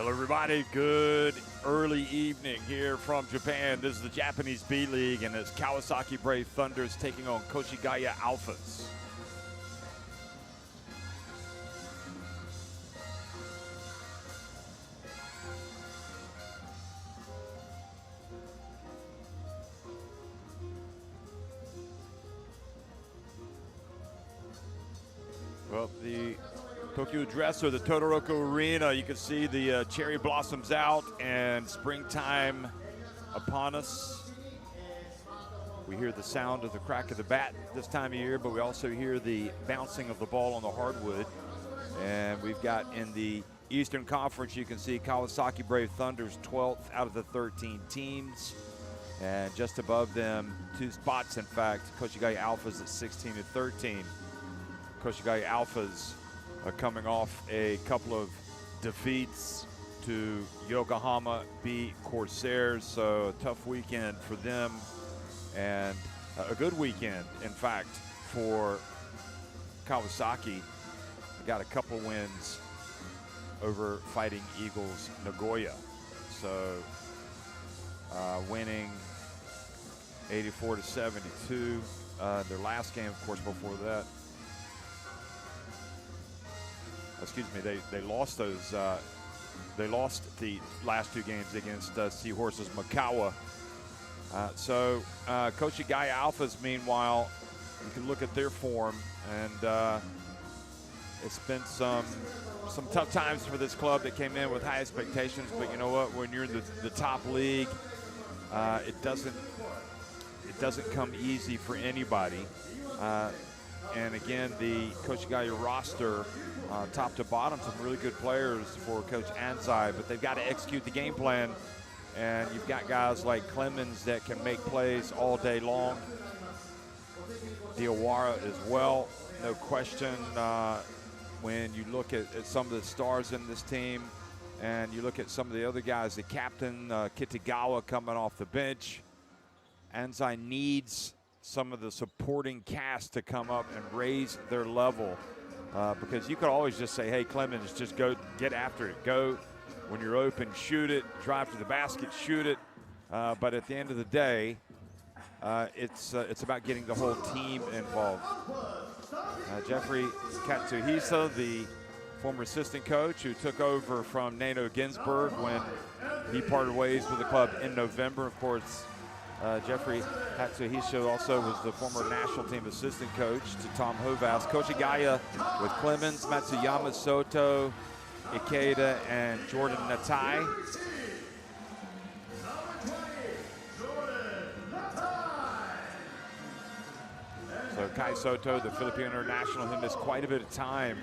Hello everybody, good early evening here from Japan. This is the Japanese B.LEAGUE and it's Kawasaki Brave Thunders taking on KOSHIGAYA ALPHAS. Well, the Tokyo Dress or the Todoroku Arena, you can see the cherry blossoms out and springtime upon us. We hear the sound of the crack of the bat this time of year, but we also hear the bouncing of the ball on the hardwood. And we've got in the Eastern Conference, you can see Kawasaki Brave Thunders 12th out of the 13 teams. And just above them, 2 spots in fact, KOSHIGAYA ALPHAS at 16 and 13. KOSHIGAYA ALPHAS coming off a couple of defeats to Yokohama B Corsairs, so a tough weekend for them and a good weekend, in fact, for Kawasaki. They got a couple wins over Fighting Eagles Nagoya, so winning 84-72. Their last game, of course, before that. Excuse me, they lost those. They lost the last 2 games against Seahorses Makawa. So KOSHIGAYA ALPHAS, meanwhile, you can look at their form, and it's been some tough times for this club that came in with high expectations. But you know what? When you're in the top league, it doesn't come easy for anybody. And again, the KOSHIGAYA roster, top to bottom, some really good players for Coach Anzai, but they've got to execute the game plan. And you've got guys like Clemens that can make plays all day long. Diawara as well, no question. When you look at some of the stars in this team, and you look at some of the other guys, the captain, Kitagawa, coming off the bench, Anzai needs some of the supporting cast to come up and raise their level, because you could always just say, hey, Clemens, just go get after it. Go when you're open, shoot it, drive to the basket, shoot it. But at the end of the day, it's about getting the whole team involved. Jeffrey Katsuhisa, the former assistant coach who took over from Nano Ginsburg when he parted ways with the club in November, of course. Jeffrey Katsuhisa also was the former national team assistant coach to Tom Hovass. KOSHIGAYA with Clemens, Matsuyama, Soto, Ikeda, and Jordan Natai. So Kai Soto, the Filipino international, who missed quite a bit of time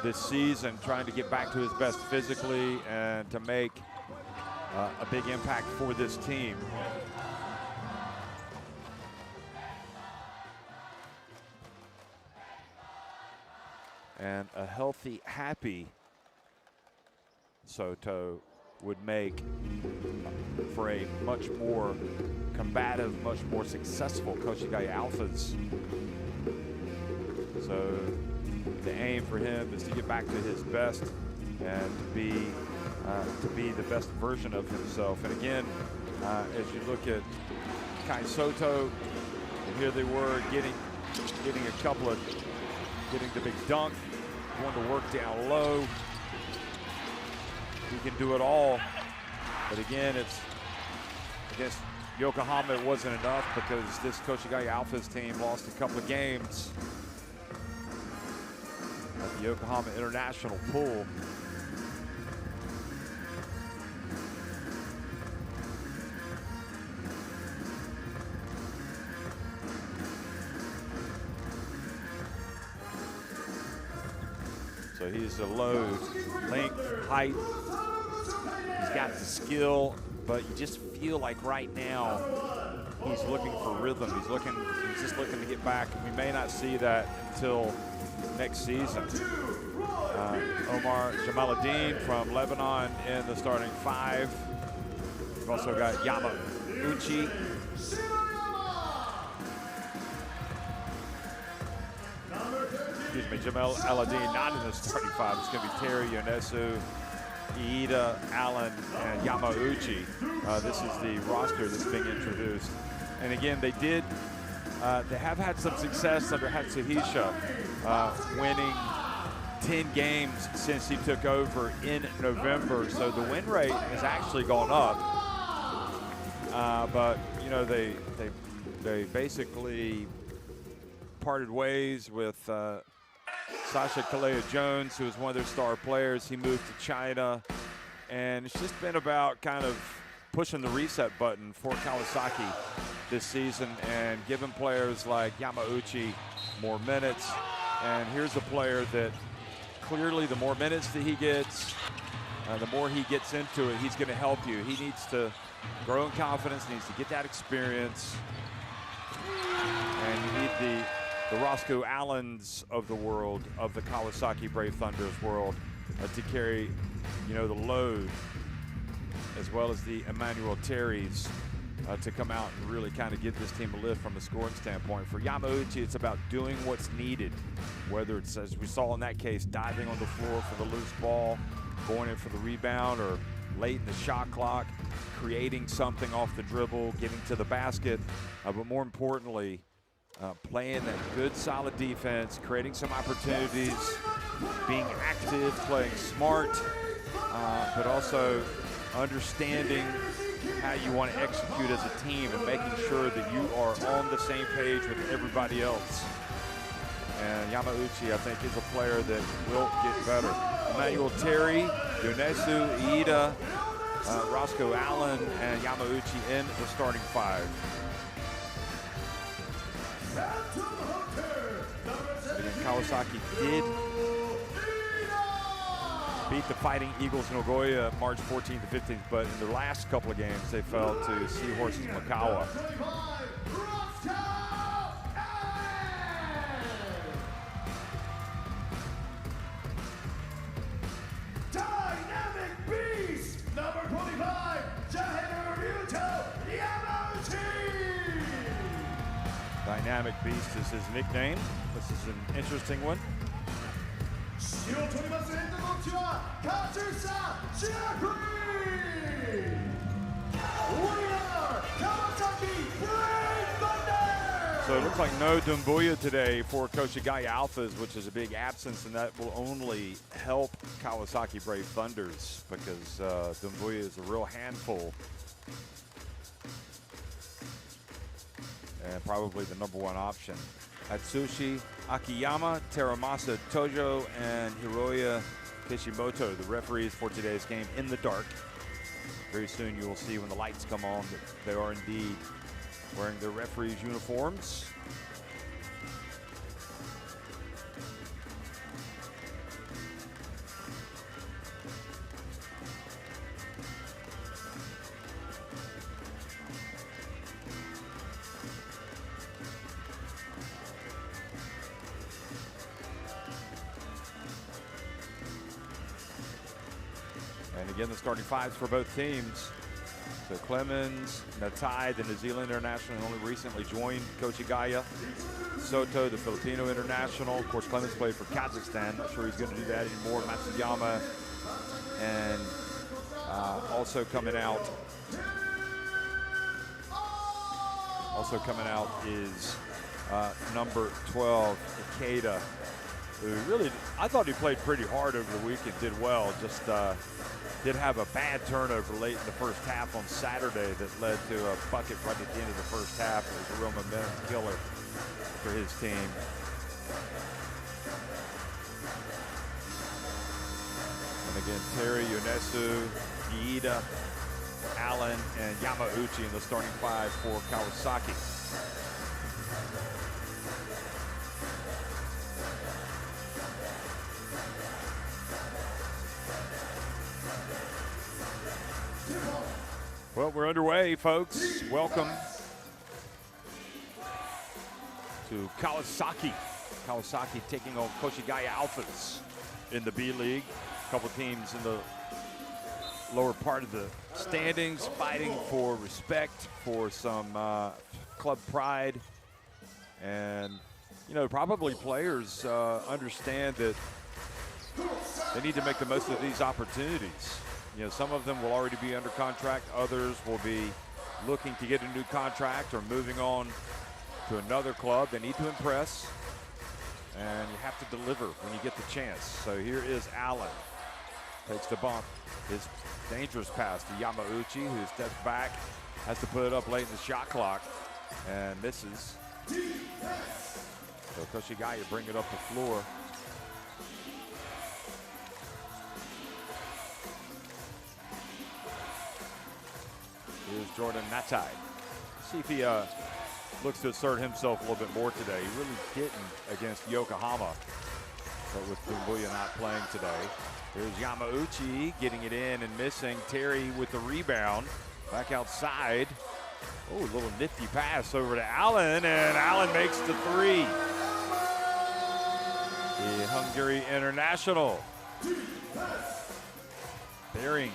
this season, trying to get back to his best physically and to make a big impact for this team. And a healthy, happy Soto would make for a much more combative, much more successful KOSHIGAYA ALPHAS. So the aim for him is to get back to his best and to be the best version of himself. And again, as you look at Kai Soto, and here they were getting the big dunk, going to work down low. He can do it all, but again, it's against Yokohama, it wasn't enough because this KOSHIGAYA ALPHAS team lost a couple of games at the Yokohama International pool. So he's a load, length, height. He's got the skill, but you just feel like right now he's looking for rhythm. He's just looking to get back. We may not see that until next season. Omar Jamaluddin from Lebanon in the starting 5. We've also got Yamauchi. Excuse me, Jamal Eladin not in the starting 5. It's going to be Terry Yonesu, Iida, Allen, and Yamauchi. This is the roster that's being introduced. And again, they have had some success under Hatsuhisha, winning 10 games since he took over in November. So the win rate has actually gone up. But you know, they basically parted ways with Sasha Kalea-Jones, who was one of their star players. He moved to China, and it's just been about kind of pushing the reset button for Kawasaki this season and giving players like Yamauchi more minutes. And here's a player that clearly the more minutes that he gets, the more he gets into it, he's going to help you. He needs to grow in confidence, needs to get that experience. And you need the Roscoe Allens of the world, of the Kawasaki Brave Thunder's world, to carry, you know, the load, as well as the Emmanuel Terrys to come out and really kind of give this team a lift from a scoring standpoint. For Yamauchi, it's about doing what's needed, whether it's, as we saw in that case, diving on the floor for the loose ball, going in for the rebound, or late in the shot clock, creating something off the dribble, getting to the basket, but more importantly, playing that good, solid defense, creating some opportunities, being active, playing smart, but also understanding how you want to execute as a team and making sure that you are on the same page with everybody else. And Yamauchi, I think, is a player that will get better. Emmanuel Terry, Yonesu, Iida, Roscoe Allen, and Yamauchi in the starting five. And again, Kawasaki did beat the Fighting Eagles Nagoya March 14th to 15th, but in their last couple of games, they fell to Seahorses Makawa. Dynamic Beast, number 25, Ryuto Yamauchi. Dynamic Beast is his nickname. This is an interesting one. So it looks like no Dumbuya today for Koshigaya Alphas, which is a big absence, and that will only help Kawasaki Brave Thunders because Dumbuya is a real handful and probably the #1 option. Atsushi Akiyama, Teramasa Tojo, and Hiroya Kishimoto, the referees for today's game, in the dark. Very soon you will see when the lights come on that they are indeed wearing their referees' uniforms. And again, the starting fives for both teams. So Clemens, Natai, the New Zealand international, only recently joined Koshigaya. Soto, the Filipino international. Of course, Clemens played for Kazakhstan. Not sure he's going to do that anymore. Matsuyama, and also coming out is number 12, Ikeda, who really, I thought he played pretty hard over the week and did well. Just did have a bad turnover late in the first half on Saturday that led to a bucket right at the end of the first half. It was a real momentum killer for his team. And again, Terry, Yonesu, Iida, Allen, and Yamauchi in the starting five for Kawasaki. Well, we're underway, folks. Welcome to Kawasaki. Kawasaki taking on Koshigaya Alphas in the B.LEAGUE. A couple teams in the lower part of the standings fighting for respect, for some club pride. And, you know, probably players understand that they need to make the most of these opportunities. You know, some of them will already be under contract. Others will be looking to get a new contract or moving on to another club. They need to impress, and you have to deliver when you get the chance. So here is Allen. Takes the bump. His dangerous pass to Yamauchi, who steps back, has to put it up late in the shot clock, and misses. So Koshigaya bring it up the floor. Here's Jordan Natai. See if he looks to assert himself a little bit more today. He really didn't against Yokohama, but with Dumbuya not playing today. Here's Yamauchi getting it in and missing. Terry with the rebound. Back outside. Oh, a little nifty pass over to Allen, and Allen makes the three. The Hungary international burying it.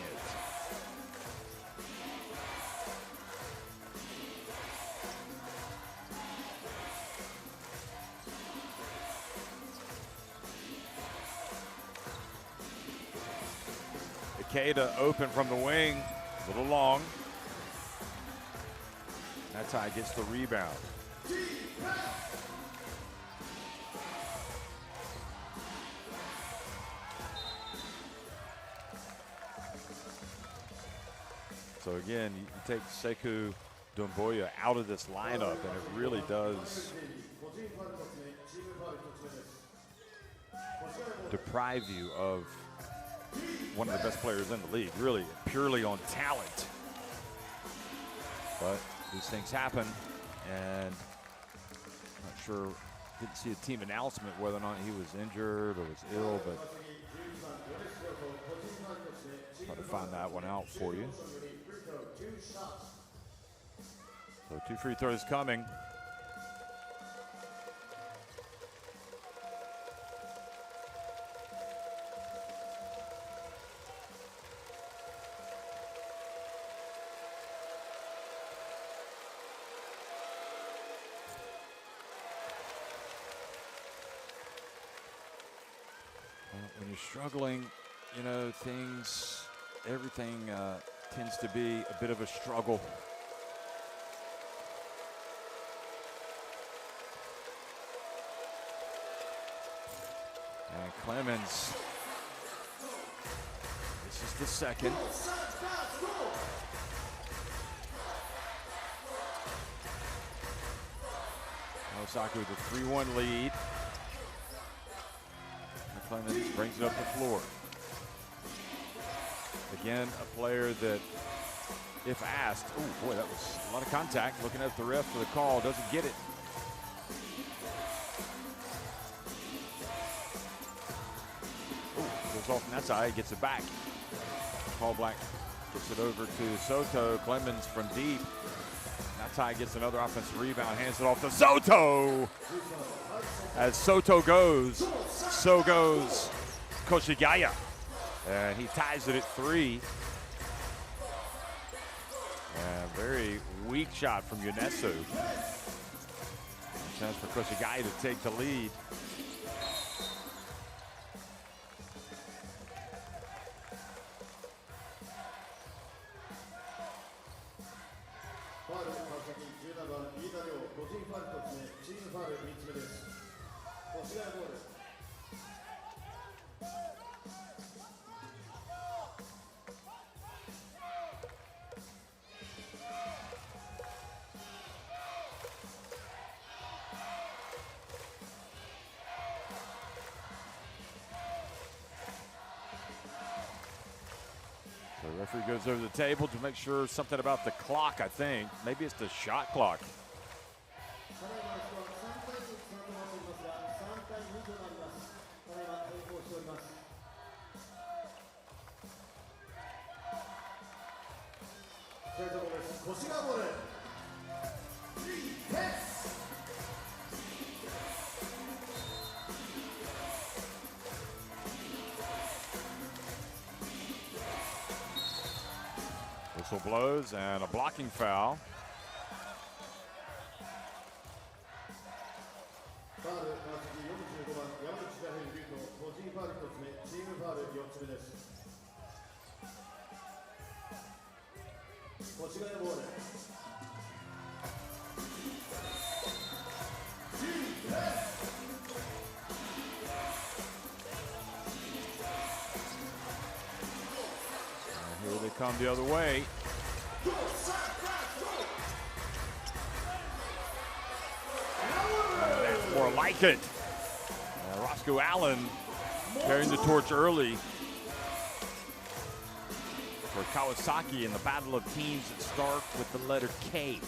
Ikeda open from the wing, a little long. Natai gets the rebound. So again, you take Sekou Dumbuya out of this lineup, and it really does deprive you of one of the best players in the league, really, purely on talent. But these things happen, and I'm not sure, didn't see a team announcement whether or not he was injured or was ill, but try to find that one out for you. So 2 free throws coming. When you're struggling, you know, everything tends to be a bit of a struggle. And Clemens, this is the second. Kawasaki with a 3-1 lead. Clemens brings it up the floor. Again, a player that, if asked, oh boy, that was a lot of contact. Looking at the ref for the call, doesn't get it. Goes off Natsai, gets it back. Paul Black gets it over to Soto. Clemens from deep. Natsai gets another offensive rebound, hands it off to Soto. As Soto goes, so goes Koshigaya. And he ties it at 3. And very weak shot from Yonesu. Chance for Koshigaya to take the lead. The referee goes over the table to make sure something about the clock, I think. Maybe it's the shot clock. Whistle blows and a blocking foul. And here they come the other way. That's more like it. Roscoe Allen carrying the torch early for Kawasaki in the battle of teams that start with the letter K.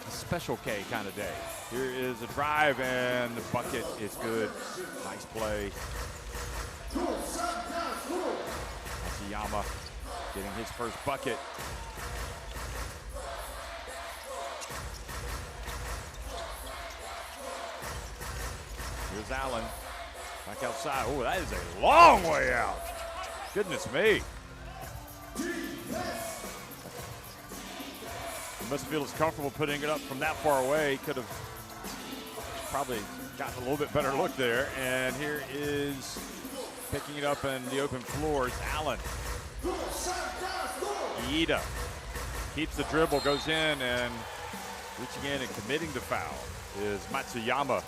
A special K kind of day. Here is a drive and the bucket is good. Nice play. Matsuyama getting his first bucket. Here's Allen, back outside. Oh, that is a long way out. Goodness me. He must feel as comfortable putting it up from that far away. Could have probably gotten a little bit better look there. And here is picking it up in the open floor. It's Allen. Iida keeps the dribble, goes in, and reaching in and committing the foul is Matsuyama.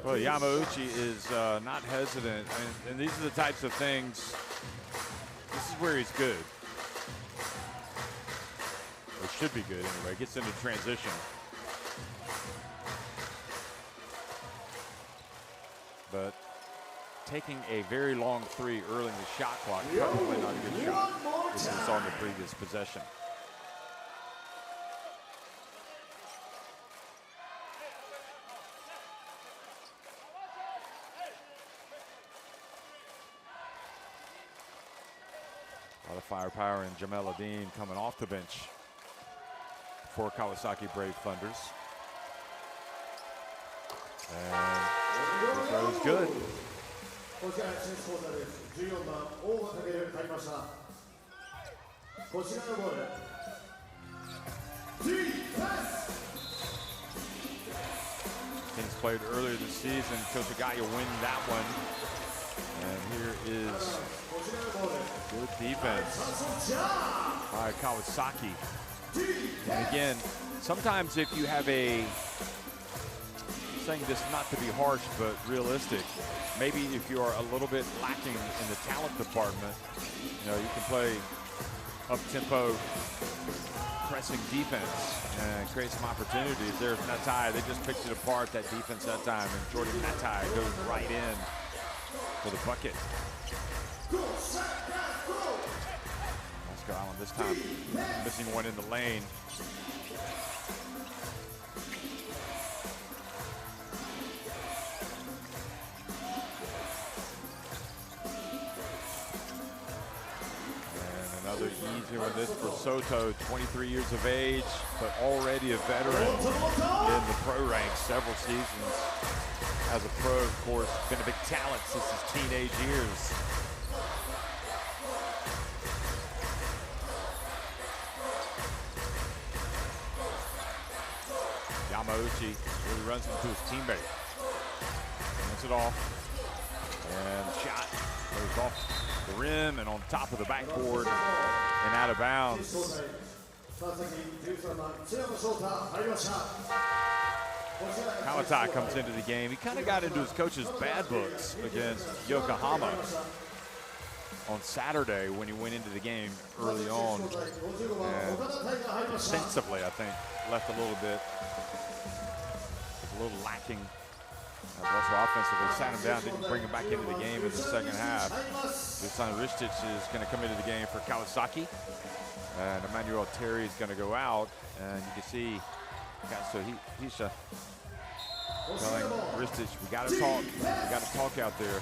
Well, Yamauchi is not hesitant, and these are the types of things, this is where he's good. Or should be good anyway, gets into transition. But taking a very long three early in the shot clock, probably not a good shot. This is on the previous possession. A lot of firepower in Jamel Adine coming off the bench for Kawasaki Brave Thunders. And the throw is good. Kings played earlier this season. KOSHIGAYA win that one. And here is good defense by Kawasaki. And again, sometimes if you have saying this not to be harsh but realistic, maybe if you are a little bit lacking in the talent department, you know, you can play up-tempo pressing defense and create some opportunities. There's Natai, they just picked it apart, that defense that time, and Jordan Natai goes right in for the bucket. Roscoe Allen this time missing one in the lane. Another easy one, this for Soto, 23 years of age, but already a veteran in the pro ranks, several seasons. As a pro, of course, been a big talent since his teenage years. Yamauchi really runs into his teammate. Runs it off, and shot goes off the rim and on top of the backboard and out of bounds. Kawata comes into the game. He kind of got into his coach's bad books against Yokohama on Saturday when he went into the game early on. And defensively, I think, left a little bit, was a little lacking. Also offensively, sat him down, didn't bring him back into the game in the second half. Dusan Ristic is going to come into the game for Kawasaki. And Emmanuel Terry is going to go out. And you can see, so he's telling Ristic, we got to talk. We got to talk out there.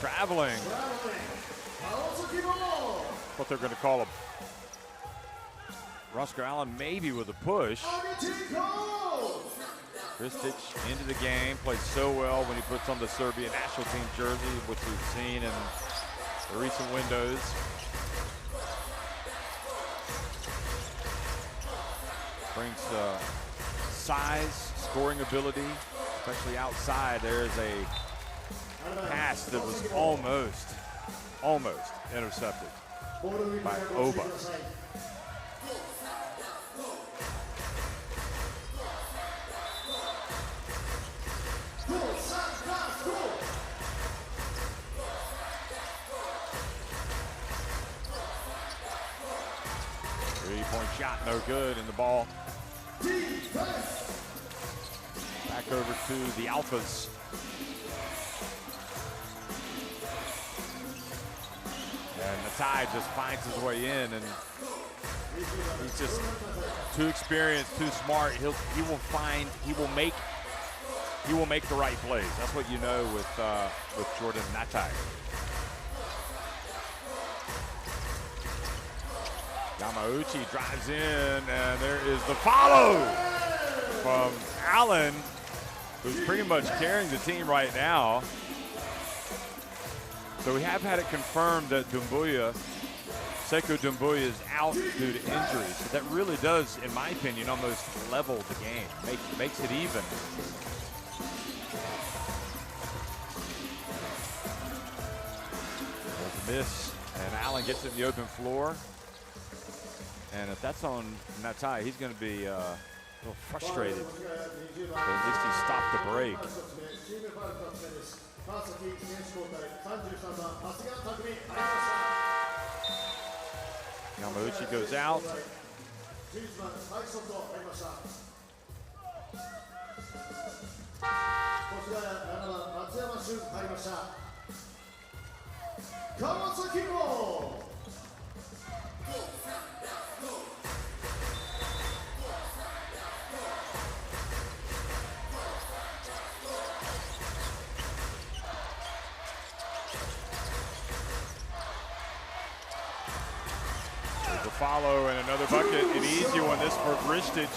Traveling. What they're going to call him. Roscoe Allen maybe with a push. Ristic into the game, played so well when he puts on the Serbian national team jersey, which we've seen in the recent windows. Brings size, scoring ability, especially outside. There's a pass that was almost intercepted by Oba. Three-point shot, no good, and the ball back over to the Alphas. And Natai just finds his way in, and he's just too experienced, too smart. He will make the right plays. That's what you know with Jordan Natai. Yamauchi drives in, and there is the follow from Allen, who's pretty much carrying the team right now. So we have had it confirmed that Sekou Doumbouya is out due to injury. So that really does, in my opinion, almost level the game, makes it even. There's a miss, and Allen gets it in the open floor. And if that's on Natai, he's going to be a little frustrated. But at least he stopped the break. Yamauchi goes out. KAWASAKI ball. There's a follow and another bucket. An easy one, this for Ristic.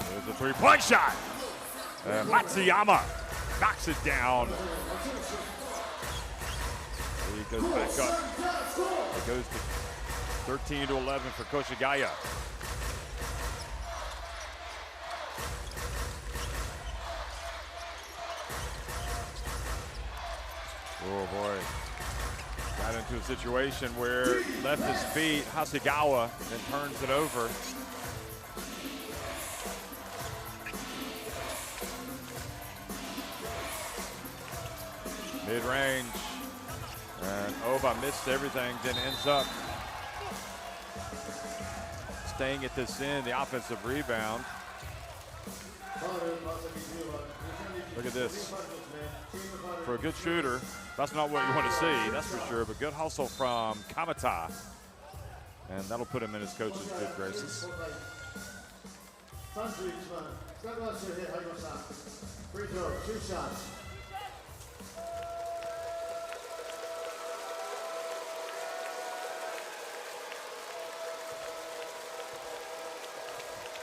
There's a three-point shot. Matsuyama knocks it down. He goes back up. It goes to 13-11 for Koshigaya. Oh boy. Got into a situation where left his feet, Hasegawa, and turns it over. Mid-range, and Oba missed everything, then ends up staying at this end, the offensive rebound. Look at this. For a good shooter, that's not what you want to see, that's for sure, but good hustle from Kamata. And that'll put him in his coach's good graces. Free throw, 2 shots.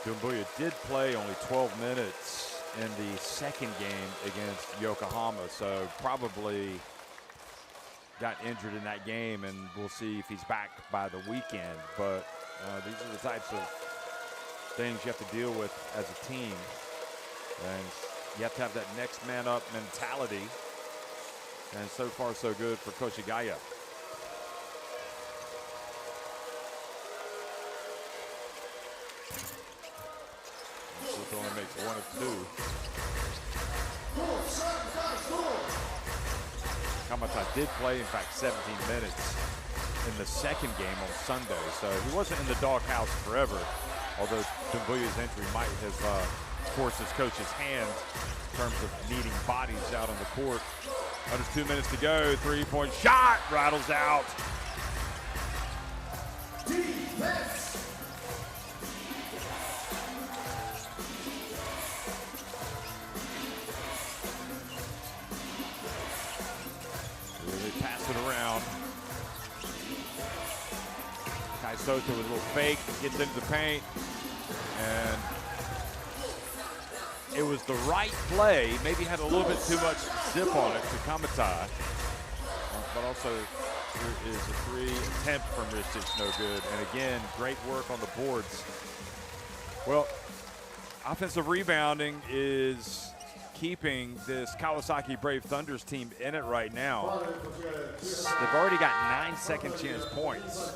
Doumbouya did play only 12 minutes in the second game against Yokohama, so probably got injured in that game, and we'll see if he's back by the weekend. But these are the types of things you have to deal with as a team, and you have to have that next man up mentality, and so far so good for Koshigaya. Only makes 1 of 2. Kamata did play, in fact, 17 minutes in the second game on Sunday, so he wasn't in the doghouse forever, although Doumbouya's entry might have forced his coach's hand in terms of needing bodies out on the court. Under 2 minutes to go, three-point shot rattles out. Defense. Sota with a little fake, gets into the paint, and it was the right play. Maybe had a little bit too much zip on it to Kamata, but also there is a 3 attempt from Ristic, no good. And again, great work on the boards. Well, offensive rebounding is keeping this Kawasaki Brave Thunders team in it right now. They've already got 9 second chance points.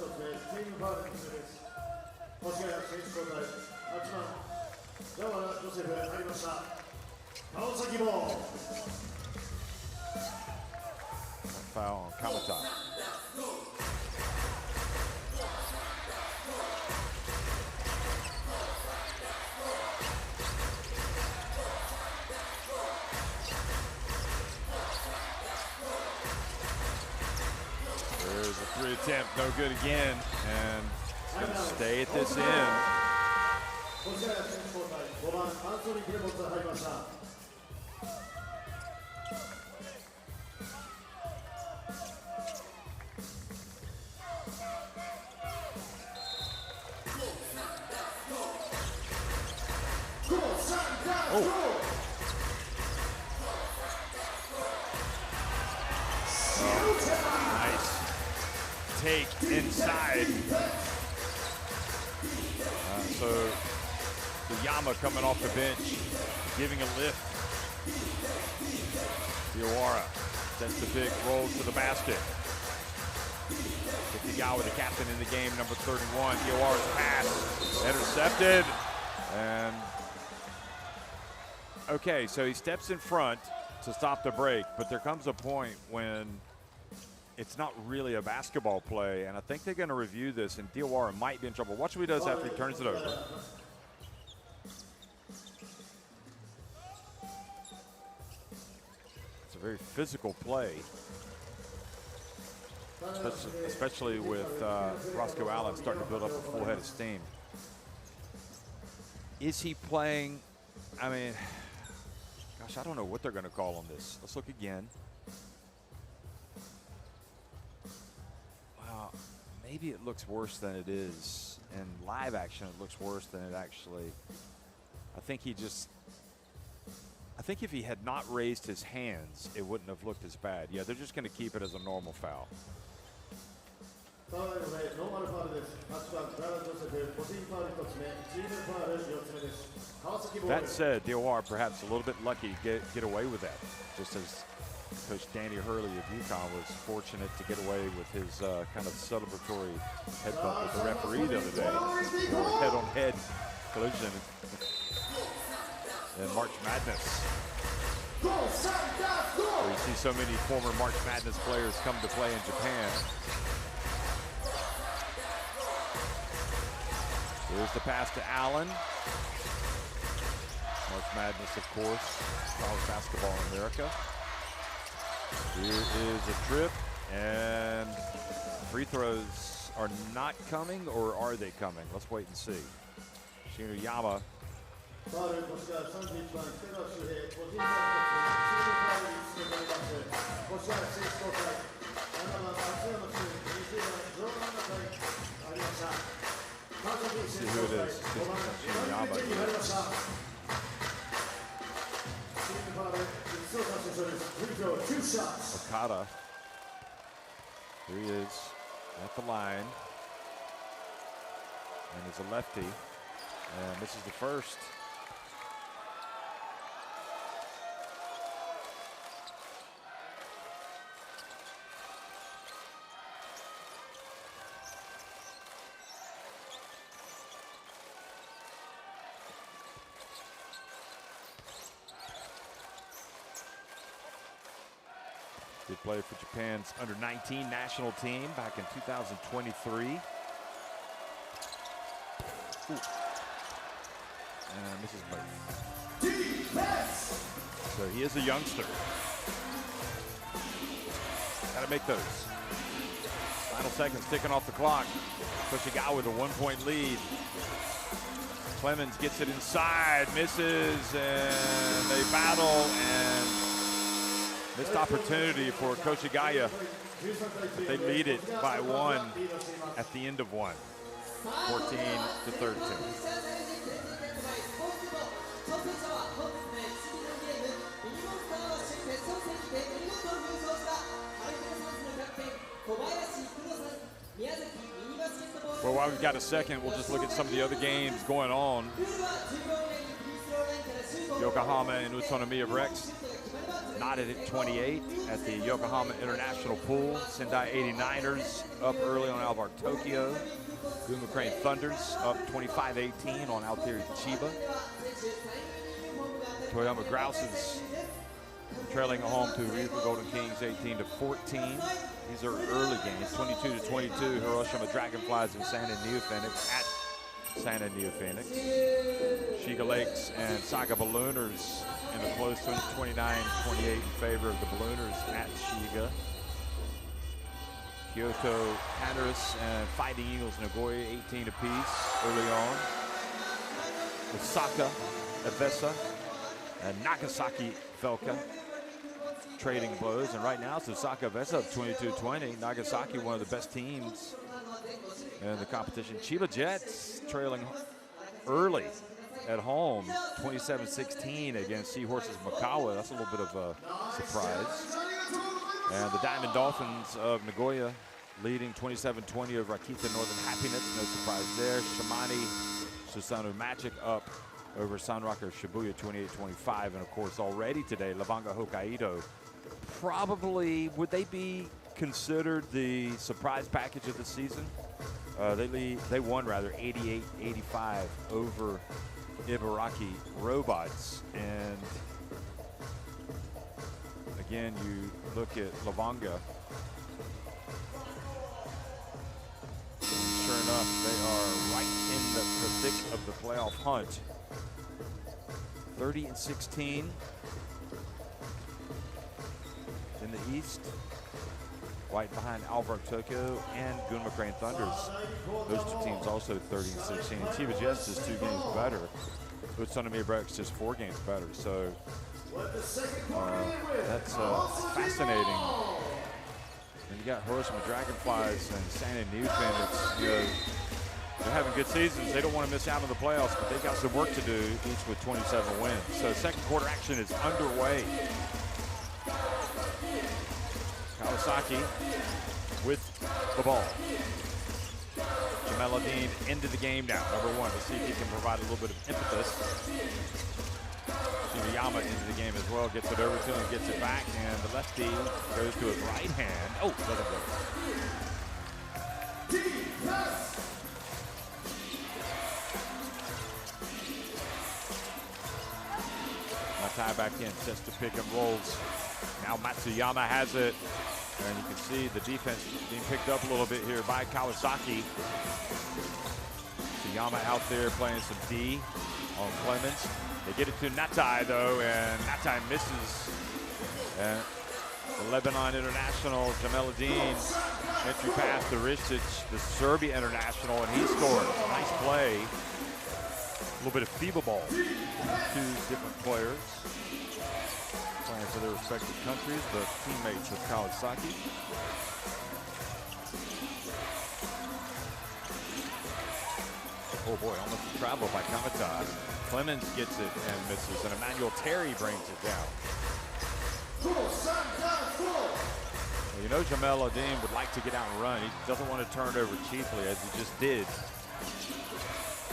Foul on Kamata. There's a 3 attempt, no good again, and it's going to stay at this end. Take inside. So Yama coming off the bench, giving a lift. Diawara sets the big roll to the basket. Kitigawa, the captain in the game, number 31. Diawara's pass intercepted. And okay, so he steps in front to stop the break, but there comes a point when it's not really a basketball play, and I think they're going to review this, and Diawara might be in trouble. Watch what he does after he turns it over. It's a very physical play, especially with Roscoe Allen starting to build up a full head of steam. Is he playing? I mean, gosh, I don't know what they're going to call on this. Let's look again. Maybe it looks worse than it is. In live action, it looks worse than it actually. I think if he had not raised his hands, it wouldn't have looked as bad. Yeah, they're just going to keep it as a normal foul. That said, Diawara perhaps a little bit lucky to get away with that, just as Coach Danny Hurley of UConn was fortunate to get away with his kind of celebratory headbutt with the referee the other day. Head-on-head collision in March Madness. Where you see so many former March Madness players come to play in Japan. Here's the pass to Allen. March Madness, of course, college basketball in America. Here is a trip, and free throws are not coming, or are they coming? Let's wait and see. Shino Yama. Let's see who it is. Shino Yama. Okada. Here he is at the line. And he's a lefty. And this is the first. Did play for Japan's under-19 national team back in 2023. Ooh. And this is both. So he is a youngster. Gotta make those. Final seconds ticking off the clock. KOSHIGAYA with a 1-point lead. Clemens gets it inside, misses, and they battle, and missed opportunity for KOSHIGAYA. They lead it by 1 at the end of 1. 14-13. Well, while we've got a second, we'll just look at some of the other games going on. Yokohama and Utsunomiya Rex knotted at 28 at the Yokohama International Pool. Sendai 89ers up early on Alvar Tokyo. Gunma Crane Thunders up 25-18 on Altieri Chiba. Toyama Grouses trailing at home to Ryuka Golden Kings 18-14. These are early games. 22-22, Hiroshima Dragonflies and Santa Neo Phoenix at Santa Neo Phoenix. Shiga Lakes and Saga Ballooners in a close one, 29-28 in favor of the Ballooners at Shiga. Kyoto Hatters and Fighting Eagles Nagoya 18 apiece early on. Osaka Evesa and Nagasaki Velka trading blows, and right now it's Osaka Evesa up 22-20. Nagasaki, one of the best teams in the competition. Chiba Jets trailing early at home, 27-16 against Seahorses Makawa. That's a little bit of a surprise. And the Diamond Dolphins of Nagoya leading 27-20 over Akita Northern Happiness. No surprise there. Shimane Susano Magic up over Sanraku Shibuya 28-25. And of course already today, Labanga Hokkaido. Probably, would they be considered the surprise package of the season? They won rather 88-85 over Ibaraki Robots. And again, you look at Labanga. Sure enough, they are right in the thick of the playoff hunt. 30-16 in the East. Right behind Alvar Tokyo and Gunma Crane Thunders. Those two teams also 30-16. Chiba Jets is 2 games better. Utsunomiya Rex just 4 games better. So that's fascinating. And you got Hiroshima Dragonflies and Santa Neo Phoenix. You know, they're having good seasons. They don't want to miss out on the playoffs, but they've got some work to do, each with 27 wins. So second quarter action is underway. Kawasaki with the ball. Jameladine into the game now, number 1, to see if he can provide a little bit of impetus. Shiniyama into the game as well, gets it over to him, gets it back, and the lefty goes to his right hand. Oh, doesn't work. Tie back in, sets to pick and rolls. Now Matsuyama has it, and you can see the defense being picked up a little bit here by Kawasaki. Matsuyama out there playing some D on Clemens. They get it to Natai though, and Natai misses. And the Lebanon international Jameladine entry pass to Ristic, the Serbia international, and he scores. Nice play. A little bit of FIBA ball. 2 different players playing for their respective countries, but teammates of Kawasaki. Oh boy, almost a travel by Kamata. Clemens gets it and misses, and Emmanuel Terry brings it down. Well, you know Jamel Odin would like to get out and run. He doesn't want to turn it over cheaply, as he just did.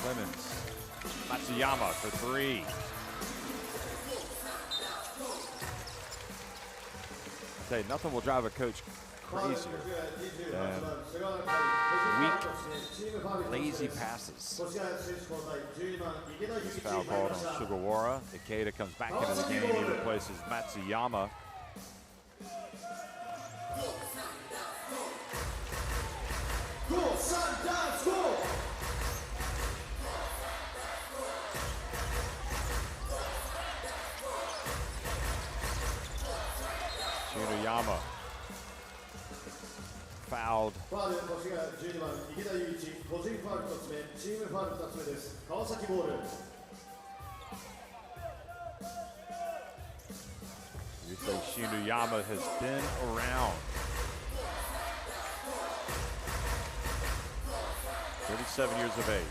Clemens. Matsuyama for 3. I tell you, nothing will drive a coach crazier than weak, lazy passes. This foul called on Sugawara. Ikeda comes back into the game. He replaces Matsuyama. Shinuyama fouled. You say Shinuyama has been around. 37 years of age.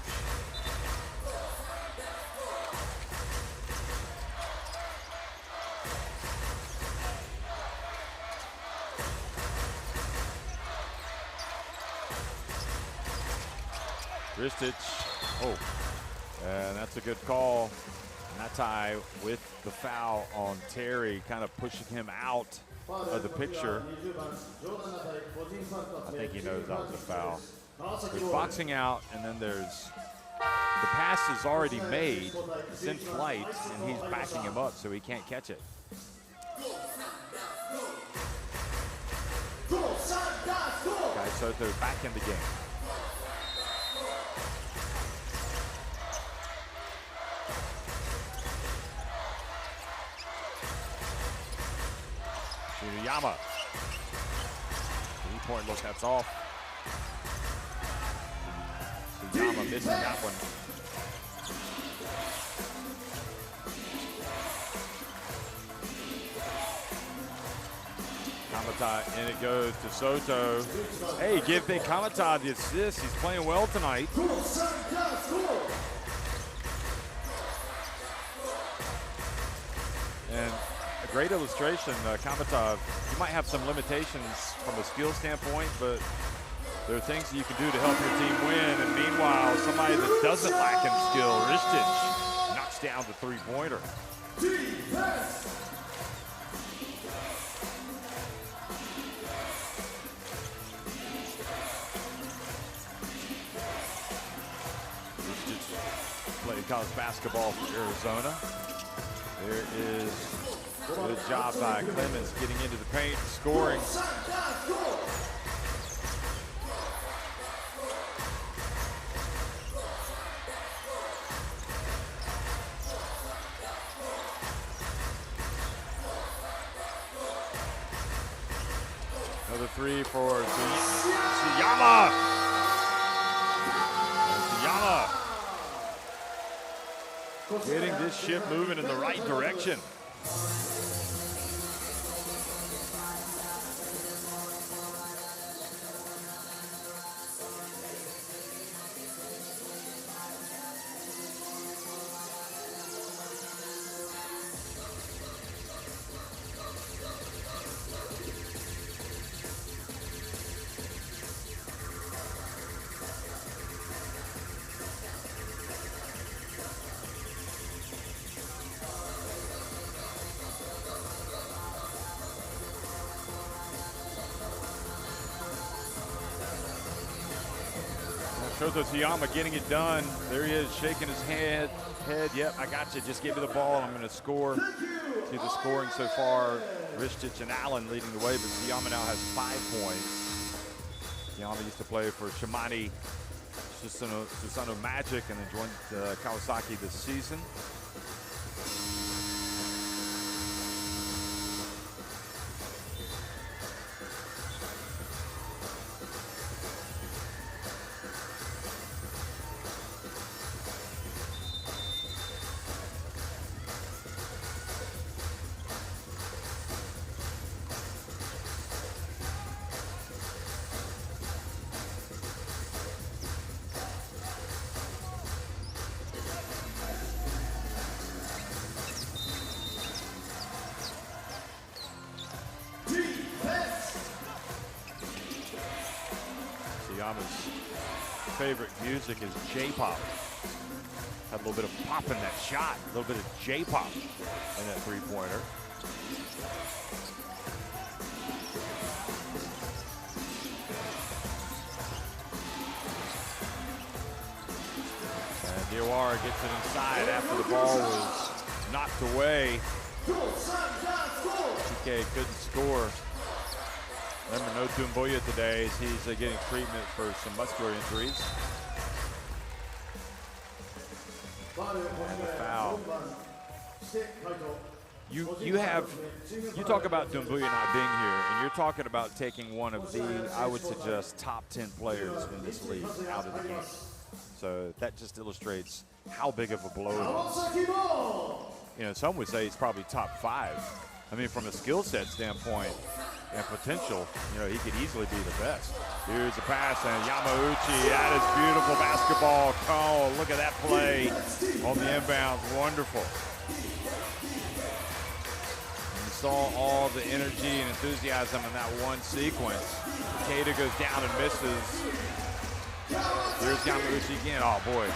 Ristic, oh, and that's a good call. Natai with the foul on Terry, kind of pushing him out of the picture. I think he knows that was a foul. There's boxing out, and then there's the pass is already made. It's in flight, and he's backing him up so he can't catch it. Guy Soto back in the game. Yama. 3-point look, that's off. Yama missing that one. Kamata, and it goes to Soto. Hey, give Big Kamata the assist. He's playing well tonight. And a great illustration, Kamata, you might have some limitations from a skill standpoint, but there are things that you can do to help your team win. And meanwhile, somebody that doesn't lack in skill, Ristic, knocks down the three-pointer. Ristic played college basketball for Arizona. There is a good job by Clemens getting into the paint, scoring. Another three for Siyama. Siyama getting this ship moving in the right direction. Shoto Siyama getting it done. There he is, shaking his head. Yep, I got you. Just give me the ball, and I'm going to score. See the scoring so far. Ristic and Allen leading the way, but Siyama now has 5 points. Siyama used to play for Shimane Susanoo Magic, and then joined Kawasaki this season. Siyama's favorite music is J-pop. Had a little bit of pop in that shot, a little bit of J-pop in that three-pointer. And Diawara gets it inside after the ball was knocked away. TK couldn't score. Remember, no Doumbouya today as he's getting treatment for some muscular injuries. And the foul. You talk about Doumbouya not being here, and you're talking about taking one of the, I would suggest, top 10 players in this league out of the game. So that just illustrates how big of a blow it is. You know, some would say he's probably top 5. I mean, from a skill set standpoint, and potential, you know, he could easily be the best. Here's the pass, and Yamauchi, that is beautiful basketball. Oh, look at that play on the inbounds, wonderful. And you saw all the energy and enthusiasm in that one sequence. Takeda goes down and misses. Here's Yamauchi again, oh boy.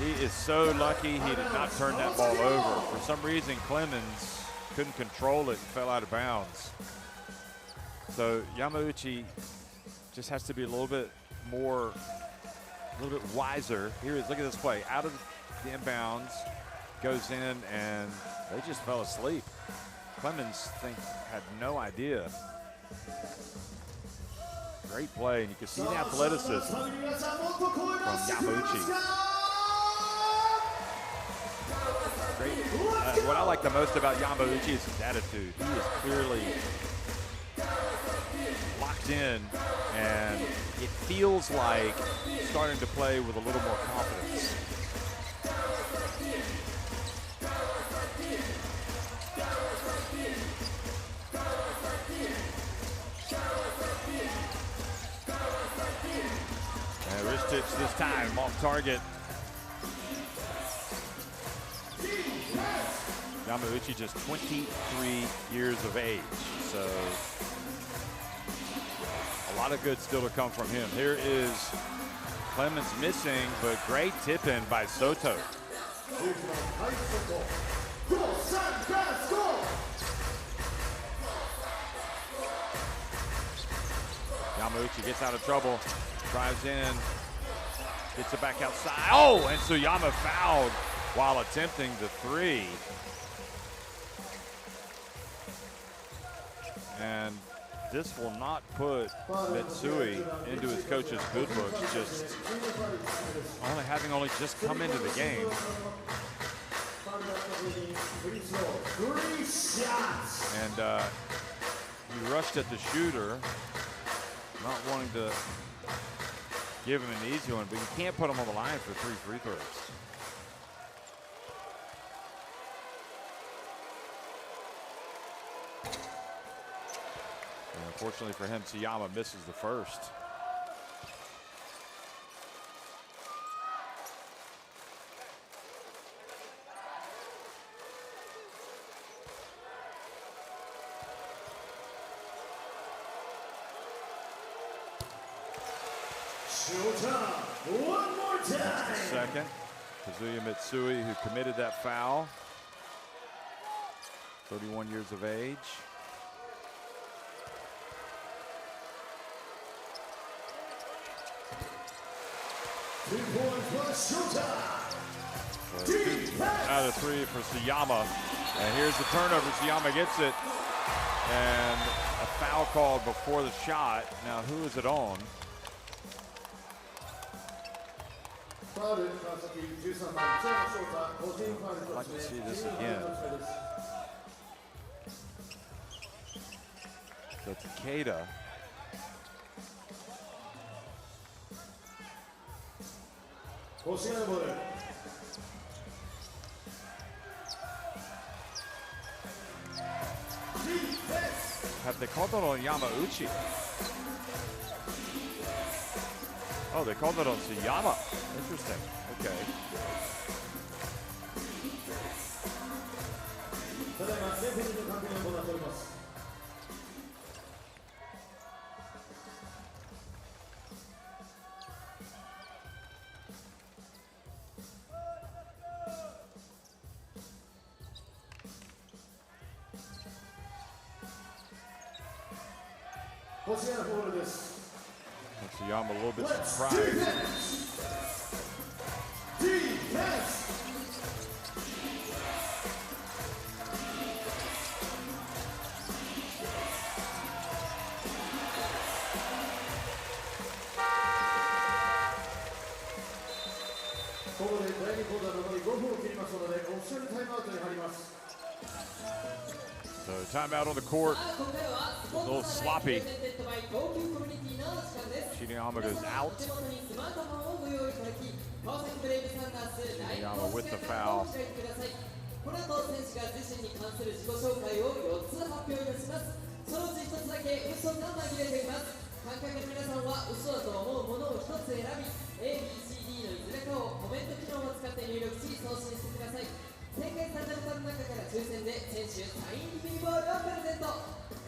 He is so lucky he did not turn that ball over. For some reason, Clemens couldn't control it and fell out of bounds. So Yamauchi just has to be a little bit wiser. Here is, look at this play. Out of the inbounds, goes in, and they just fell asleep. Clemens, had no idea. Great play, and you can see the athleticism from Yamauchi. Great. What I like the most about Yamauchi is his attitude. He is clearly locked in, and it feels like starting to play with a little more confidence. And Ristich this time off target. Yamauchi just 23 years of age, so a lot of good still to come from him. Here is Clemens missing, but great tip-in by Soto. Yamauchi gets out of trouble, drives in, gets it back outside. Oh, and Tsuyama fouled while attempting the three. And this will not put Mitsui into his coach's good books, just having just come into the game. And he rushed at the shooter, not wanting to give him an easy one, but you can't put him on the line for 3 free throws. Unfortunately for him, Tsuyama misses the first. One more time. Second, Kazuya Mitsui, who committed that foul. 31 years of age. Out of 3 for Tsuyama. And here's the turnover. Tsuyama gets it. And a foul called before the shot. Now, who is it on? I'd like to see this again. So Takeda. Have they called it on Yamauchi? Oh, they called it on Tsuyama. Interesting. Okay. Tsuyama a little bit surprised. So timeout on the court. A little sloppy. Shirayama goes out. Shirayama with the foul. そのうち一つだけ嘘が紛れています。観客の皆さんは嘘だと思うものを一つ選び ABCD のいずれかをコメント機能を使って入力し送信してください。正解された方の中から抽選で選手サイン入りボールをプレゼント。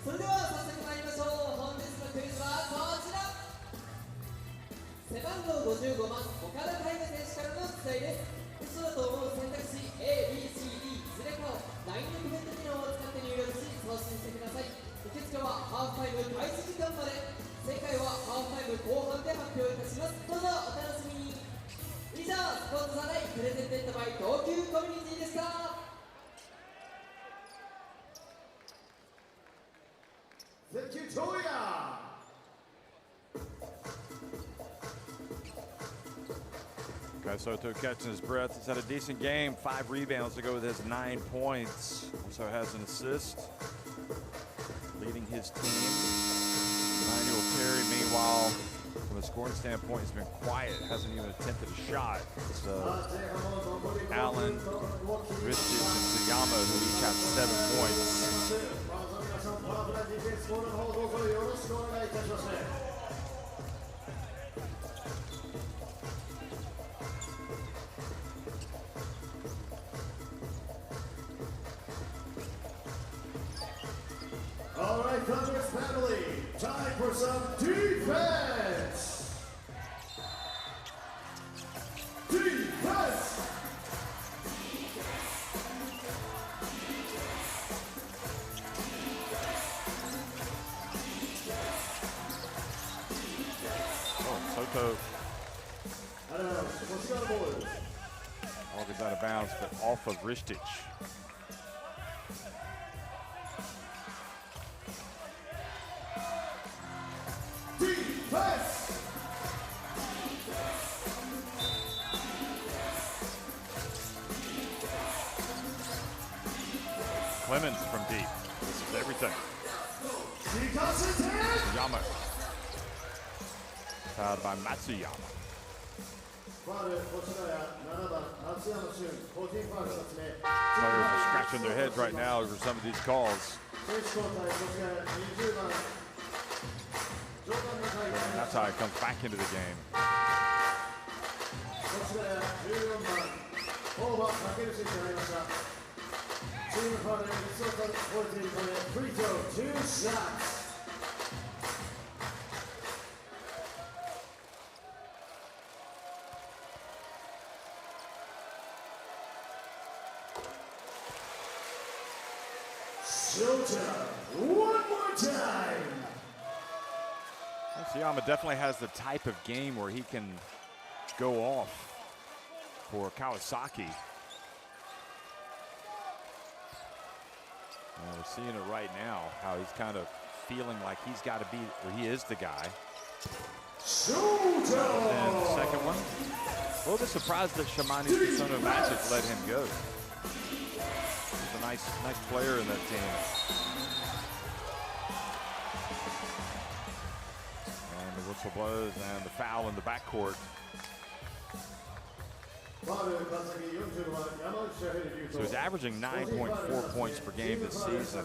それでは早速参りましょう。本日のクイズはこちら。背番号55番岡田大河選手からの出題です。嘘だと思う選択肢 ABCD いずれかを LINE のコメント機能を使って入力し送信してください。受付はハーフタイム開始時間まで。正解はハーフタイム後半で発表いたします。どうぞお楽しみに。以上、スポーツサライプレゼンテッドバイ東急コミュニティでした。Thank you, Toya! Kai Soto catching his breath. He's had a decent game. 5 rebounds to go with his 9 points. Also has an assist. Leading his team. Emmanuel Terry, meanwhile, from a scoring standpoint, he's been quiet. Hasn't even attempted a shot. It's Allen, Ristich, and Sugiyama, who each have 7 points. All right, Thunderous family, time for some defense! Defense! Oh, Soto KOSHIGAYA ball. all gets out of bounds, but off of Ristich. Defense! Clemens from deep. This is everything. Yama. Fouled by Matsuyama. Players are scratching their heads right now over some of these calls. And that's how he comes back into the game. Free throw, 2 shots. Showtime, one more time. Matsuyama definitely has the type of game where he can go off for Kawasaki. We're seeing it right now, how he's kind of feeling like he's got to be, or he is the guy. Showtime! And the second one, a little bit surprised that Shamani Kisono Magic let him go. He's a nice player in that team. And the whistle blows and the foul in the backcourt. So he's averaging 9.4 points per game this season.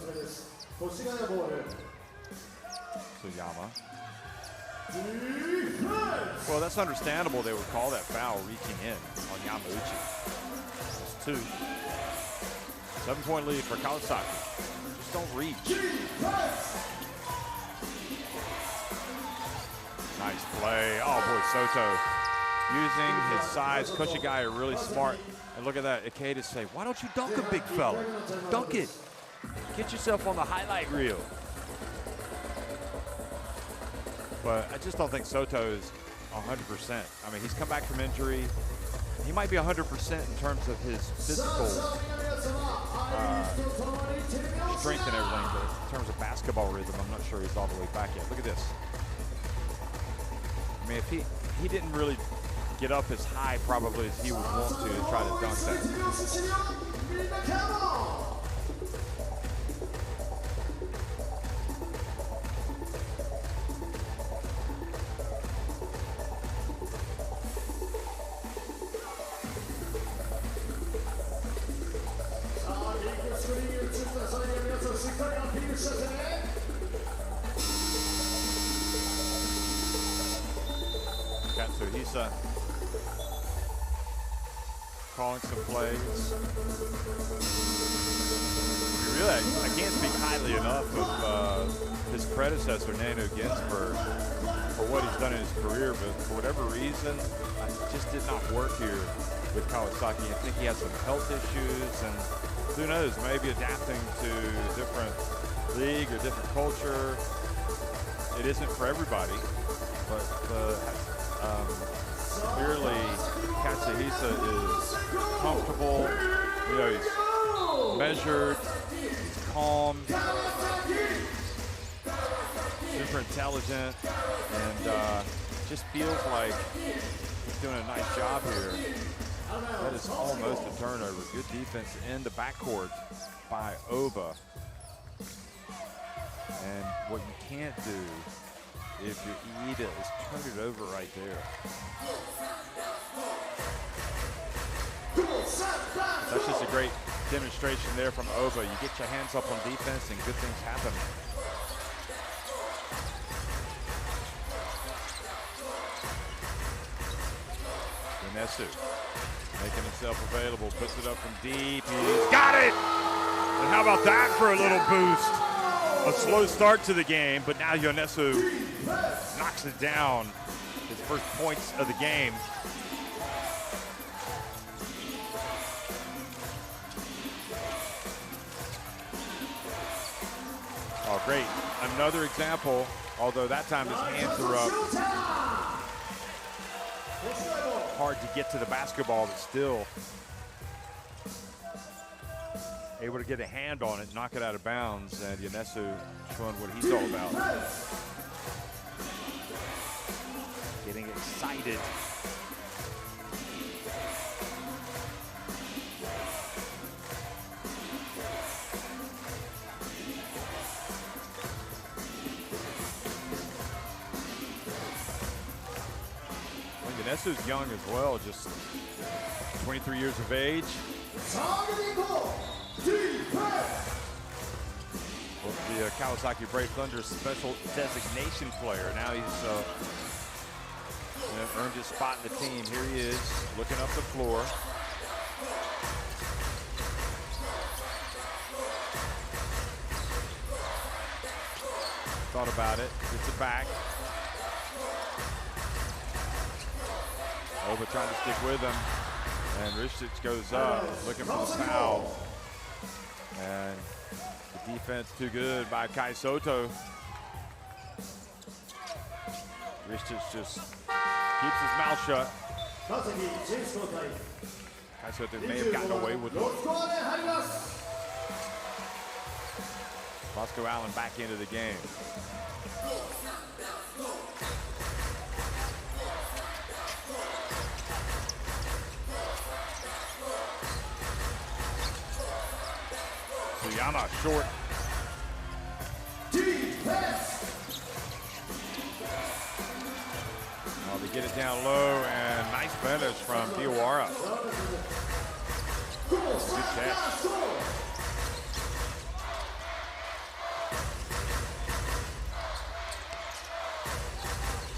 Sugiyama. Well, that's understandable. They would call that foul reaching in on Yamauchi. It's 2. 7-point lead for Kawasaki. Just don't reach. Nice play. Oh boy, Soto using his size. Koshigaya really smart. And look at that. Ikeda say, why don't you dunk a big fella? Dunk it. Get yourself on the highlight reel. But I just don't think Soto is 100%. I mean, he's come back from injury. He might be 100% in terms of his physical strength and everything, but in terms of basketball rhythm, I'm not sure he's all the way back yet. Look at this. I mean, if he didn't really get up as high probably as he would want to try to dunk that. Takahisa calling some plays. Really, I can't speak highly enough of his predecessor, Nano Ginsburg, for what he's done in his career, but for whatever reason, it just did not work here with Kawasaki. I think he has some health issues, and who knows, maybe adapting to a different league or different culture. It isn't for everybody, but clearly Katsuhisa is comfortable. You know, he's measured, he's calm, super intelligent, and just feels like he's doing a nice job here. That is almost a turnover. Good defense in the backcourt by Oba. And what you can't do if you're Iida is turn it over right there. That's just a great demonstration there from Oba. You get your hands up on defense and good things happen. Yonesu making himself available, puts it up from deep. He's got it! And how about that for a little boost? A slow start to the game, but now Yonesu knocks it down. His first points of the game. Oh, great. Another example, although that time his hands are up. Hard to get to the basketball, but still able to get a hand on it, knock it out of bounds, and Yonesu showing what he's all about. Getting excited. Yonesu's young as well, just 23 years of age. Was the Kawasaki Brave Thunder special designation player. Now he's earned his spot in the team. Here he is, looking up the floor. Thought about it, gets it back. Oba trying to stick with him, and Rishtic goes up, looking for the foul. And the defense too good by Kai Soto. Rishtic just keeps his mouth shut. Kai Soto may have gotten away with it. Bosco Allen back into the game. Yama short. Well, they get it down low, and nice finish from Diawara. Good catch.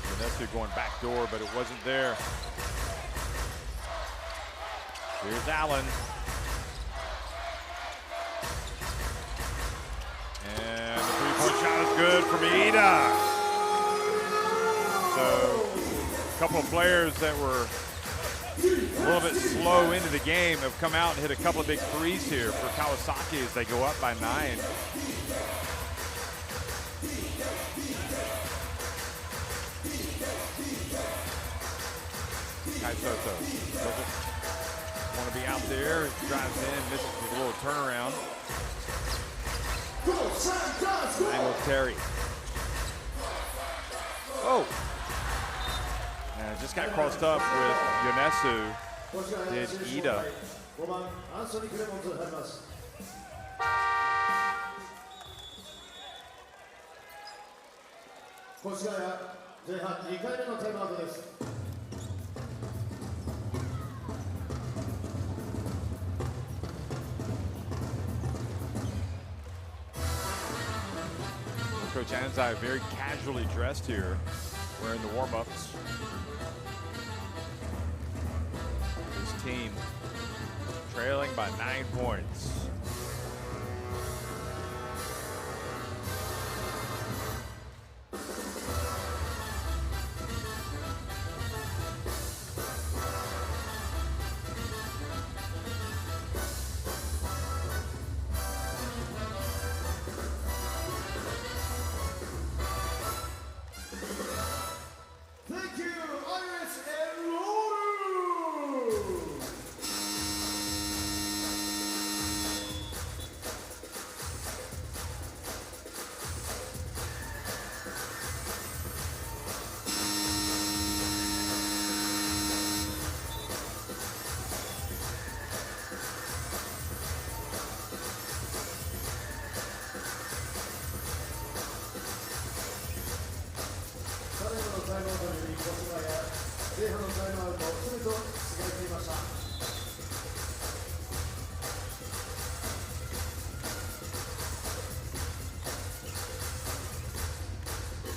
Yonesu going back door, but it wasn't there. Here's Allen. And the three-point shot is good from Iida. So a couple of players that were a little bit slow into the game have come out and hit a couple of big threes here for Kawasaki as they go up by 9. Kai Soto doesn't want to be out there. Drives in, misses with a little turnaround. Angle Terry. Oh! And just got crossed up with Yonesu. Did Iida. KOSHIGAYA 前半2回目のタイムアウトです。Coach Anzai very casually dressed here, wearing the warm-ups. team, trailing by 9 points. Thank you, Iris and Loru!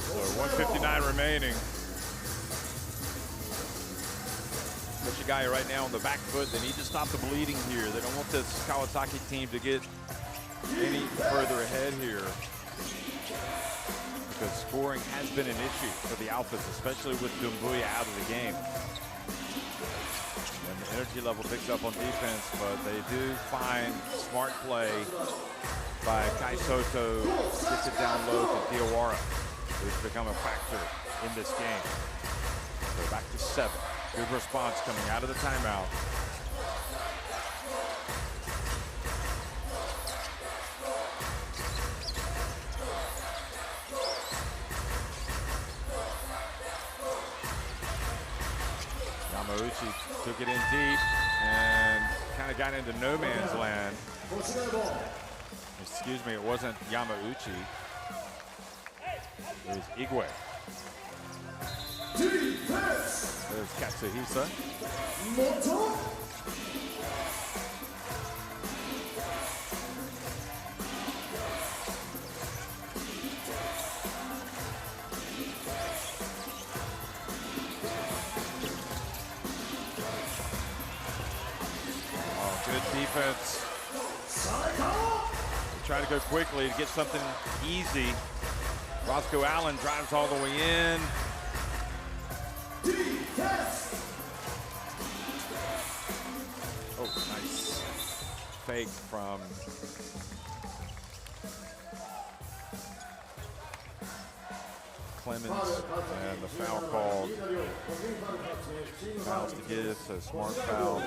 So 159 remaining. Koshigaya right now on the back foot. They need to stop the bleeding here. They don't want this Kawasaki team to get any further ahead here, because scoring has been an issue for the Alphas, especially with Dumbuya out of the game. And the energy level picks up on defense, but they do find smart play by Kai Soto, gets it down low to Diawara, who's become a factor in this game. So back to 7. Good response coming out of the timeout. Yamauchi took it in deep and kind of got into no man's land. Excuse me, it wasn't Yamauchi. It was Igwe. There's Katsuhisa. Oh, good defense. Try to go quickly to get something easy. Roscoe Allen drives all the way in. Oh, nice fake from Clemens, and the foul called. Fouls to give, so smart foul.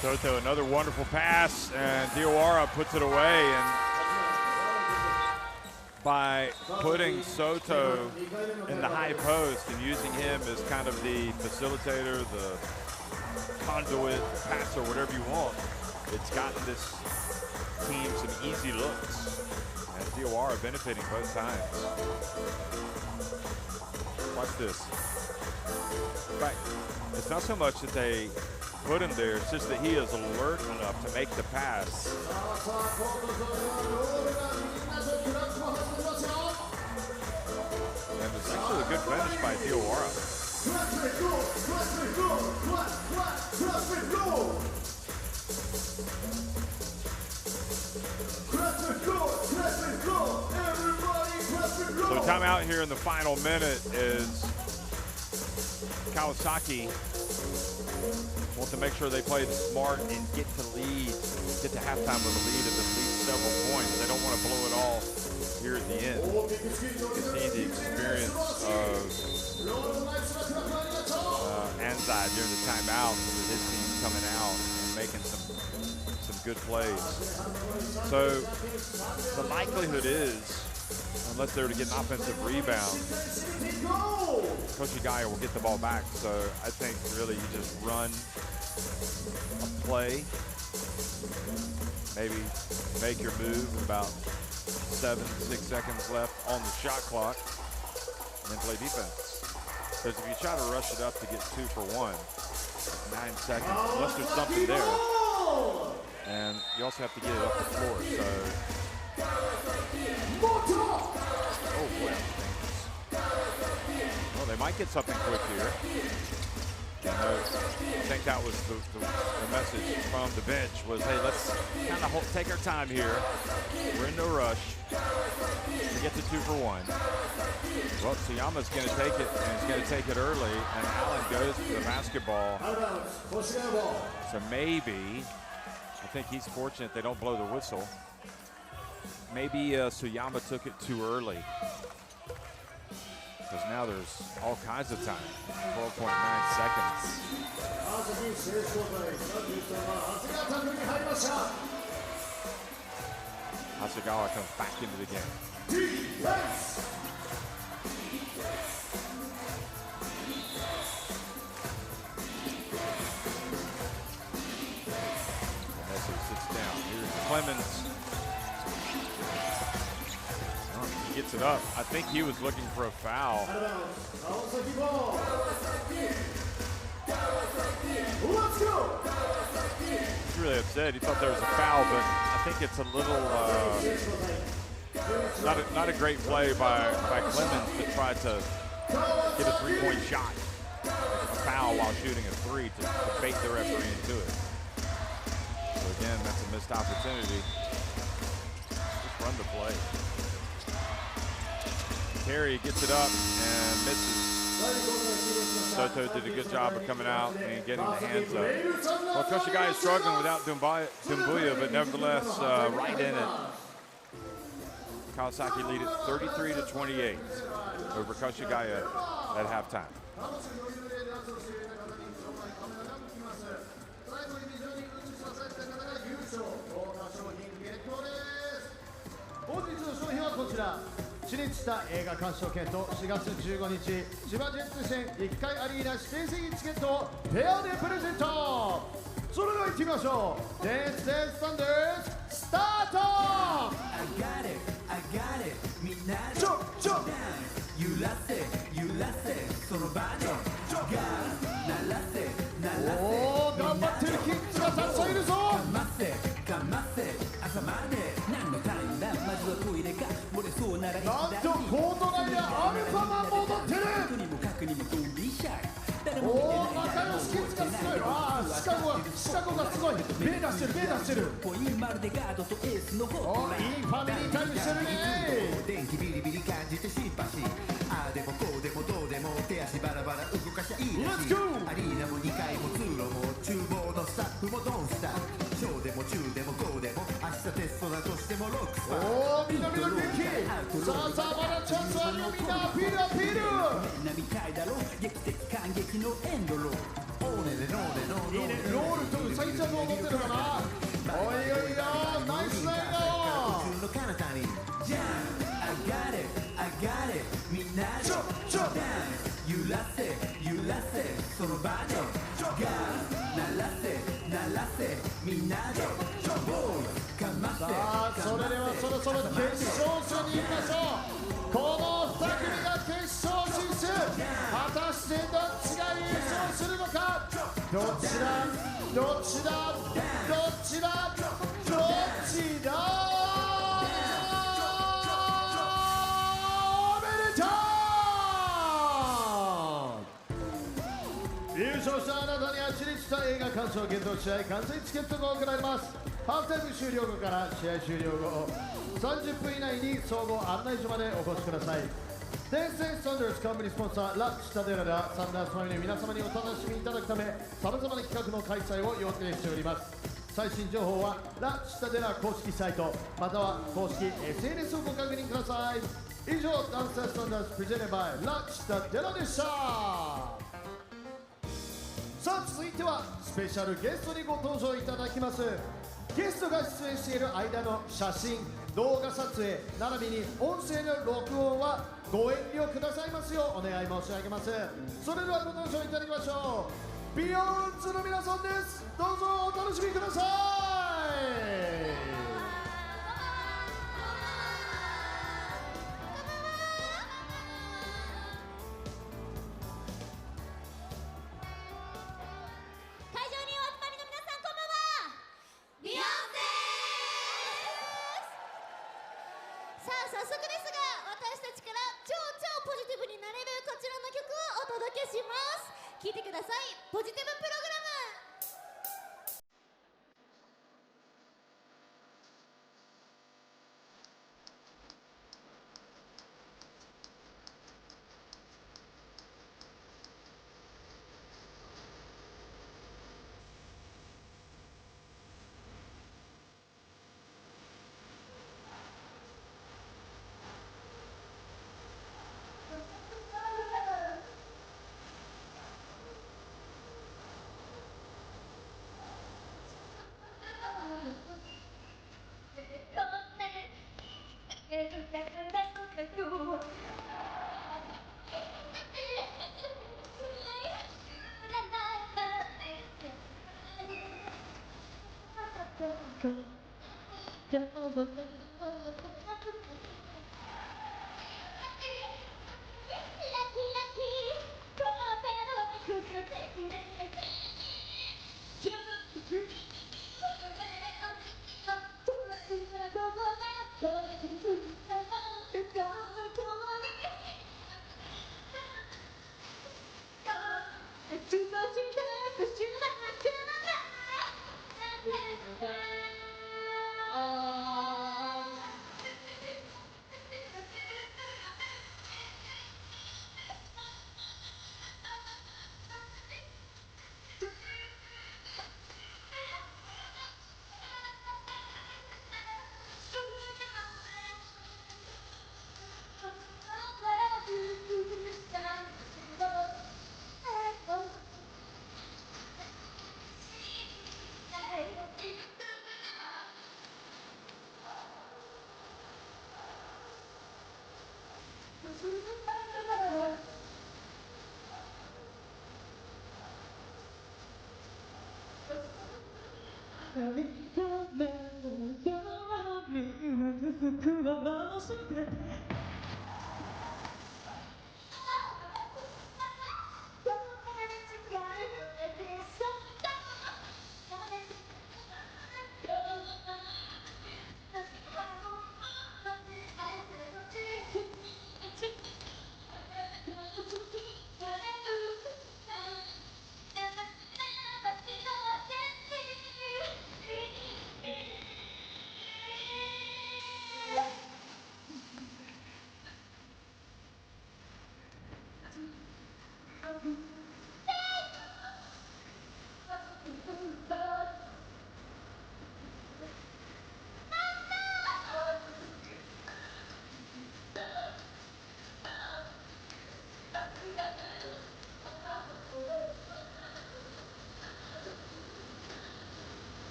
Soto, another wonderful pass, and Diawara puts it away. And by putting Soto in the high post and using him as kind of the facilitator, the conduit, passer, whatever you want, it's gotten this team some easy looks. And Diawara benefiting both times. Watch this. In fact, it's not so much that they put him there, it's just that he is alert enough to make the pass. And it's actually a good finish by Diawara. So timeout here in the final minute is Kawasaki want to make sure they play smart and get to halftime with a lead of at least several points. They don't want to blow it all here at the end. You can see the experience of Anzai during the timeout with his team coming out and making some good plays. So the likelihood is, unless they were to get an offensive rebound, Koshigaya will get the ball back. So I think really you just run play. Maybe make your move with about 7, 6 seconds left on the shot clock, and then play defense. Because if you try to rush it up to get 2 for 1, 9 seconds, unless there's something there. And you also have to get it up the floor, so. Oh boy, well, they might get something quick here. I think that was the message from the bench was, hey, let's kind of take our time here. We're in no rush to get to 2 for 1. Well, Tsuyama's going to take it, and he's going to take it early, and Allen goes for the basketball. So maybe, I think he's fortunate they don't blow the whistle. Maybe Tsuyama took it too early. Because now there's all kinds of time. 12.9 seconds. Hasegawa comes back into the game. Messi sits down. Here's Clemens. He gets it up. I think he was looking for a foul. He's really upset. He thought there was a foul, but I think it's a little not a great play by Clemens to try to get a 3-point shot. A foul while shooting a 3 to bait the referee into it. So again, that's a missed opportunity. Just run the play. Terry gets it up and misses. Soto did a good job of coming out and getting the hands up. Well, Koshigaya is struggling without Dumbuya, but nevertheless, right in it. Kawasaki lead it 33-28 over Koshigaya at halftime. Tonight, 私立した映画鑑賞券と4月15日千葉ジェッツ戦1階アリーナ指定席チケットをペアでプレゼント。それでは行ってみましょう。デンスデンスサンダーズスタート。みんなで揺らせその場で鳴らせおー頑張ってるキッズがたくさんいるぞ。かませ朝まで何のタイムだまずはトイレか漏れそうならなんとコート内でアルファマンも踊ってる。おー仲良しキッズがすごい。あーシカゴがすごい。ベー出してるおーいいファミリータイムしてるね。電気ビリビリ感じてシンパシーあーでもこうでもどうでも手足バラバラ動かしゃいいらしい。アリーナも2階も通路も厨房のスタッフもドンスター小でも中でも5でも明日テストだとしてもロックスパーおーみんな元気。さあまだチャンスあるよ。みんなアピールみんな見たいだろ劇的感激のエンドロールオーネでノーでノーいいね。ロールとウサギちゃんも踊ってるかな。おいおいよナイスだよ。の彼方にジャン I got it みんなで揺らせその場でガー鳴らせみんなでかませ。さあそれではそろそろ決勝戦に行きましょう。この2組が決勝進出。果たしてどっちが優勝するのか。どっちだ優勝したあなたには私立した映画鑑賞券と試合観戦チケットが贈られます。ハーフタイム終了後から試合終了後30分以内に総合案内所までお越しください。デンセンサンダースカンパニースポンサーラ・シタデラではサンダースファミリーの皆様にお楽しみいただくためさまざまな企画の開催を予定しております。最新情報はラ・シタデラ公式サイトまたは公式 SNS をご確認ください。以上ダンセンサンダースプレゼントバイラ・シタデラでした。さあ続いてはスペシャルゲストにご登場いただきます。ゲストが出演している間の写真動画撮影並びに音声の録音はご遠慮くださいますようお願い申し上げます。それではご登場いただきましょう。ビヨンズの皆さんです。どうぞお楽楽しみください。会場にお集まりの皆さん、こんばんは。ビヨンセーさあ、早速ですが、私たちから超ポジティブになれるこちらの曲をお届けします。聴いてください。ポジティブプログラム。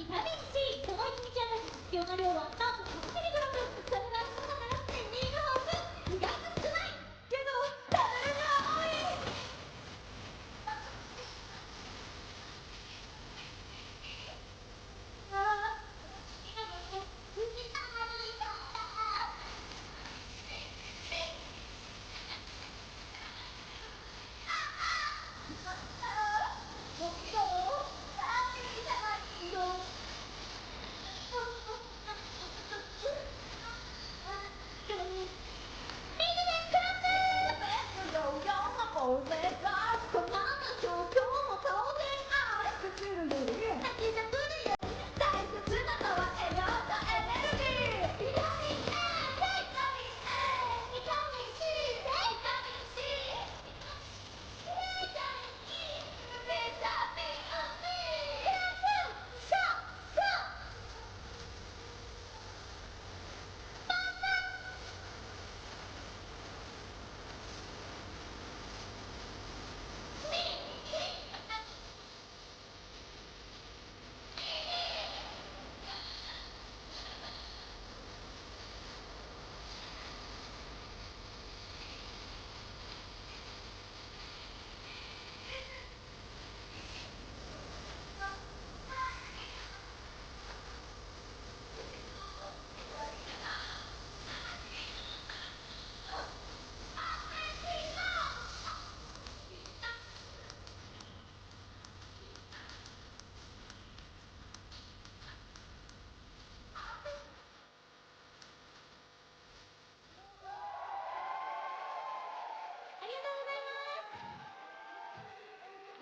ビタミン C、その1日当たり必要な量はなんと 100mg。 それがその7.2の半分、意外と少ないけど食べるには多い。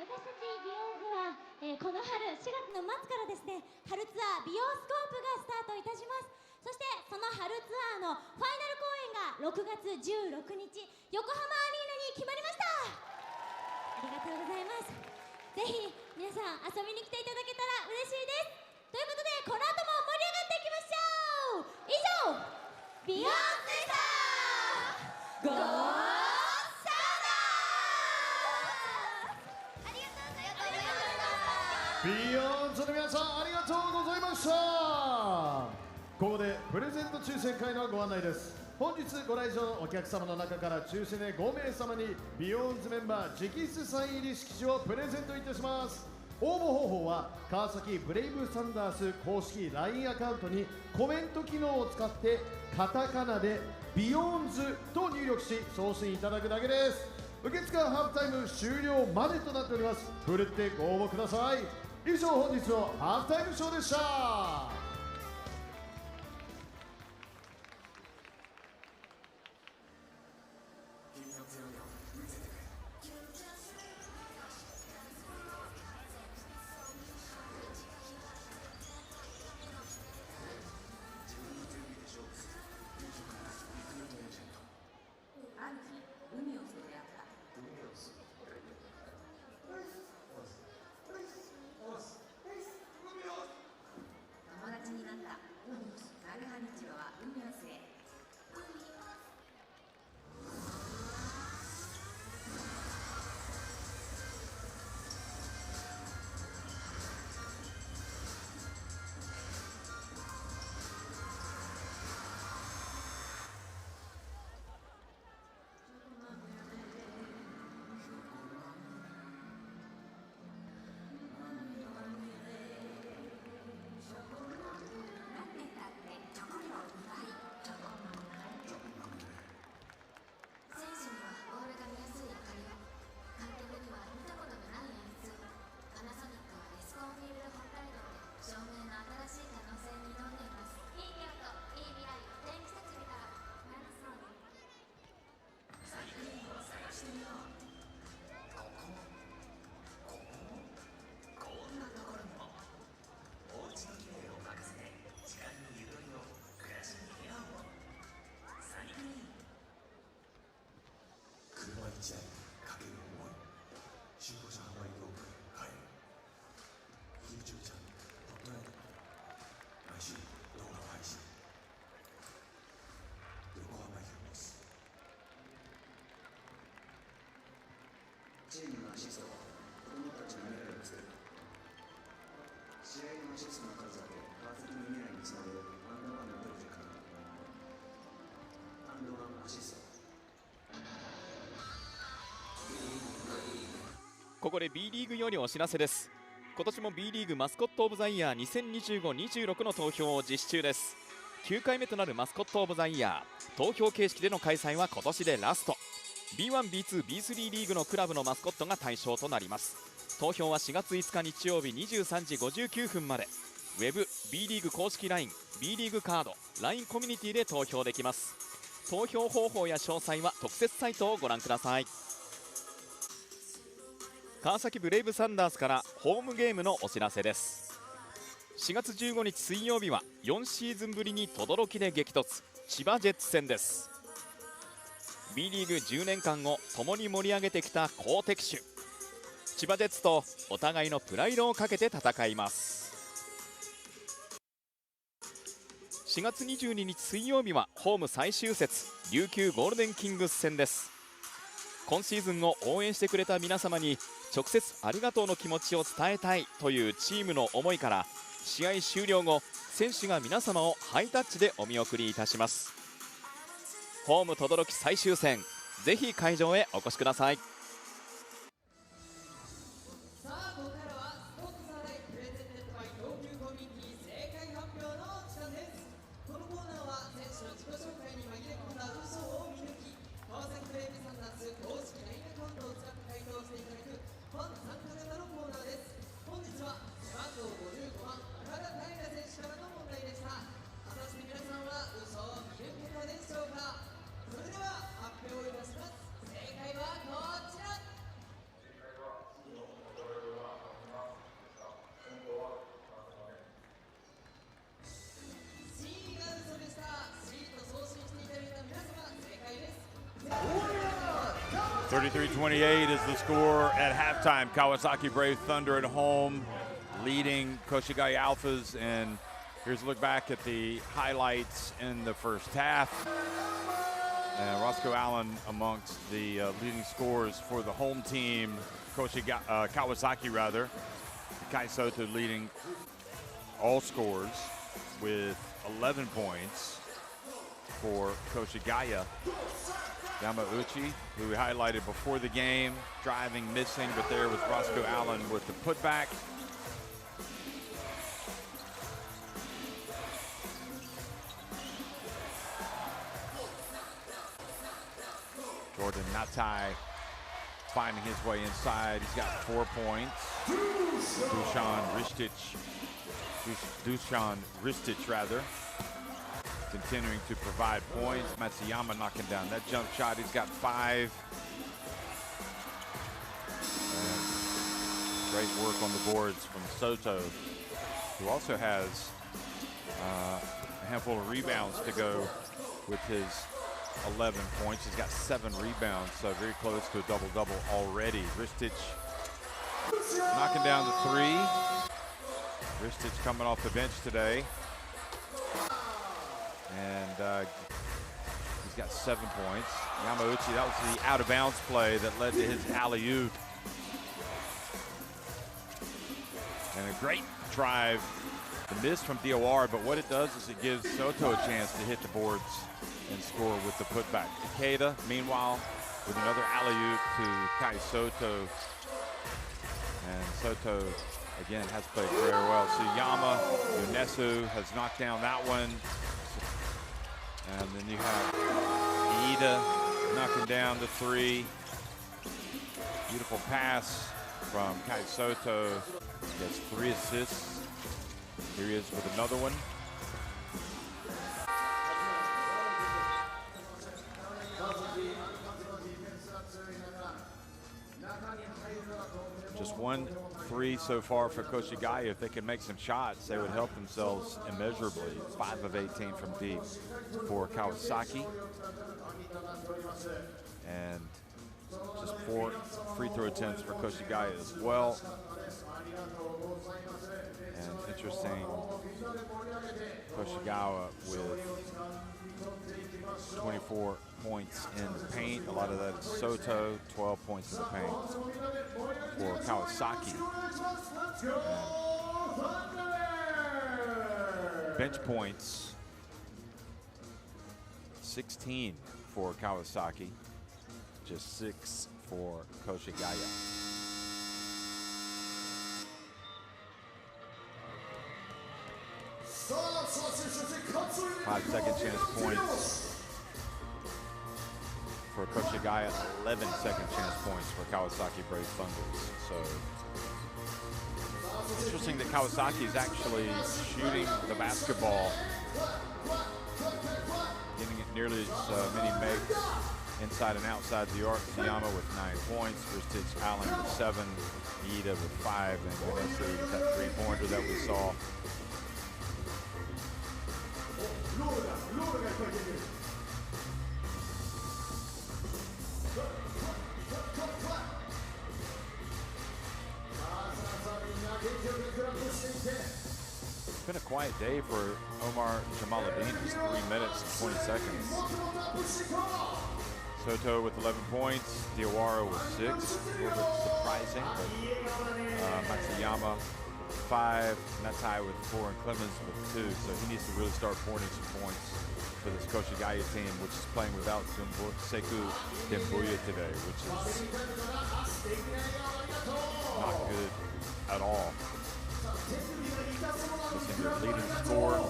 私たちビヨンズは、この春4月の末からですね、春ツアービヨンスコープがスタートいたします。そしてその春ツアーのファイナル公演が6月16日横浜アリーナに決まりました。ありがとうございます。ぜひ皆さん遊びに来ていただけたら嬉しいです。ということでこの後も盛り上がっていきましょう。以上ビヨンズでした。ゴービヨンズの皆さんありがとうございました。ここでプレゼント抽選会のご案内です。本日ご来場のお客様の中から抽選で5名様にビヨンズメンバー直筆サイン入り色紙をプレゼントいたします。応募方法は川崎ブレイブサンダース公式 LINE アカウントにコメント機能を使ってカタカナでビヨンズと入力し送信いただくだけです。受付はハーフタイム終了までとなっております。ふるってご応募ください。以上本日のハーフタイムショーでした。チームのアシストは子供たちの未来を作る。試合のアシストの数はここで B リーグよりお知らせです。今年も B リーグマスコットオブザイヤー2025-26の投票を実施中です。9回目となるマスコットオブザイヤー、投票形式での開催は今年でラスト。 B1、B2、B3 リーグのクラブのマスコットが対象となります。投票は4月5日日曜日23時59分まで。ウェブ B リーグ公式 LINE、B リーグカード、LINE コミュニティで投票できます。投票方法や詳細は特設サイトをご覧ください。川崎ブレイブサンダースからホームゲームのお知らせです。4月15日水曜日は4シーズンぶりに轟で激突、千葉ジェッツ戦です。 B リーグ10年間を共に盛り上げてきた好敵手千葉ジェッツとお互いのプライドをかけて戦います。4月22日水曜日はホーム最終節、琉球ゴールデンキングス戦です。今シーズンを応援してくれた皆様に直接ありがとうの気持ちを伝えたいというチームの思いから、試合終了後選手が皆様をハイタッチでお見送りいたします。ホーム轟最終戦、ぜひ会場へお越しください。33-28 is the score at halftime. Kawasaki Brave Thunder at home, leading Koshigaya Alphas. And here's a look back at the highlights in the first half. And Roscoe Allen amongst the leading scorers for the home team, Kawasaki rather. Kai Soto leading all scores with 11 points for Koshigaya. Yamauchi, who we highlighted before the game, driving, missing, but there was Roscoe Allen with the putback. Jordan Natai finding his way inside. He's got 4 points. Dusan Ristic rather. Continuing to provide points. Matsuyama knocking down that jump shot. He's got 5. And great work on the boards from Soto, who also has a handful of rebounds to go with his 11 points. He's got 7 rebounds, so very close to a double-double already. Ristic knocking down the 3. Ristic coming off the bench today. And he's got 7 points. Yamauchi, that was the out-of-bounds play that led to his alley-oop. And a great drive. The miss from DOR, but what it does is it gives Soto a chance to hit the boards and score with the putback. Ikeda, meanwhile, with another alley-oop to Kai Soto. And Soto, again, has played very well. Suyama, Yonesu has knocked down that one. And then you have Ida knocking down the 3. Beautiful pass from Kai Soto. He gets 3 assists. Here he is with another one. Just 1 3 so far for Koshigaya. If they can make some shots, they would help themselves immeasurably. 5 of 18 from deep for Kawasaki. And just 4 free throw attempts for Koshigaya as well. And interesting, Koshigaya with 24 points in the paint. A lot of that is Soto, 12 points in the paint for Kawasaki. And bench points, 16 for Kawasaki, just 6 for Koshigaya. 5 second chance points for Koshigaya, 11 second chance points for Kawasaki Brave Thunders. So interesting that Kawasaki is actually shooting the basketball, getting it nearly as many makes inside and outside the arc. Siyama with 9 points, Ristich Allen with 7, Ida with 5, and Vanessa with that 3-pointer that we saw. It's been a quiet day for Omar Jamaluddin, just 3 minutes and 20 seconds. Soto with 11 points, Diawara with 6, a little bit surprising, but Matsuyama 5, Natai with 4, and Clemens with 2, so he needs to really start pouring in some points for this Koshigaya team, which is playing without Sekou Dembuya today, which is not good at all. This is their leading scorer.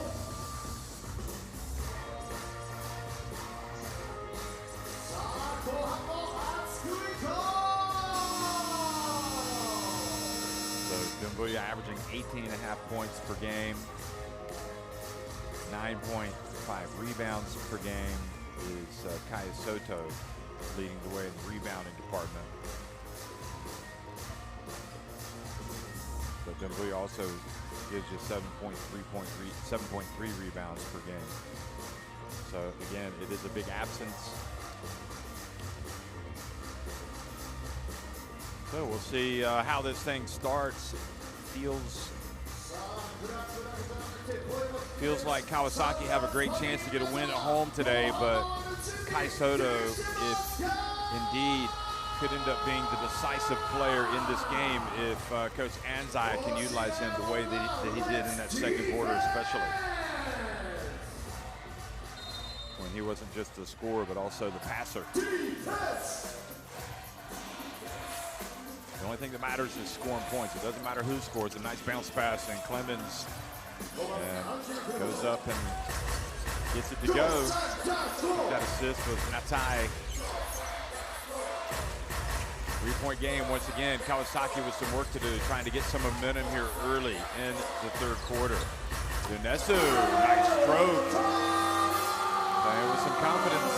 So Dembuya averaging 18.5 points per game, 9.5 rebounds per game is Kaya Soto leading the way in the rebounding department. But Dembuya also gives you 7.3 rebounds per game. So again, it is a big absence. So we'll see how this thing starts. Feels like Kawasaki have a great chance to get a win at home today, but Kai Soto, if indeed could end up being the decisive player in this game if Coach Anzai can utilize him the way that he did in that second quarter, especially when he wasn't just the scorer but also the passer. The only thing that matters is scoring points. It doesn't matter who scores. A nice bounce pass, and Clemens goes up and gets it to go. That assist was Natai. 3-point game once again. Kawasaki with some work to do, trying to get some momentum here early in the third quarter. Dunesu, nice stroke. Playing with some confidence.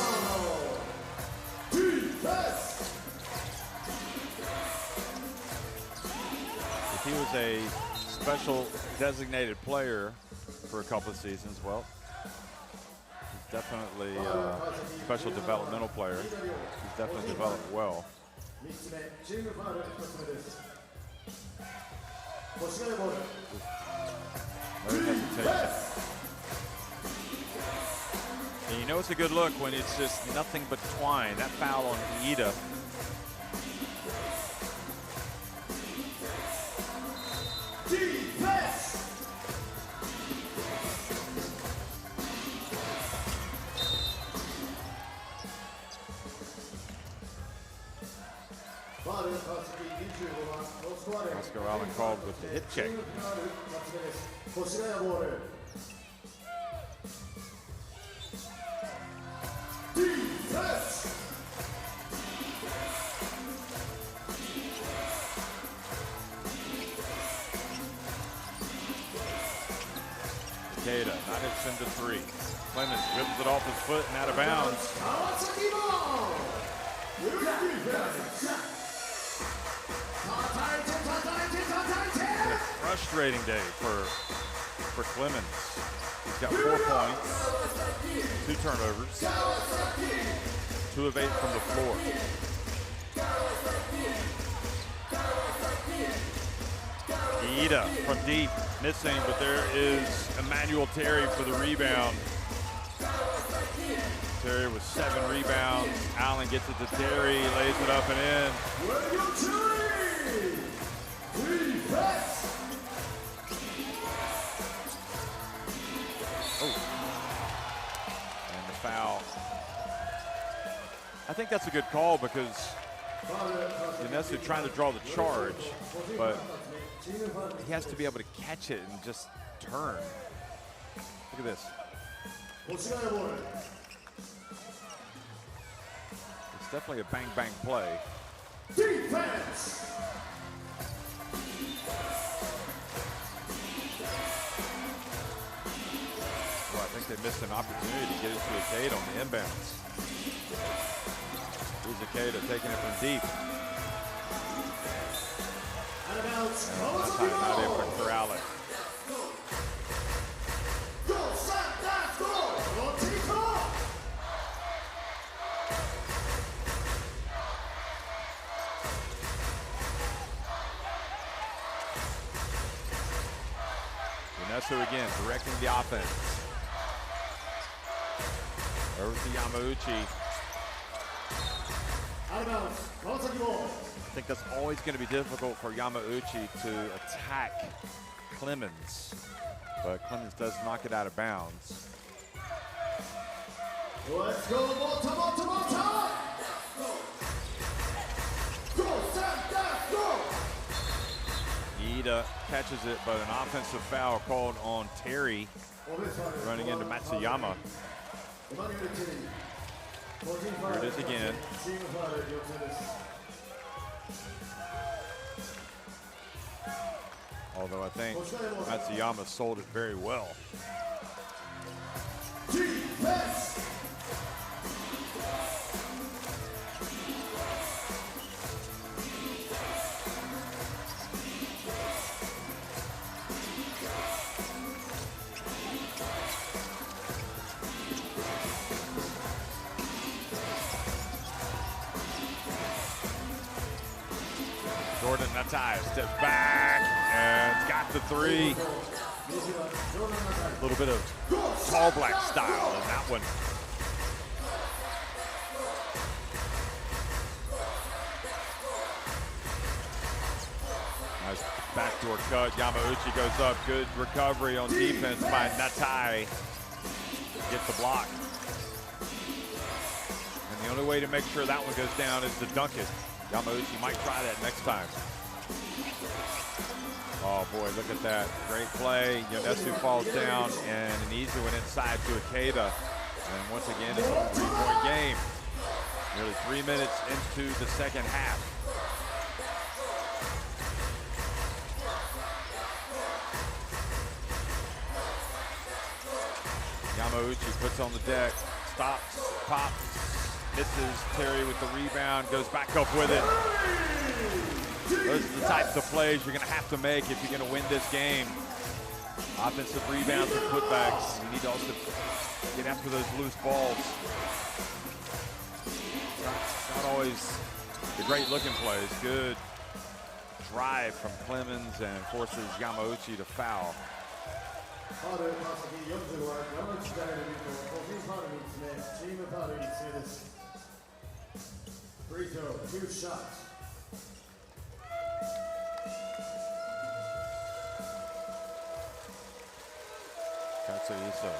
If he was a special designated player for a couple of seasons, well, he's definitely a special developmental player. He's definitely developed well. No hesitation. And you know it's a good look when it's just nothing but twine. That foul on Ida. Oscar Allen called with the hip check. Takeda, not hits into 3. Clemens dribbles it off his foot and out of bounds. It's a frustrating day for Clemens. He's got 4 points, 2 turnovers, 2 of 8 from the floor. Ida from deep, missing, but there is Emmanuel Terry for the rebound. Terry with 7 rebounds. Allen gets it to Terry, lays it up and in. Oh. And the foul. I think that's a good call because Yanesu trying to draw the charge, but he has to be able to catch it and just turn. Look at this. Koshigaya ball. It's definitely a bang-bang play. Defense. Well, I think they missed an opportunity to get it to Ikeda on the inbounds. Here's Ikeda taking it from deep. Out of bounds. And that time not able to corral it. Unesu again, directing the offense. Over to Yamauchi. Out of bounds. Kawasaki ball. I think that's always going to be difficult for Yamauchi to attack Clemens. But Clemens does knock it out of bounds. Let's go, Mota, Mota, Mota! Go, Sam, dash, go! Iida catches it, but an offensive foul called on Terry running into Matsuyama. Here it is again. Although I think Matsuyama sold it very well. Defense! Jordan Natai steps back and got the three. A little bit of tall black style in that one. Nice backdoor cut. Yamauchi goes up. Good recovery on defense by Natai. Gets the block. And the only way to make sure that one goes down is to dunk it. Yamauchi might try that next time. Oh boy, look at that. Great play. Yonesu falls down and an easy one inside to Ikeda. And once again, it's a 3-point game. Nearly 3 minutes into the second half. Yamauchi puts on the deck, stops, pops, misses. Terry with the rebound, goes back up with it. Those are the types of plays you're going to have to make if you're going to win this game. Offensive rebounds and putbacks. You need to also get after those loose balls. Not always the great looking plays. Good drive from Clemens and forces Yamauchi to foul. Free throw, 2 shots. Katsuhisa.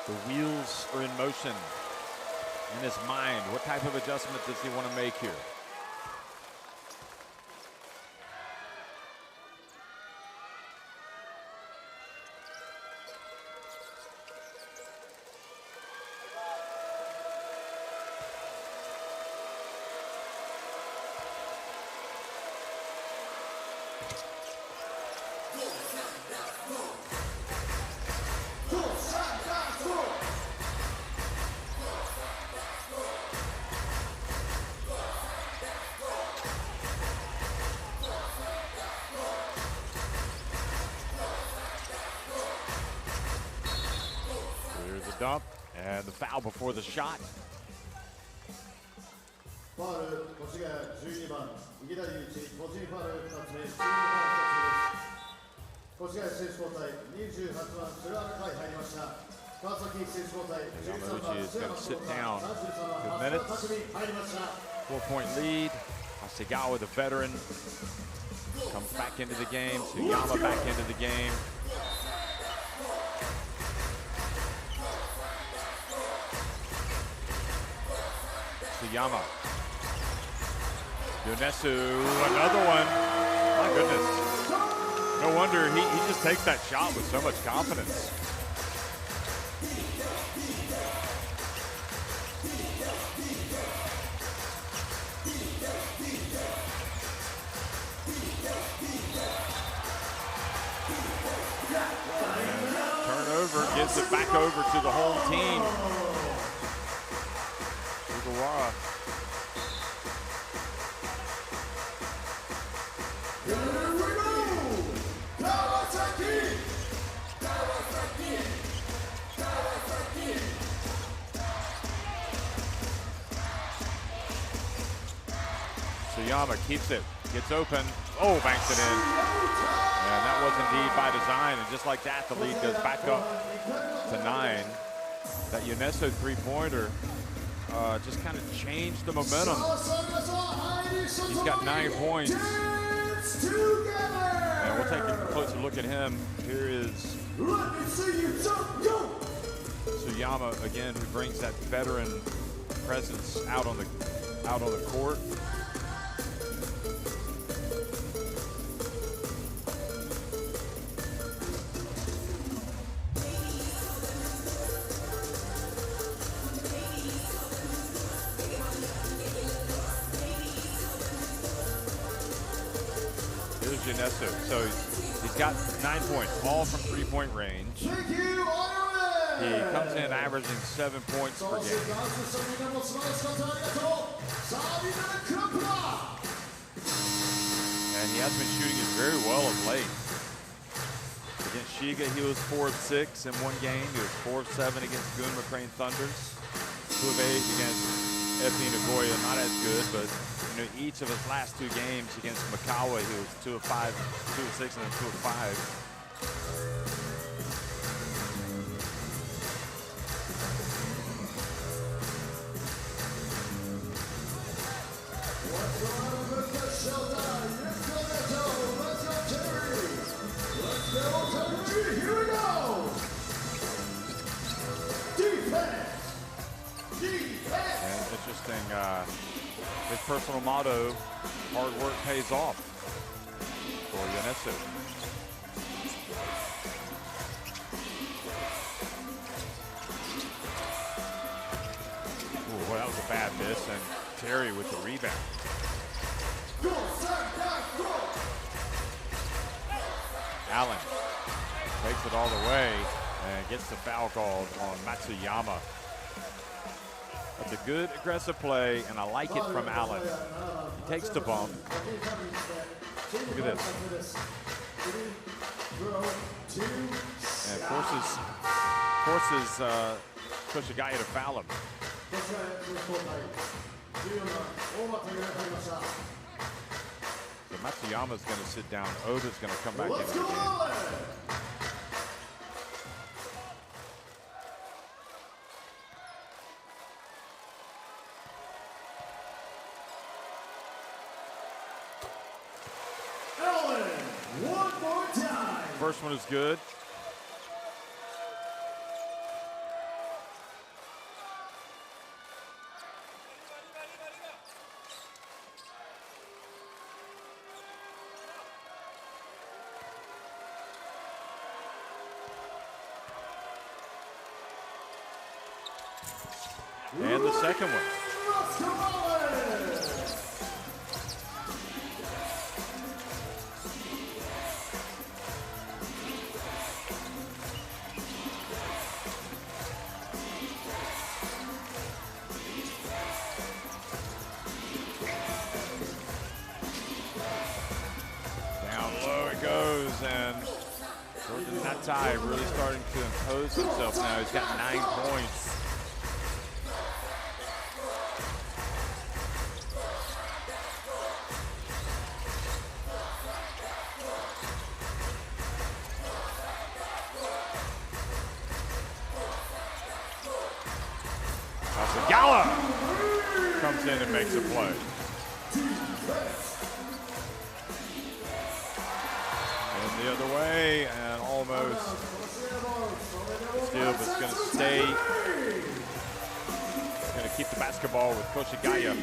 The wheels are in motion in his mind. What type of adjustment does he want to make here? Dump and the foul before the shot. Foul, Koshigaya 12番、池田祐一、個人ファウル2つ目、チームファウル1つです。越谷選手交代、28番、鶴岡海入りました。川崎選手交代、13番、津山選手交代、33番、橋本拓海入りました。 4-point lead. Hasegawa, the veteran, comes back into the game. Tsuyama back into the game. Tsuyama. Yonesu, another one. My goodness. No wonder he just takes that shot with so much confidence. gives it back over to the home team. Sugawara. Here we go! Kawasaki! Kawasaki! Kawasaki! Suyama keeps it, gets open. Oh, banks it in. And that was indeed by design. And just like that, the lead goes back up to 9. That Yoneso three-pointer just kind of changed the momentum. He's got 9 points. And we'll take a closer look at him. Here is Suyama again, who brings that veteran presence out on the court. Yoneso. So he's got 9 points, all from three-point range. He comes in averaging 7 points per game. And he has been shooting it very well of late. Against Shiga, he was 4 of 6 in one game. He was 4 of 7 against Gun McCrane Thunders. 2 of 8 against Epi Nagoya, not as good, but each of his last 2 games against Makawa, he was 2 of 5, 2 of 6, and then 2 of 5. Here we go! Defense! And interesting, his personal motto, hard work pays off for Yoneso. Ooh, well, that was a bad miss, and Terry with the rebound. Allen takes it all the way and gets the foul called on Matsuyama. That's a good aggressive play, and I like it from Allen. He takes the bump. Look at this. And forces Koshigaya to foul him. So Matsuyama's going to sit down. Oda's going to come back into the game. One more time. First one is good. And the second one. Down low it goes, and Jordan Natai really starting to impose himself now. He's got 9 points. Sugawara comes in and makes a play. And the other way, and almost still, but it's going to stay. Going to keep the basketball with Koshigaya.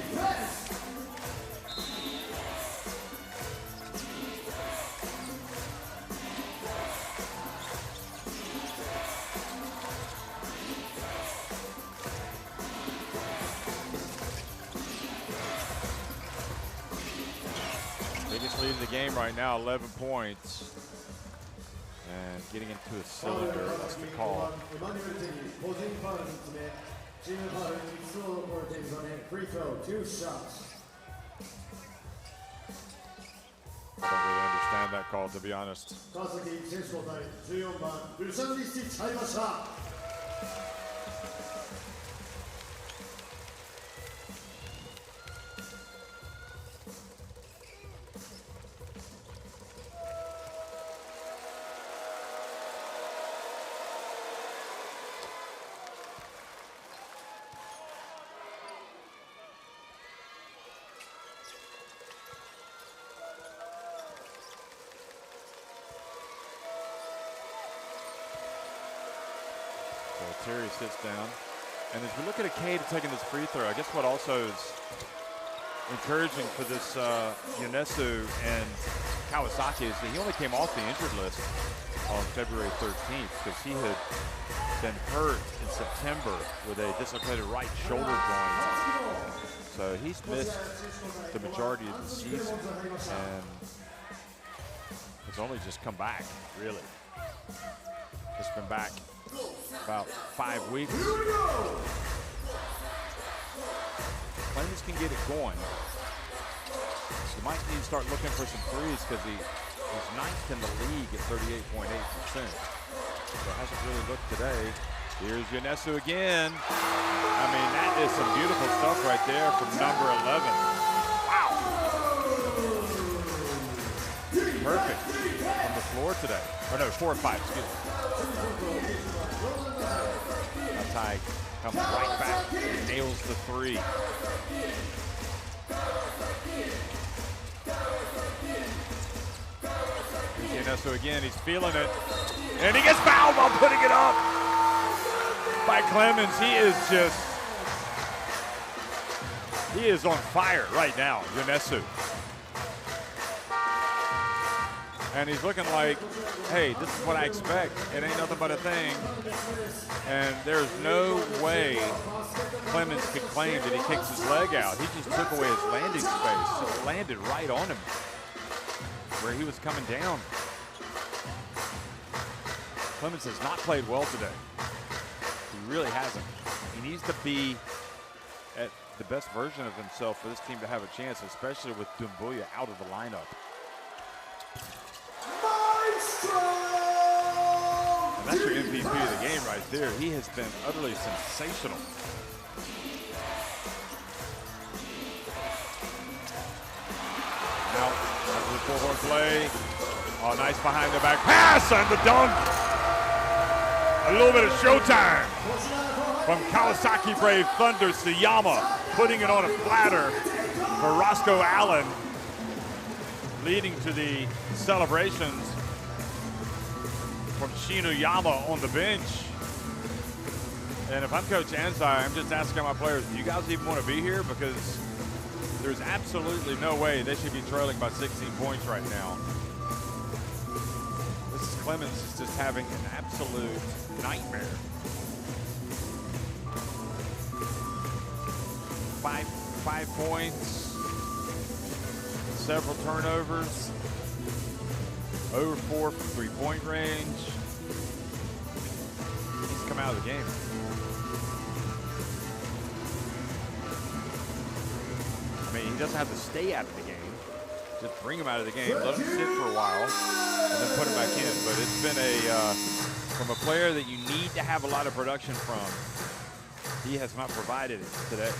Biggest lead in the game right now, 11 points. And getting into a cylinder, that's the call. I don't really understand that call, to be honest. Terry sits down. And as we look at Akade taking this free throw, I guess what also is encouraging for this Yonesu and Kawasaki is that he only came off the injured list on February 13th because he had been hurt in September with a dislocated right shoulder joint. So he's missed the majority of the season and has only just come back, really. Just been back about 5 weeks. Clemens can get it going. So might need to start looking for some threes because he's ninth in the league at 38.8%. So hasn't really looked today. Here's Yonesu again. I mean, that is some beautiful stuff right there from number 11. Wow. Perfect on the floor today. Or no, 4 or 5, excuse me. Atai comes right back and nails the three. Yonesu again, he's feeling it. And he gets fouled while putting it up by Clemens. He is on fire right now, Yonesu. And he's looking like, hey, this is what I expect. It ain't nothing but a thing. And there's no way Clemens could claim that he kicks his leg out. He just took away his landing space. Just landed right on him where he was coming down. Clemens has not played well today. He really hasn't. He needs to be at the best version of himself for this team to have a chance, especially with Doumbouya out of the lineup. And that's your MVP of the game right there. He has been utterly sensational. Now, after the full-court play. Oh, nice behind the back pass and the dunk. A little bit of showtime from Kawasaki Brave Thunder. Suyama putting it on a platter for Roscoe Allen, leading to the celebrations from Shinuyama on the bench. And if I'm Coach Ansai, I'm just asking my players, do you guys even want to be here? Because there's absolutely no way they should be trailing by 16 points right now. Mrs. Clemens is just having an absolute nightmare. Five points, several turnovers, over 4 from three-point range. He's come out of the game. I mean, he doesn't have to stay out of the game. Just bring him out of the game, let him sit for a while, and then put him back in. But it's been from a player that you need to have a lot of production from, he has not provided it today.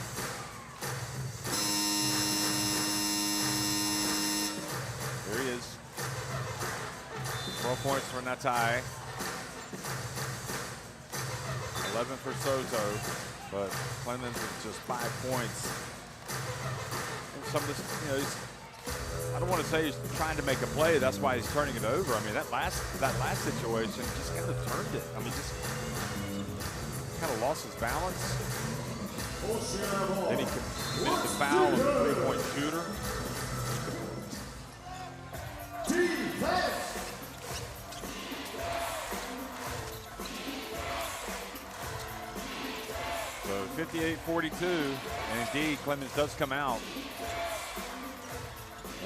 There he is. 12 points for Natai. 11 for Soto, but Clemens is just 5 points. And some of this, you know, I don't want to say he's trying to make a play. That's why he's turning it over. I mean, that last situation just kind of turned it. I mean, just kind of lost his balance. Then he committed the foul on the three-point shooter. So 58-42, and indeed Clemens does come out.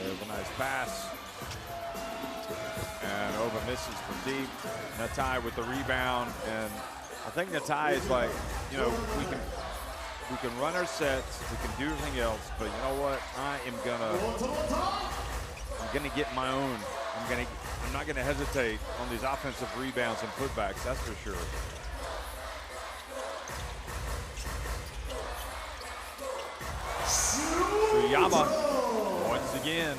There's a nice pass. And Oba misses from deep. Natai with the rebound. And I think Natai is like, you know, we can run our sets, we can do everything else, but you know what? I'm gonna get my own. I'm not gonna hesitate on these offensive rebounds and putbacks, that's for sure. Suyama once again.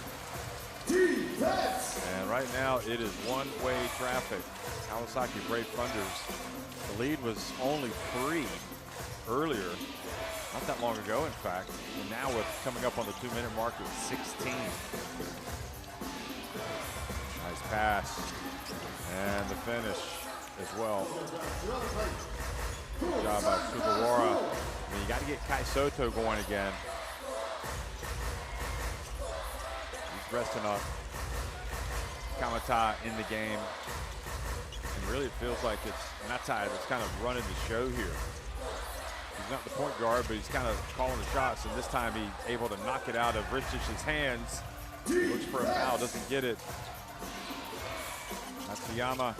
And right now it is one-way traffic. Kawasaki Brave Thunders. The lead was only 3 earlier, not that long ago in fact. And now with coming up on the 2-minute mark it's 16. Nice pass. And the finish as well. Good job by Sugawara. I mean, you got to get Kai Soto going again. He's resting up Kamata in the game. And really it feels like it's Natai that's kind of running the show here. He's not the point guard, but he's kind of calling the shots. And this time he's able to knock it out of Ristich's hands. He looks for a foul, doesn't get it. Matsuyama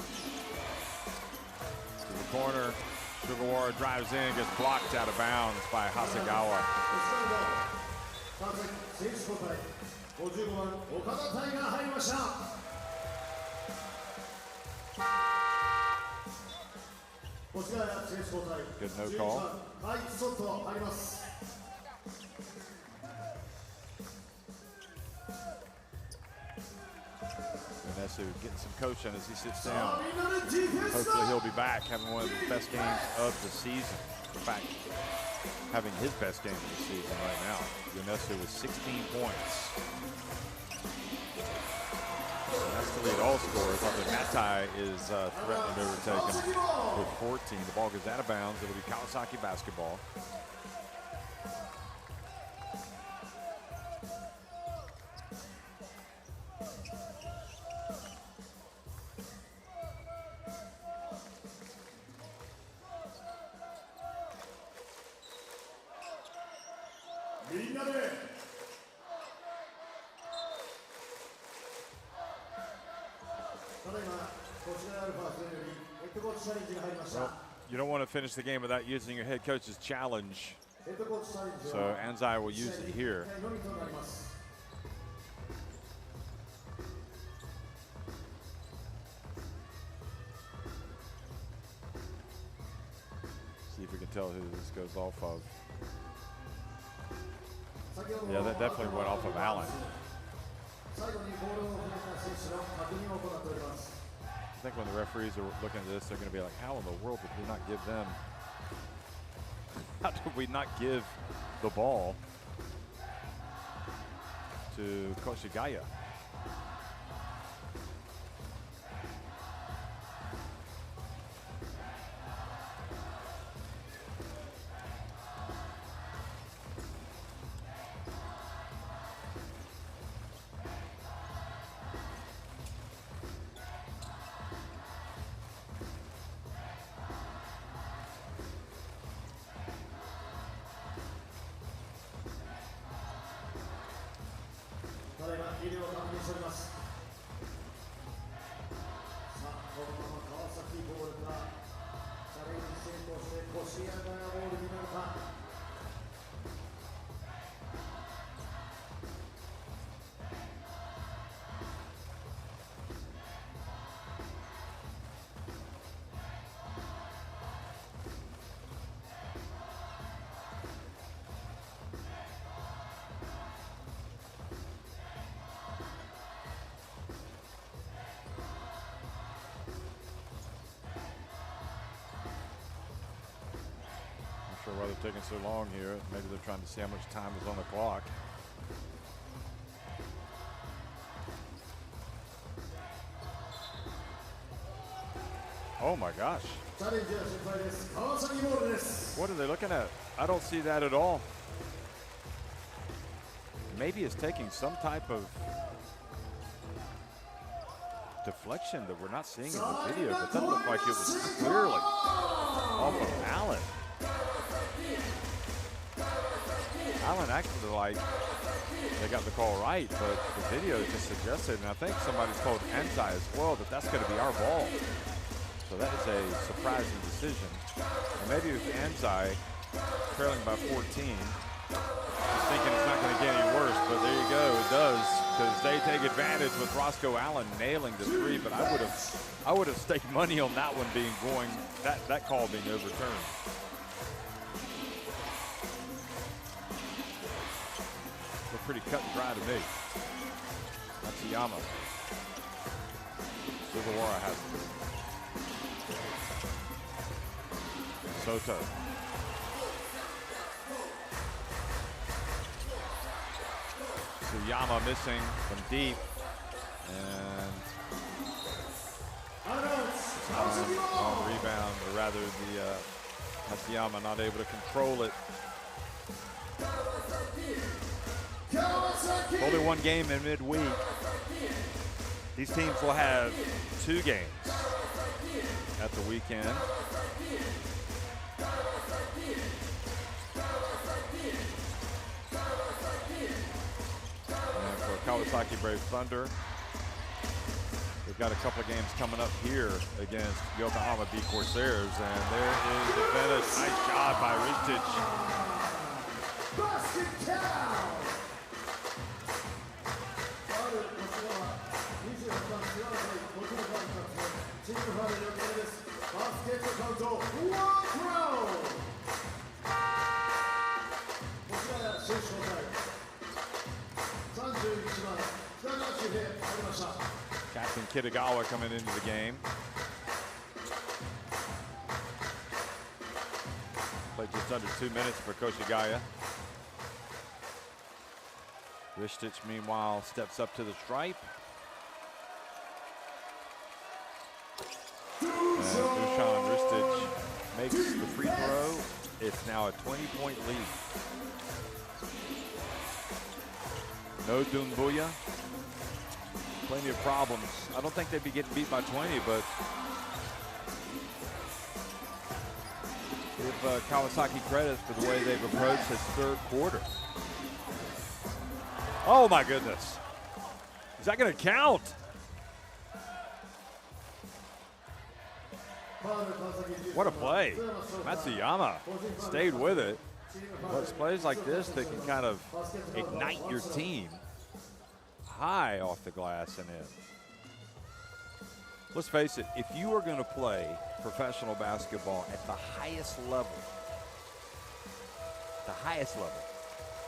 to the corner. Sugawara drives in, gets blocked out of bounds by Hasegawa. Good no call. Vanessa getting some coaching as he sits down. Hopefully he'll be back having one of his best games of the season. In fact, having his best game of the season right now. Vanessa with 16 points. And that's the lead all scorers. Although Natai is threatening to overtake him with 14. The ball goes out of bounds. It'll be Kawasaki basketball. Well, you don't want to finish the game without using your head coach's challenge. So Anzai will use it here. See if we can tell who this goes off of. Yeah, that definitely went off of Allen. I think when the referees are looking at this, they're going to be like, how in the world did we not give them? How did we not give the ball to Koshigaya? Sure why they're taking so long here. Maybe they're trying to see how much time is on the clock. Oh my gosh. What are they looking at? I don't see that at all. Maybe it's taking some type of deflection that we're not seeing in the video, but that looked like it was clearly off of Allen. Allen actually they got the call right, but the video just suggested, and I think somebody told Anzai as well, that that's going to be our ball. So that is a surprising decision. And maybe with Anzai trailing by 14, just thinking it's not going to get any worse, but there you go, it does, because they take advantage with Roscoe Allen nailing the three. But I would have staked money on that one being that call being overturned. Looked pretty cut and dry to me. Matsuyama. Sugawara has it. Soto. Yama missing from deep, and on rebound, or rather the Matsuyama not able to control it. Only one game in midweek. These teams will have 2 games at the weekend. Kawasaki Brave Thunder. They've got a couple of games coming up here against Yokohama B Corsairs, and there is the finish. Nice job by Ristic. Captain Kitagawa coming into the game. Played just under 2 minutes for Koshigaya. Ristic, meanwhile, steps up to the stripe. And Dusan Ristic makes the free throw. It's now a 20-point lead. No Dumbuya. Plenty of problems. I don't think they'd be getting beat by 20, but give Kawasaki credit for the way they've approached this third quarter. Oh my goodness. Is that going to count? What a play. Matsuyama stayed with it. Well, it's plays like this that can kind of ignite your team high off the glass and in. Let's face it, if you are going to play professional basketball at the highest level,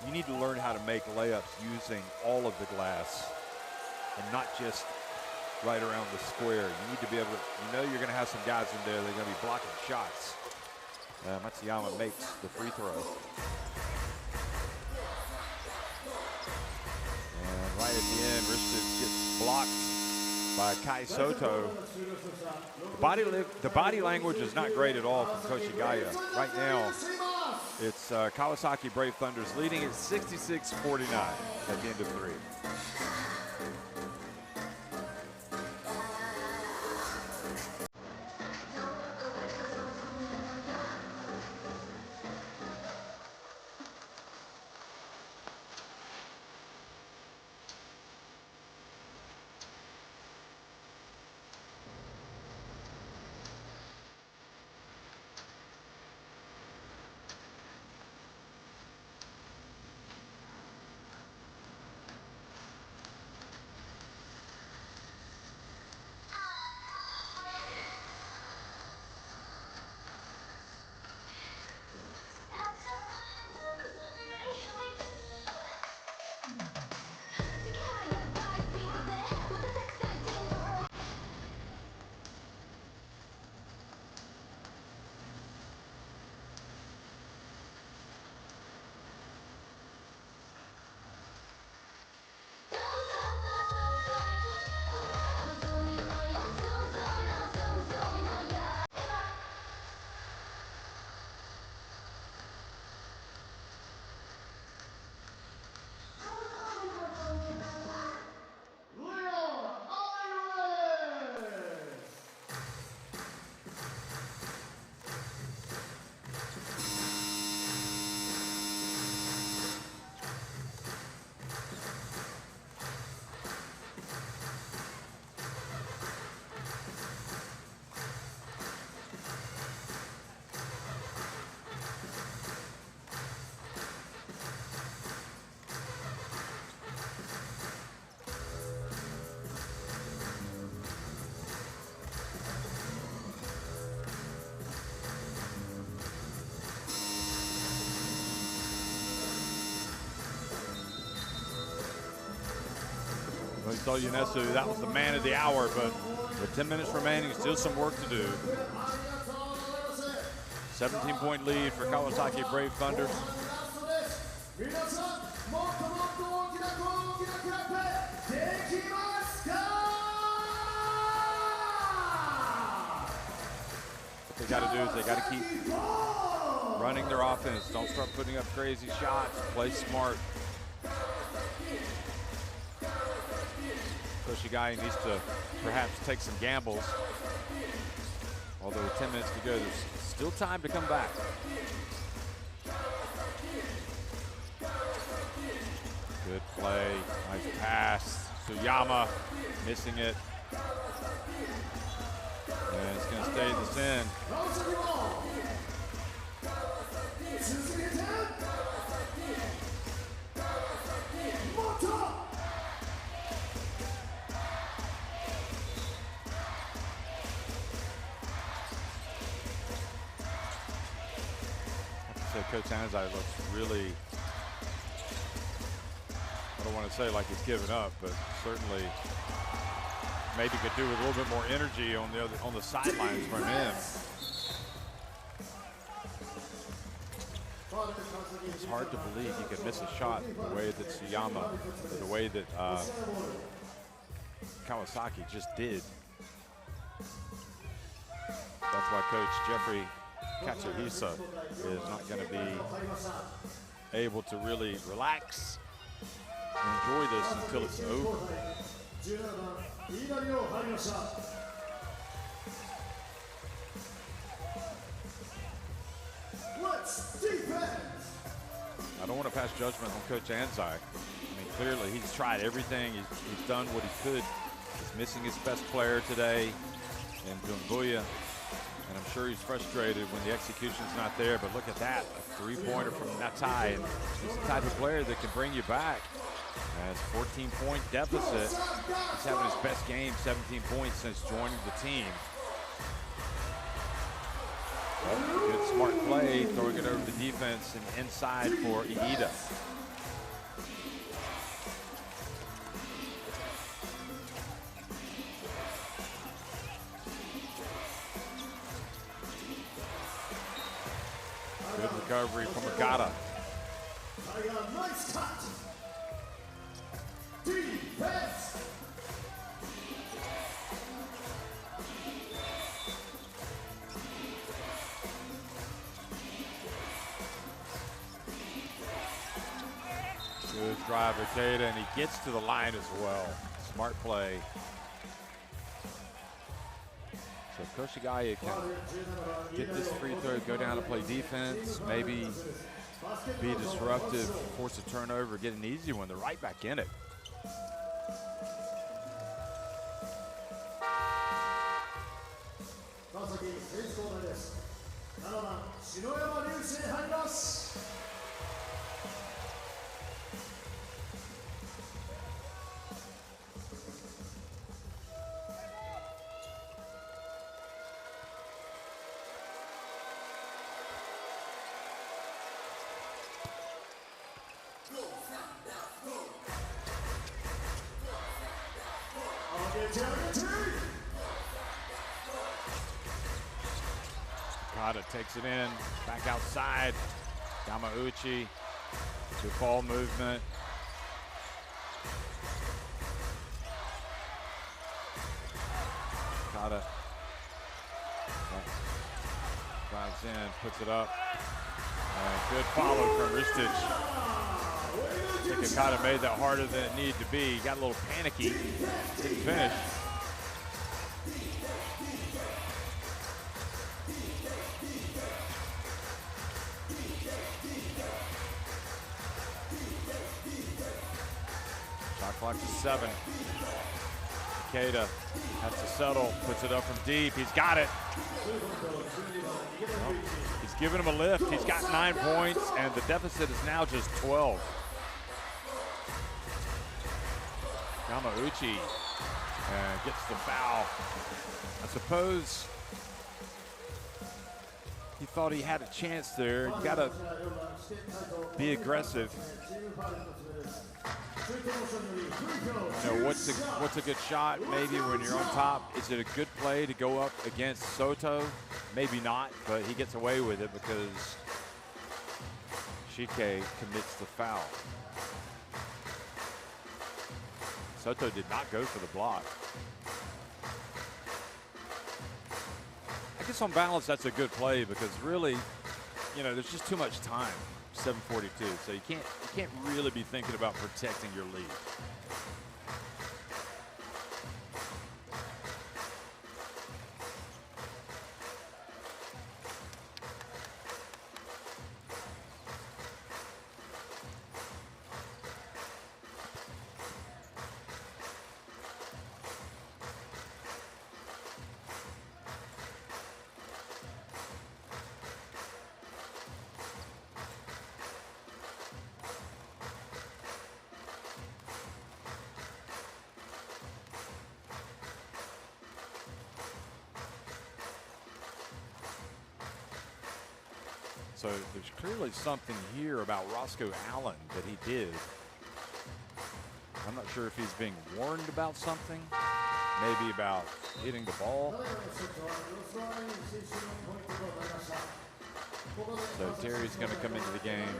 you need to learn how to make layups using all of the glass and not just right around the square. You need to be able to, you're going to have some guys in there that are going to be blocking shots. Matsuyama makes the free throw. And right at the end, Ristic gets blocked by Kai Soto. The body language is not great at all from Koshigaya. Right now, it's Kawasaki Brave Thunders leading at 66-49 at the end of 3. I told Yunesu that was the man of the hour, but with 10 minutes remaining, still some work to do. 17-point lead for Kawasaki Brave Thunder. What they got to do is they got to keep running their offense. Don't start putting up crazy shots. Play smart. Koshigaya needs to perhaps take some gambles. Although with 10 minutes to go, there's still time to come back. Good play, nice pass. Suyama missing it. And it's going to stay this end. Coach Anzai looks really, I don't want to say like he's given up, but certainly maybe could do with a little bit more energy on the sidelines from him. It's hard to believe he could miss a shot the way that Suyama, the way that Kawasaki just did. That's why Coach Jeffrey Katsuhisa is not going to be able to really relax and enjoy this until it's over. I don't want to pass judgment on Coach Anzai. I mean, clearly he's tried everything. He's done what he could. He's missing his best player today in Dumbuya. And I'm sure he's frustrated when the execution's not there, but look at that, a three-pointer from Natai. And he's the type of player that can bring you back. As 14-point deficit, he's having his best game, 17 points since joining the team. But good smart play, throwing it over the defense and inside for Iida. Good recovery from Agata. Nice cut. Defense. Good drive with Data, and he gets to the line as well. Smart play. So Koshigaya can get this free throw, go down and play defense, maybe be disruptive, force a turnover, get an easy one. They're right back in it. Kata takes it in, back outside. Yamauchi, good ball movement. Kata drives in, puts it up. Good follow from Ristic. I think Okada made that harder than it needed to be. He got a little panicky, didn't finish. Shot clock to 7. Takeda has to settle, puts it up from deep. He's got it. Well, he's giving him a lift. He's got 9 points, and the deficit is now just 12. Yamauchi gets the foul. I suppose he thought he had a chance there. You gotta be aggressive. You know, what's a good shot? Maybe when you're on top. Is it a good play to go up against Soto? Maybe not, but he gets away with it because Shike commits the foul. Soto did not go for the block. I guess on balance, that's a good play because really, you know, there's just too much time. 7:42, so you can't really be thinking about protecting your lead. So there's clearly something here about Roscoe Allen that he did. I'm not sure if he's being warned about something, maybe about hitting the ball. So Terry's going to come into the game.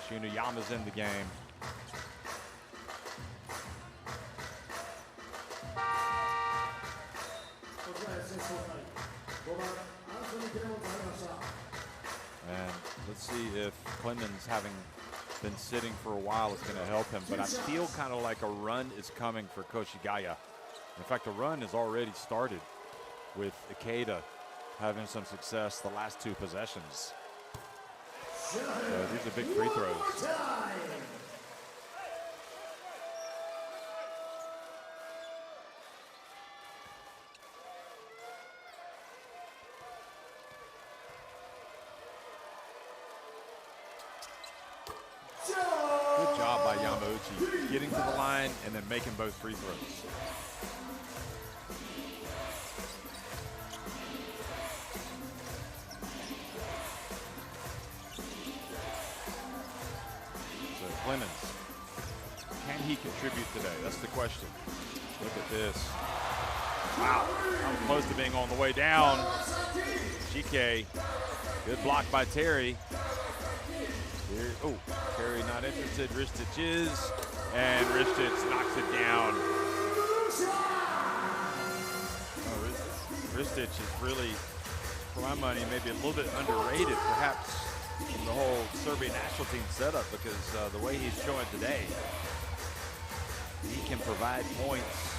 Shunayama's in the game. And let's see if Clemens, having been sitting for a while, is going to help him. But I feel kind of like a run is coming for Koshigaya. In fact, a run has already started with Ikeda having some success the last two possessions. So these are big free throws. Good job by Yamauchi, getting to the line and then making both free throws. So Clemens, can he contribute today? That's the question. Look at this. Wow, that was close to being on the way down. Shike, good block by Terry. Here, oh, Terry not interested. Ristic is, and Ristic knocks it down. Oh, Ristic is really, for my money, maybe a little bit underrated, perhaps, in the whole Serbian national team setup, because the way he's showing today, he can provide points.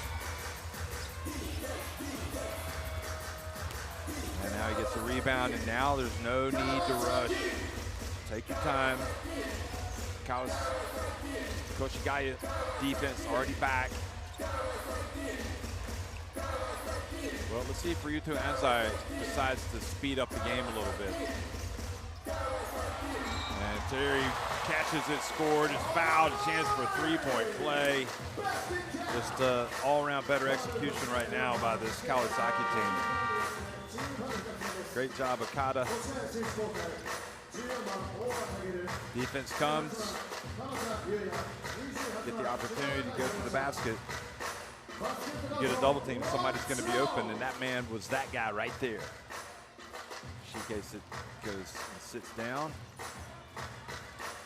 And now he gets a rebound, and now there's no need to rush. Take your time. Koshigaya defense already back. Well, let's see if Ryuto Anzai decides to speed up the game a little bit. And Terry catches it, scored, is fouled, a chance for a three-point play. Just all-around better execution right now by this Kawasaki team. Great job, Okada. Defense comes, get the opportunity to go to the basket. You get a double team, somebody's going to be open, and that man was that guy right there. Shike goes and sits down.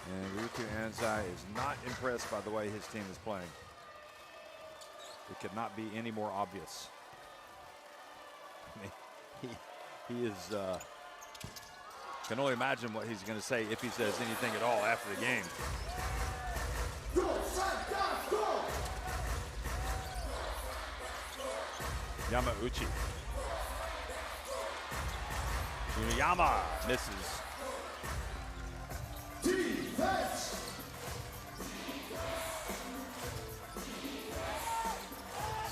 And Ryuto Anzai is not impressed by the way his team is playing. It could not be any more obvious. I mean, he is... can only imagine what he's going to say if he says anything at all after the game. Yamauchi. Shunayama misses. Defense.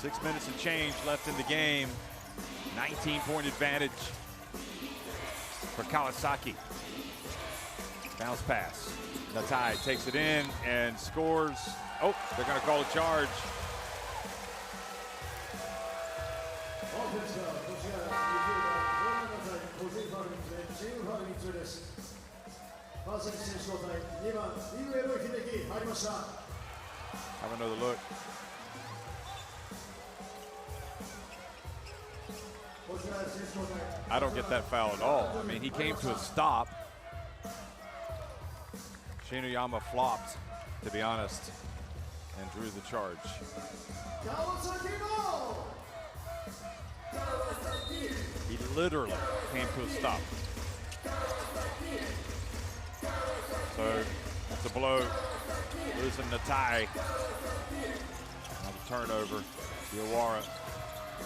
6 minutes and change left in the game. 19-point advantage for Kawasaki. Bounce pass. Natai takes it in and scores. Oh, they're going to call a charge. Have another look. I don't get that foul at all. I mean, he came to a stop. Shinoyama flopped, to be honest, and drew the charge. He literally came to a stop. So it's a blow, losing the tie. On the turnover, Diawara,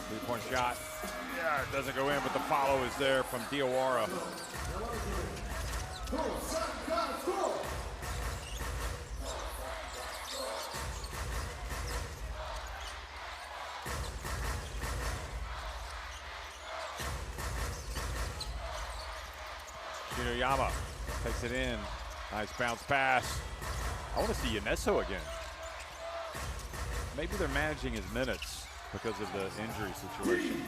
three-point shot. Yeah, it doesn't go in, but the follow is there from Diawara. Shinoyama takes it in. Nice bounce pass. I want to see Yaneso again. Maybe they're managing his minutes because of the injury situation.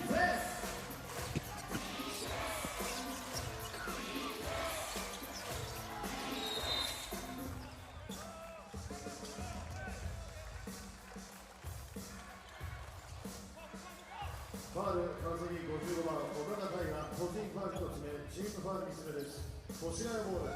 Foul, Kawasaki 55番、岡田海が個人ファウル1つ目、チームファウル3つ目です。越谷ボール。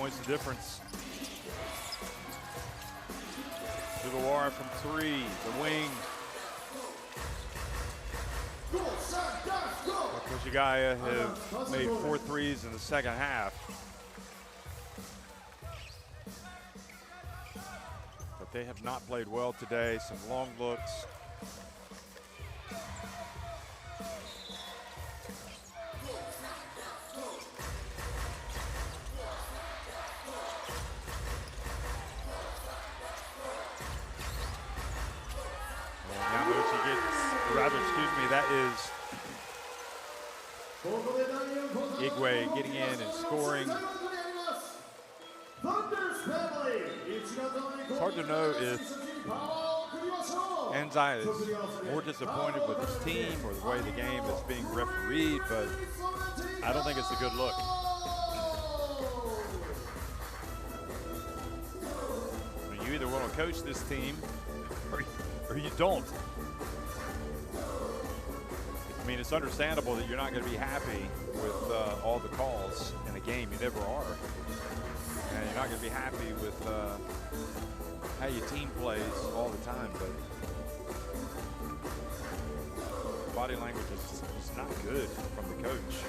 The difference. Sugawara from three, the wing. Koshigaya have made 4 threes in the second half. But they have not played well today. Some long looks. That is Igwe getting in and scoring. It's hard to know if Enzai is more disappointed with his team or the way the game is being refereed, but I don't think it's a good look. You either want to coach this team or you don't. I mean, it's understandable that you're not going to be happy with all the calls in a game. You never are. And you're not going to be happy with how your team plays all the time. But body language is not good from the coach.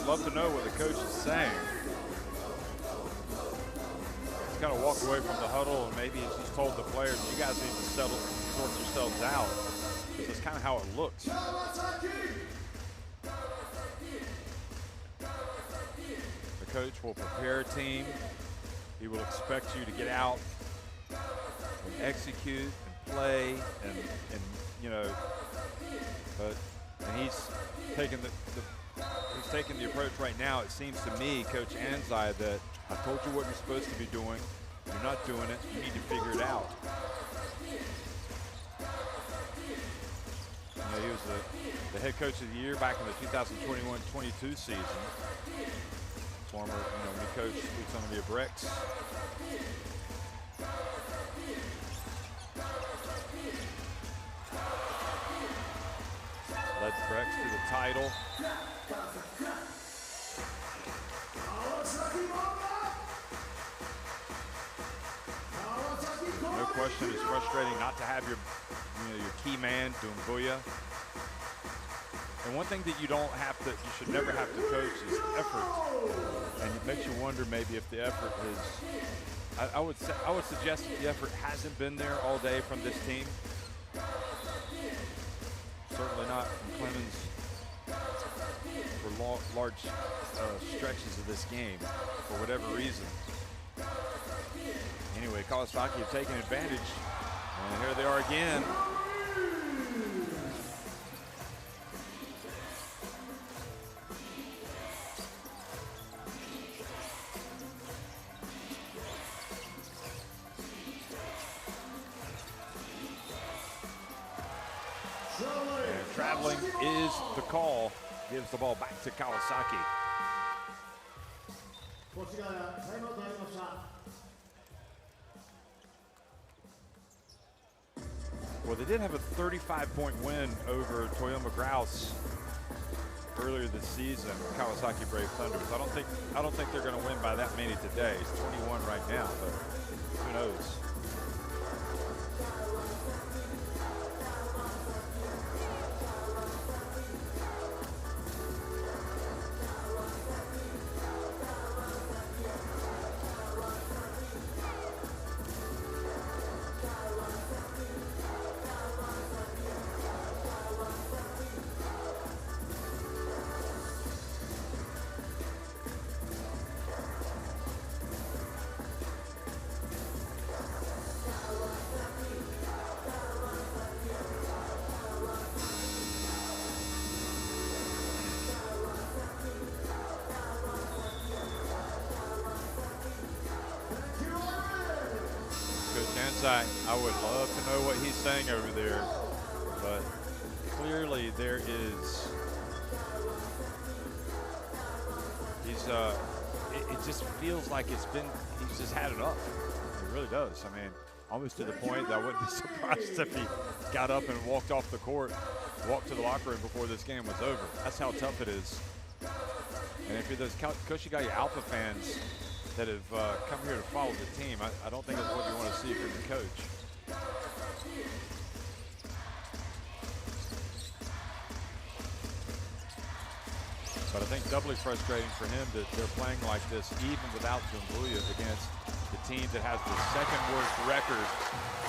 Love to know what the coach is saying. He's kind of walked away from the huddle and maybe he's just told the players, you guys need to sort yourselves out. This is kind of how it looks. The coach will prepare a team. He will expect you to get out and execute and play and you know, and he's taking taking the approach right now, it seems to me, Coach Anzai, that I told you what you're supposed to be doing. You're not doing it. You need to figure it out. You know, he was the head coach of the year back in the 2021-22 season. Former, when he coached Utsunomiya Bricks. Led Brex to the title. No question, it's frustrating not to have your key man, Dumbuya. And one thing that you should never have to coach is effort. And it makes you wonder maybe if the effort is, I would suggest that the effort hasn't been there all day from this team. Certainly not from Clemens for large stretches of this game, for whatever reason. Anyway, Kawasaki have taken advantage, and here they are again. And traveling is the call. Gives the ball back to Kawasaki. Well, they did have a 35-point win over Toyoma Grouse earlier this season, Kawasaki Brave Thunders. I don't think they're going to win by that many today. It's 21 right now, but who knows? I would love to know what he's saying over there, but clearly there is, it just feels like he's just had enough. It really does. I mean, almost to the point that I wouldn't be surprised if he got up and walked off the court, walked to the locker room before this game was over. That's how tough it is. And if you're those Koshigaya Alpha fans that have come here to follow the team, I don't think that's what you want to see from the coach. But I think doubly frustrating for him that they're playing like this even without Dumbuya against the team that has the second worst record.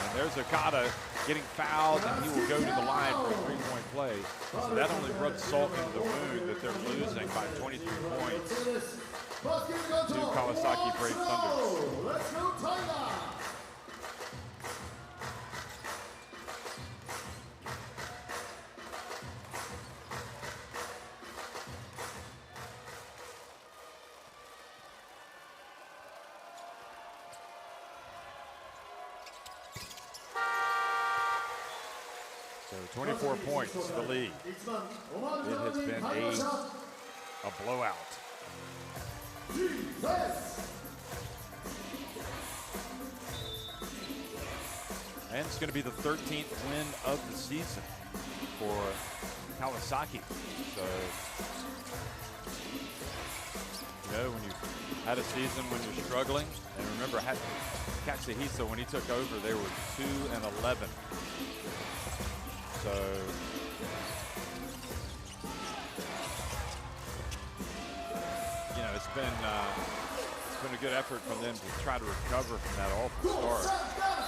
And there's Okada getting fouled, and he will go to the line for a three-point play. So that only rubs salt into the wound that they're losing by 23 points to Kawasaki Brave Thunders. Let's go, Tiger! So 24 points, the lead. It has been a blowout. And it's going to be the 13th win of the season for Kawasaki. So, you know, when you've had a season when you're struggling, and remember, Katsuhisa, when he took over, they were 2-11. So, you know, it's been a good effort from them to try to recover from that awful start.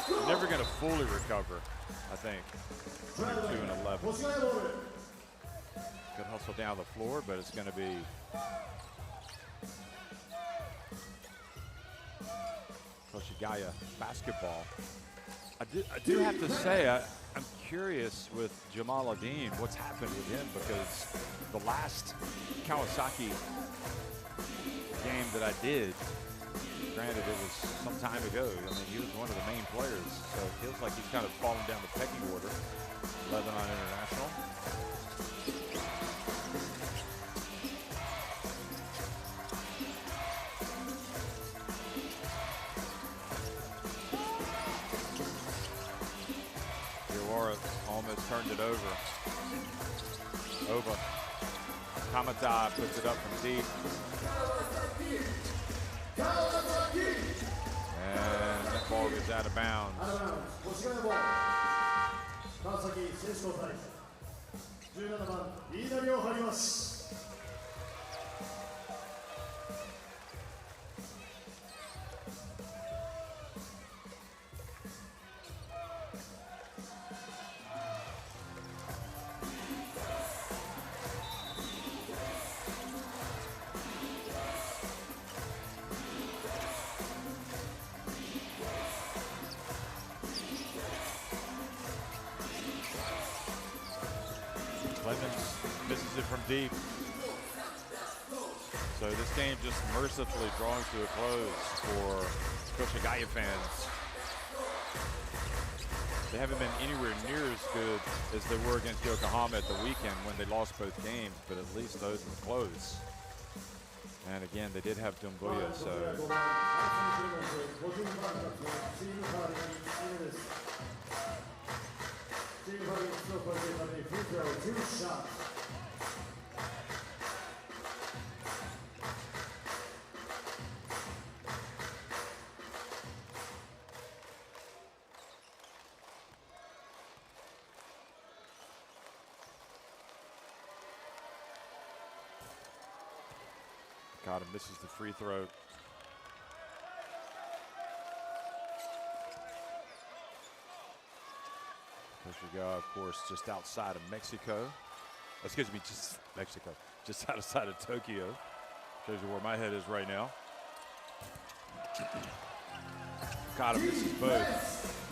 They're never going to fully recover, I think. 2-11. Good hustle down the floor, but it's going to be Koshigaya basketball. I do have to say, I'm curious with Jamal Adine what's happened with him, because the last Kawasaki game that I did, granted it was some time ago, I mean, he was one of the main players, so it feels like he's kind of fallen down the pecking order. Lebanon International. Almost turned it over. Kamata puts it up from deep. And that ball goes out of bounds. 17番飯田亮入ります。Clemens misses it from deep. So this game just mercifully drawing to a close for Koshigaya fans. They haven't been anywhere near as good as they were against Yokohama at the weekend when they lost both games, but at least those were close. And again, they did have Dumbuya, so. Got him, misses the free throw. Koshigaya, of course, just outside of Mexico. Excuse me, just Mexico. Just outside of Tokyo. Shows you where my head is right now. Got him, misses both.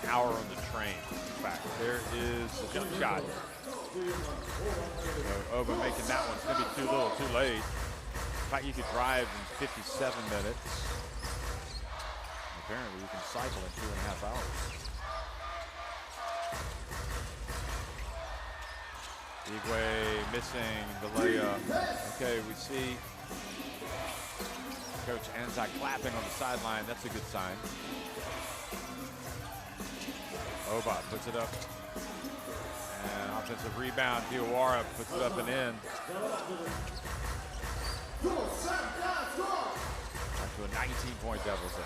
Hour on the train. In fact, there is a jump shot. So Oba making that one. It's going to be too little, too late. In fact, you could drive in 57 minutes. Apparently, you can cycle in 2.5 hours. Iguay missing the layup. Okay, we see Coach Anzai clapping on the sideline. That's a good sign. Oba puts it up, and offensive rebound. Diawara puts it up and in. Back to a 19-point deficit.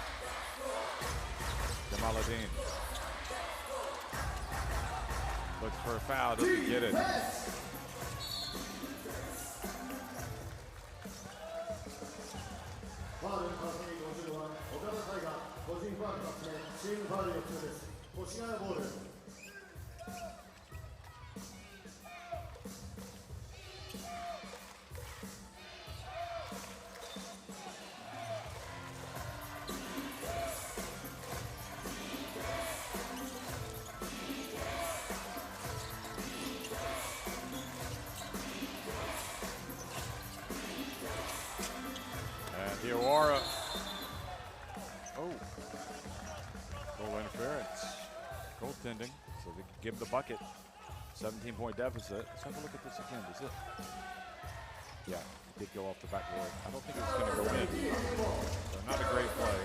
Jamaluddin looks for a foul, doesn't get it. Diawara. Oh. Goal interference. Goaltending. So they can give the bucket. 17-point deficit. Let's have a look at this again. Is it? Yeah, it did go off the backboard. I don't think it's going to go in. So not a great play.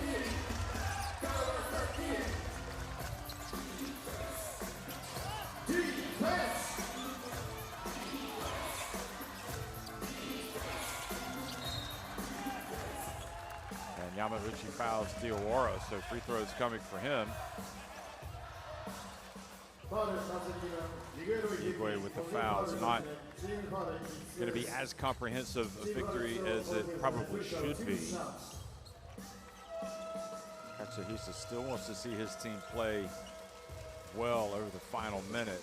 And Yamauchi fouls Diawara, so free throws coming for him. Iguay with the fouls, not going to be as comprehensive a victory as it probably should be. Katsuhisa still wants to see his team play well over the final minute.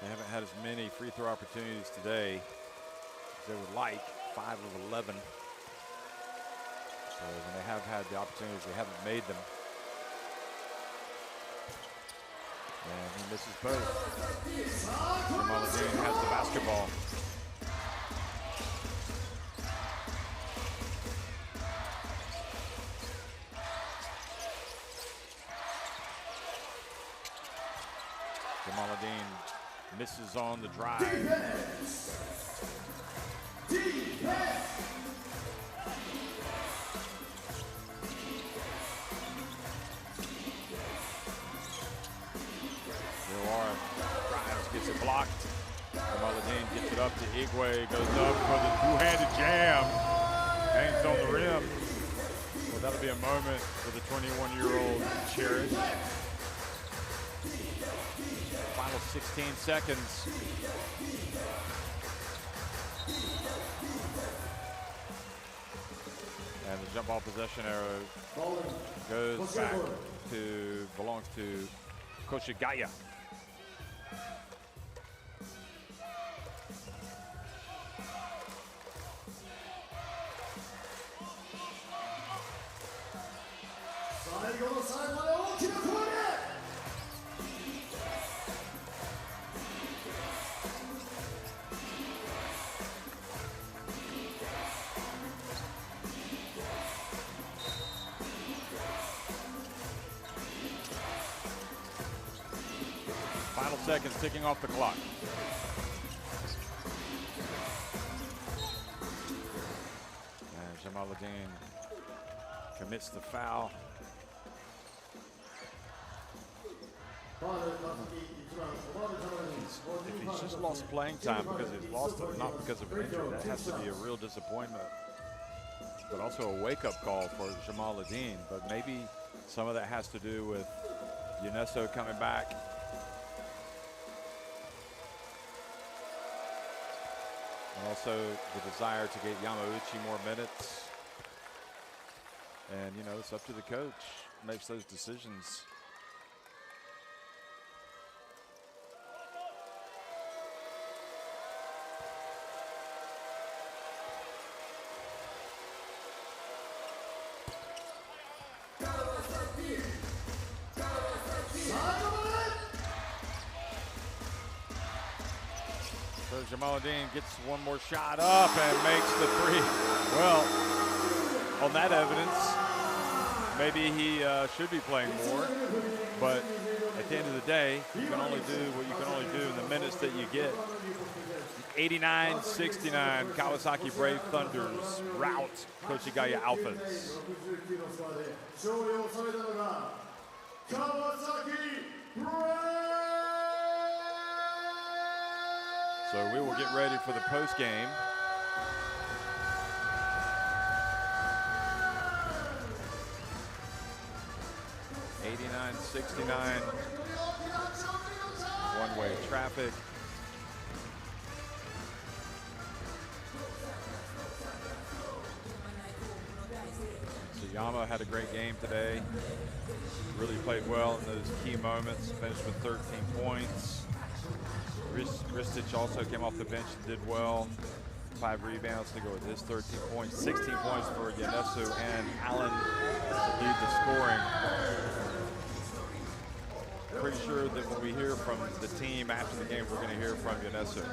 They haven't had as many free throw opportunities today as they would like, 5 of 11. So when they have had the opportunities, they haven't made them. And he misses both. Jamaluddin has the basketball. Jamaluddin misses on the drive. Drives, gets it blocked. Jamaluddin gets it up to Igwe, goes up for the two-handed jam. Hangs on the rim. Well, that'll be a moment for the 21-year-old cherish. Final 16 seconds. And the jump ball possession arrow goes back to, belongs to Koshigaya. Final seconds ticking off the clock. And Jamaluddin commits the foul. If he's just lost playing time because he's lost it, not because of injury, that has to be a real disappointment. But also a wake-up call for Jamaluddin. But maybe some of that has to do with Uneso coming back. And also the desire to get Yamauchi more minutes. And, you know, it's up to the coach, makes those decisions. So Jamaluddin gets one more shot up and makes the three. Well, on that evidence, maybe he should be playing more. But at the end of the day, you can only do what you can only do in the minutes that you get. 89-69, Kawasaki Brave Thunders rout Koshigaya Alphas. So we will get ready for the post game. .69, one-way traffic. Yama had a great game today. Really played well in those key moments. Finished with 13 points. Ristic also came off the bench and did well. 5 rebounds to go with his 13 points. 16 points for Yanesu and Allen to lead the scoring. Pretty sure that when we hear from the team after the game, we're going to hear from Yanesu.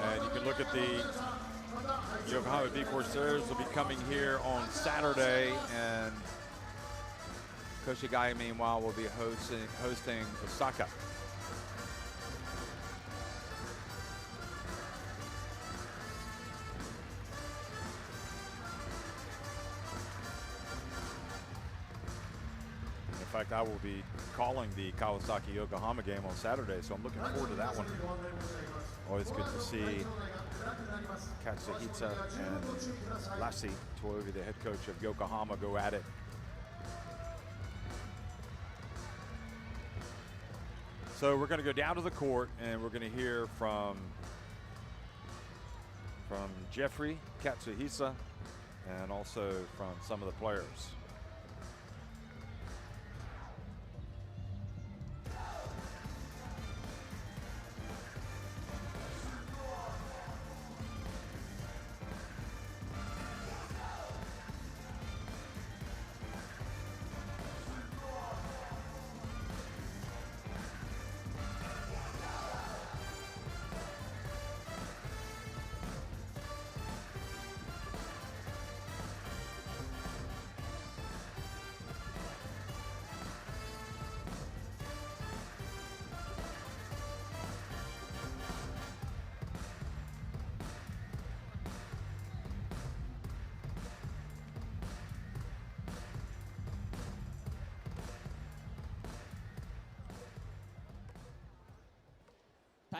And you can look at the Yokohama V Corsairs will be coming here on Saturday, and Koshigaya, meanwhile, will be hosting Osaka. In fact, I will be calling the Kawasaki Yokohama game on Saturday, so I'm looking forward to that one. Always good to see Katsuhita and Lassie Toyobi, the head coach of Yokohama, go at it. So we're going to go down to the court and we're going to hear from Jeffrey Katsuhisa and also from some of the players.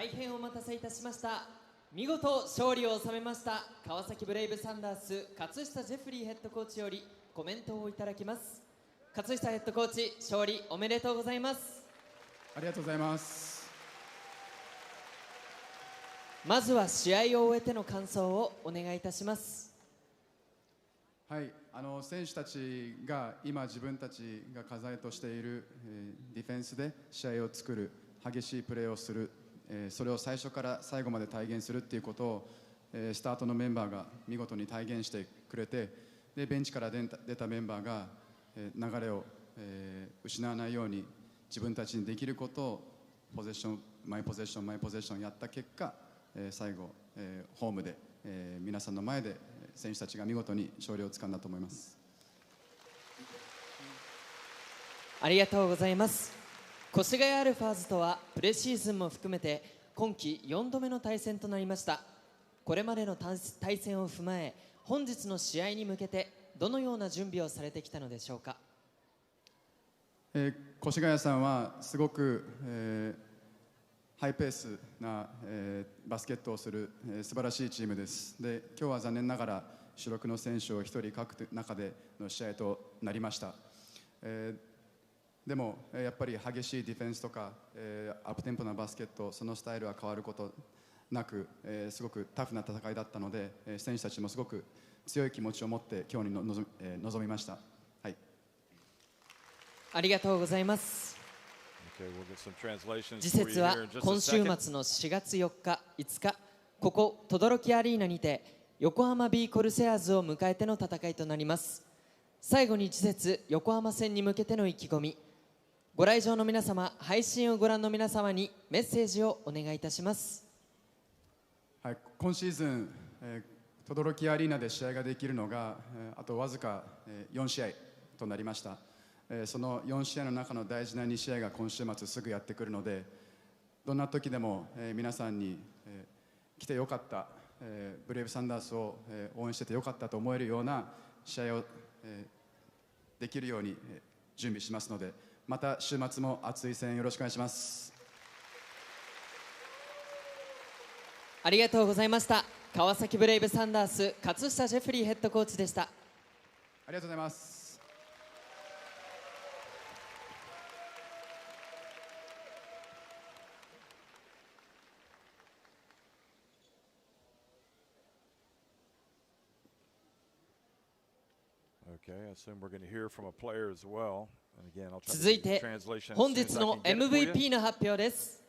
大変お待たせいたしました。見事勝利を収めました川崎ブレイブサンダース勝下ジェフリーヘッドコーチよりコメントをいただきます。勝下ヘッドコーチ、勝利おめでとうございます。ありがとうございます。まずは試合を終えての感想をお願いいたします。はい、選手たちが今自分たちが課題としている、ディフェンスで試合を作る、激しいプレーをする、それを最初から最後まで体現するっていうことを、スタートのメンバーが見事に体現してくれて、でベンチから出たメンバーが、流れを、失わないように自分たちにできることをポゼッションマイポゼッションマイポゼッションやった結果、最後、ホームで、皆さんの前で選手たちが見事に勝利をつかんだと思います。ありがとうございます。越谷アルファーズとはプレシーズンも含めて今季4度目の対戦となりました。これまでの対戦を踏まえ本日の試合に向けてどのような準備をされてきたのでしょうか。越谷さんはすごく、ハイペースな、バスケットをする、素晴らしいチームです。で、今日は残念ながら主力の選手を1人欠く中での試合となりました。でもやっぱり激しいディフェンスとか、アップテンポなバスケット、そのスタイルは変わることなく、すごくタフな戦いだったので、選手たちもすごく強い気持ちを持って今日に臨みました。はい。ありがとうございます。Okay, we'll get some translations 次 for you 節は here in just a 今週 second. 末の4月4日、5日、ここ轟アリーナにて横浜 B コルセアーズを迎えての戦いとなります。最後に次節横浜戦に向けての意気込み、ご来場の皆様、配信をご覧の皆様にメッセージをお願いいたします。はい、今シーズン、轟アリーナで試合ができるのが、あとわずか、4試合となりました。その4試合の中の大事な2試合が今週末すぐやってくるので、どんな時でも、皆さんに、来てよかった、ブレイブサンダースを、応援しててよかったと思えるような試合を、できるように、準備しますので、また週末も熱い声援よろしくお願いします。ありがとうございました。川崎ブレイブサンダース勝下ジェフリーヘッドコーチでした。ありがとうございます。Okay, I assume we're going to hear from a player as well. And again, I'll try 続 to い get the て translation as 本 soon as 日 I の can get it for you. MVP の発表です。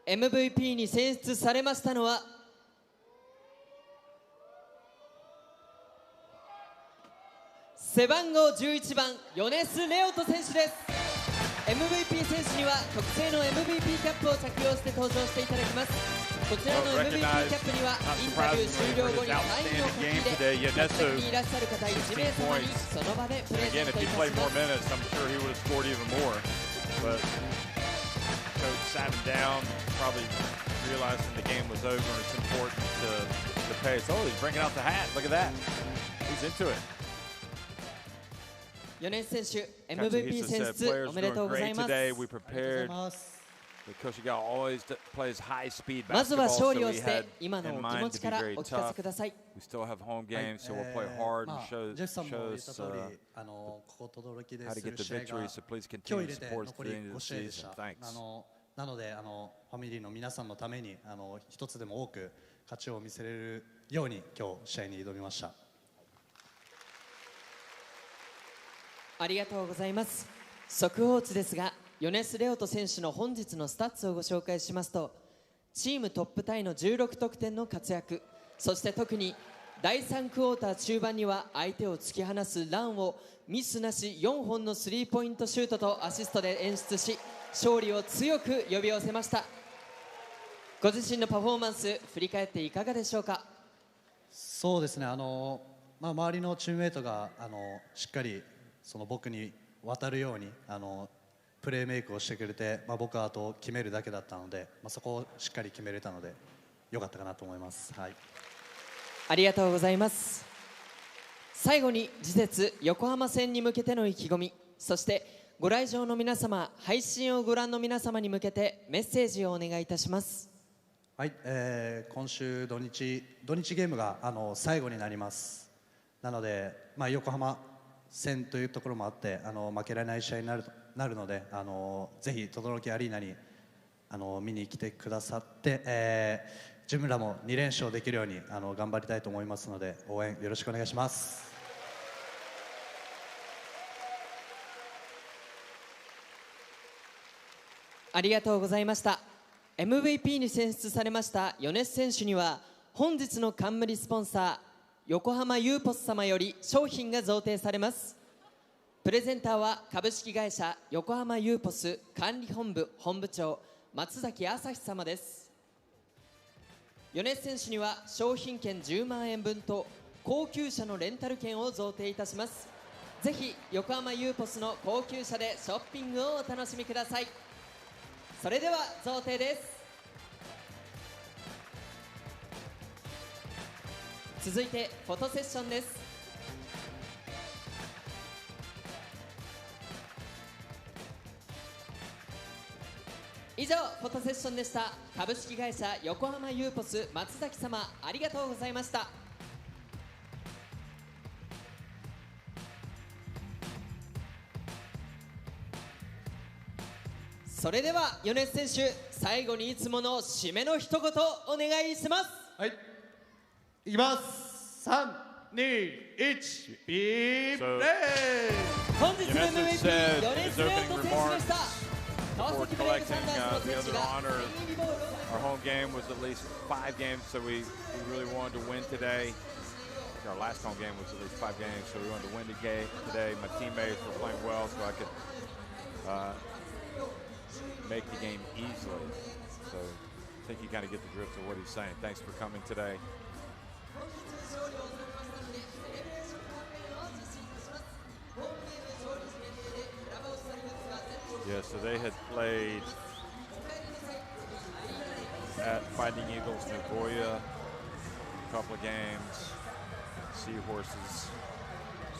MVP に選出されましたのは背番号11番米須レオト選手です。 MVP 選手には特製の MVP キャップを着用して登場していただきます。こちらの MVP キャップにはインタビュー終了後にサインを書き入れ、客席にいらっしゃる方1名様にその場でプレゼ Again, ン if トい he た played しま more す。 minutes, I'm sure he would have scored even more. But coach sat him down, probably realizing the game was over and it's important to pay. So, he's bringing out the hat. Look at that. He's into it. 米須選手 Captain MVP Hisa 選 said 出 players お are めでとう doing ござい great ます。 today. We prepared. The Koshigawa always plays high-speed まずは basketball, 勝利 so を we し had て今の in お気 mind 持 to ち be から very お聞かせく tough. ださい。 We still have home games, so we'll play hard and ジェフさん show も言っ us た通り、ここ轟で how to す get る the 試合 victory. が So please 今日 continue 入 to れて support us 残 to り the end of 5 the 試合でし season. た。 Thanks. なのでファミリーの皆さんのために一つでも多く勝ちを見せれるように今日試合に挑みました。ありがとうございます。速報値ですが、米須レオト選手の本日のスタッツをご紹介しますと、チームトップタイの16得点の活躍、そして特に第3クォーター中盤には相手を突き放すランをミスなし4本のスリーポイントシュートとアシストで演出し、勝利を強く呼び寄せました。ご自身のパフォーマンス振り返っていかがでしょうか。そうですね、周りのチームメイトがしっかりその僕に渡るようにプレーメイクをしてくれて、僕はあと決めるだけだったので、そこをしっかり決めれたので良かったかなと思います。はい、ありがとうございます。最後に次節横浜戦に向けての意気込み、そしてご来場の皆様、配信をご覧の皆様に向けてメッセージをお願いいたします。はい、今週土日ゲームが最後になります。なので、横浜戦というところもあって負けられない試合になるのでぜひ等々力アリーナに見に来てくださって、自分らも2連勝できるように頑張りたいと思いますので応援よろしくお願いします。ありがとうございました。 MVP に選出されました米津選手には本日の冠スポンサー横浜ユーポス様より商品が贈呈されます。プレゼンターは株式会社横浜ユーポス管理本部本部長松崎朝日様です。米津選手には商品券10万円分と高級車のレンタル券を贈呈いたします。ぜひ横浜ユーポスの高級車でショッピングをお楽しみください。それでは贈呈です。続いてフォトセッションです。以上フォトセッションでした。株式会社横浜ユーポス松崎様、ありがとうございました。それでは米津選手、最後にいつもの締めの一言お願いします。はい、いきます。3、2、1、ビープレイ。本日の MVP 米津said亮his 斗 opening 選手で remarks した。川 before 崎ブレイブサ collecting ンダース the の選手 other が honor. メインリボールを Our home game was at least 5 games, so we really wanted to win today. Our last home game was at least 5 games, so we wanted to win today. My teammates were playing well, so I could make the game easily. So I think you kind of get the drift of what he's saying. Thanks for coming today. Yeah, so they had played at Fighting Eagles Nagoya, a couple of games, Seahorses.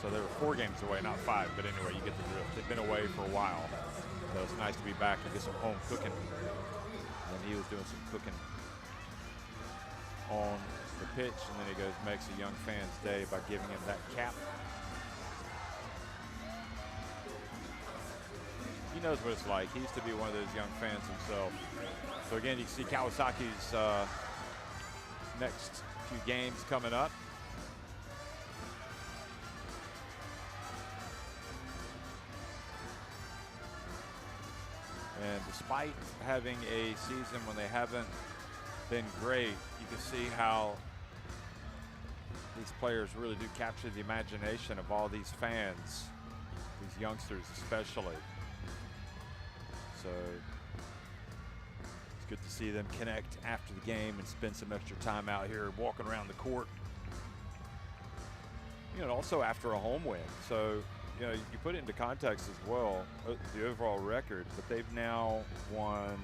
So they were 4 games away, not 5, but anyway, you get the drift. They've been away for a while. So it's nice to be back and get some home cooking. And he was doing some cooking on the pitch, and then he goes, makes a young fan's day by giving him that cap. He knows what it's like. He used to be one of those young fans himself. So again, you can see Kawasaki's next few games coming up. And despite having a season when they haven't been great, you can see how these players really do capture the imagination of all these fans, these youngsters especially. So it's good to see them connect after the game and spend some extra time out here walking around the court. You know, also after a home win. So, you know, you put it into context as well, the overall record, but they've now won,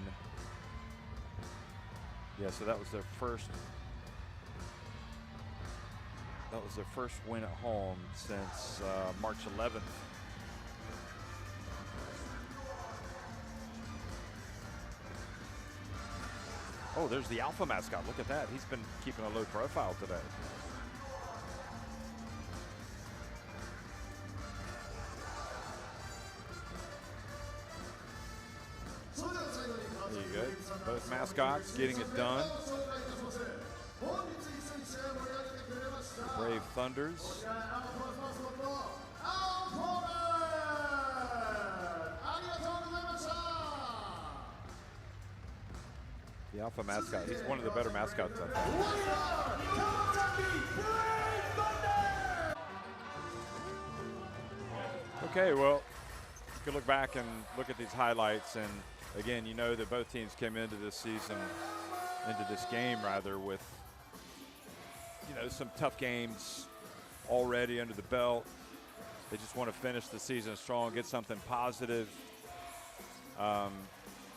yeah, so that was their first win at home since March 11th. Oh, there's the Alpha mascot. Look at that. He's been keeping a low profile today. There you go. Both mascots getting it done. Brave Thunders. The Alpha mascot, he's one of the better mascots, I think. Okay, well, you can look back and look at these highlights, and again, you know that both teams came into this season, into this game rather, with, you know, some tough games already under the belt. They just want to finish the season strong, get something positive.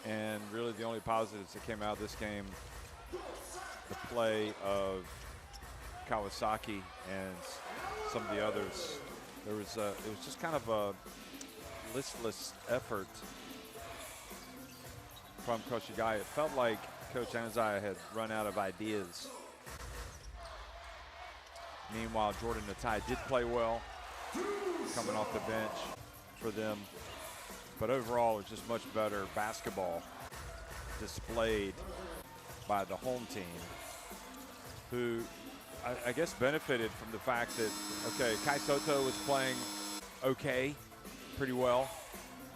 And really the only positives that came out of this game, the play of Kawasaki and some of the others. It was just kind of a listless effort from Koshigaya. It felt like Coach Anzai had run out of ideas. Meanwhile, Jordan Natai did play well, coming off the bench for them. But overall, it was just much better basketball displayed by the home team, who I guess benefited from the fact that, okay, Kai Soto was playing okay, pretty well,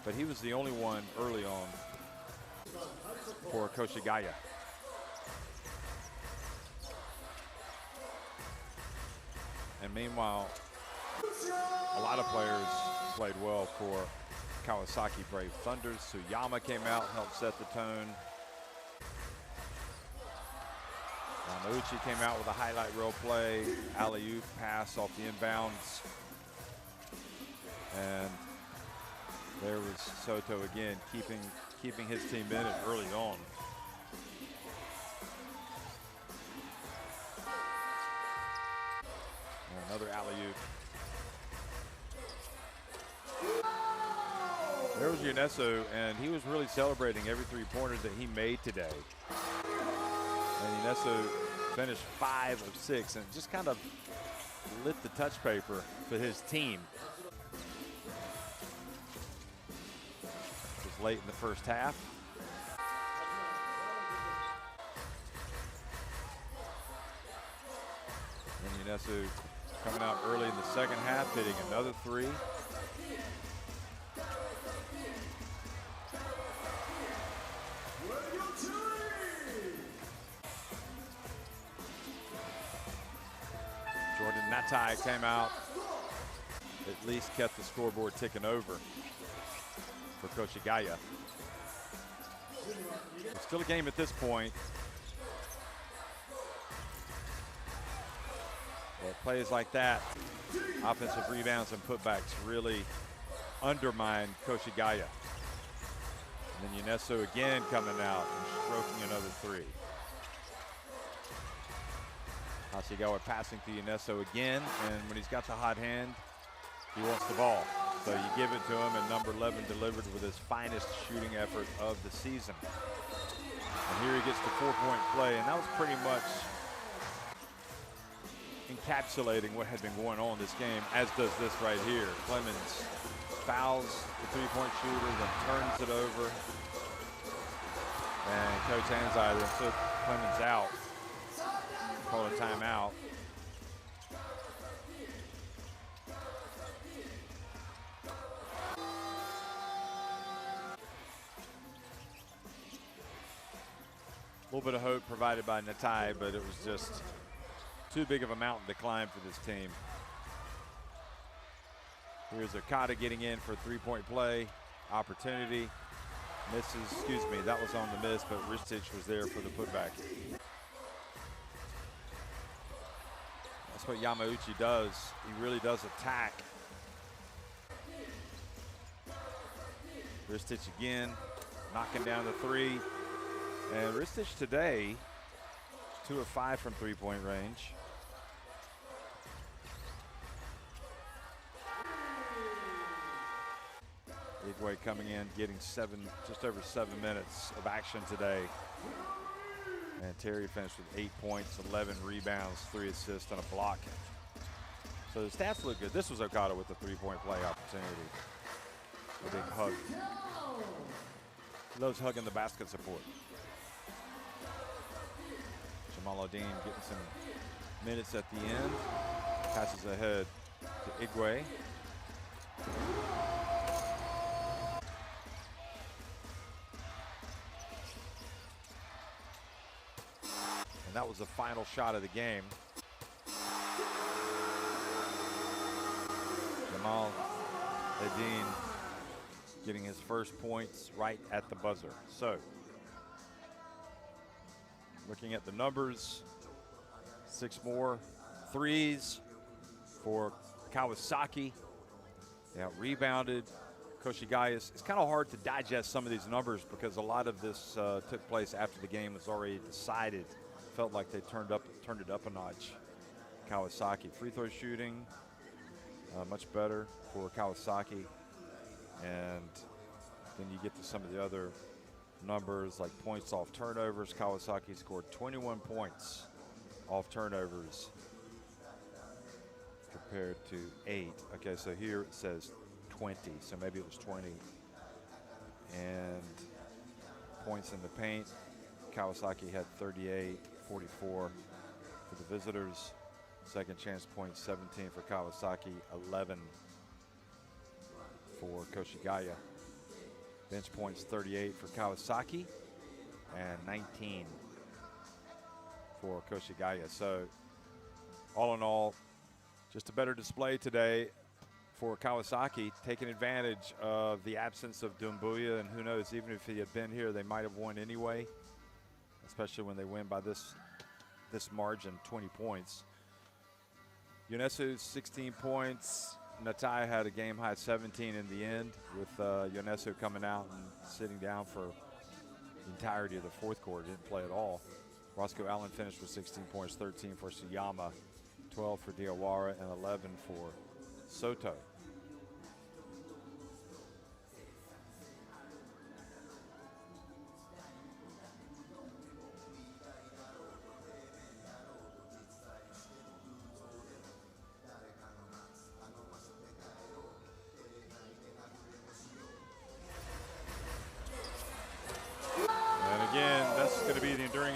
but he was the only one early on for Koshigaya. And meanwhile, a lot of players played well for Kawasaki Brave Thunders. Suyama came out, helped set the tone. Yamauchi came out with a highlight reel play, alley-oop pass off the inbounds. And there was Soto again, keeping his team in it early on. And another alley-oop. There was Uneso, and he was really celebrating every three-pointer that he made today. And Uneso finished 5 of 6 and just kind of lit the touch paper for his team. It was late in the first half. And Uneso coming out early in the second half, hitting another three. Jordan Natai came out, at least kept the scoreboard ticking over for Koshigaya. It's still a game at this point. Well, plays like that, offensive rebounds and putbacks really undermine Koshigaya. And then Uneso again coming out and stroking another three. Hasegawa passing to Uneso again, and when he's got the hot hand, he wants the ball. So you give it to him, and number 11 delivered with his finest shooting effort of the season. And here he gets the 4-point play, and that was pretty much encapsulating what had been going on in this game, as does this right here. Clemens fouls the three-point shooter, then turns it over. And Coach Anzai then took Clemens out. Call a timeout. A little bit of hope provided by Natai, but it was just too big of a mountain to climb for this team. Here's Okada getting in for a three-point play. Opportunity. Misses, excuse me, that was on the miss, but Ristic was there for the putback. That's what Yamauchi does. He really does attack. Ristic again, knocking down the three. And Ristic today, 2 of 5 from three-point range. Igwe coming in, getting just over 7 minutes of action today. And Terry finished with 8 points, 11 rebounds, 3 assists, and a block. So the stats look good. This was Okada with the three-point play opportunity. A big hug. He loves hugging the basket support. Jamal Odin getting some minutes at the end. Passes ahead to Igwe. And that was the final shot of the game. Jamal Odin getting his first points right at the buzzer. So, looking at the numbers, 6 more threes for Kawasaki. They rebounded Koshigaya. It's kind of hard to digest some of these numbers because a lot of this took place after the game was already decided. Felt like they turned it up a notch. Kawasaki free throw shooting much better for Kawasaki. And then you get to some of the other numbers like points off turnovers. Kawasaki scored 21 points off turnovers compared to 8. Okay, so here it says 20, so maybe it was 20. And points in the paint, Kawasaki had 38, 44 for the visitors. Second chance points, 17 for Kawasaki, 11 for Koshigaya. Bench points, 38 for Kawasaki and 19 for Koshigaya. So all in all, just a better display today for Kawasaki, taking advantage of the absence of Dumbuya, and who knows, even if he had been here, they might have won anyway, especially when they win by this margin, 20 points. Yonesu, 16 points. Natai had a game-high 17 in the end, with Yonesu coming out and sitting down for the entirety of the fourth quarter, didn't play at all. Roscoe Allen finished with 16 points, 13 for Suyama, 12 for Diawara, and 11 for Soto.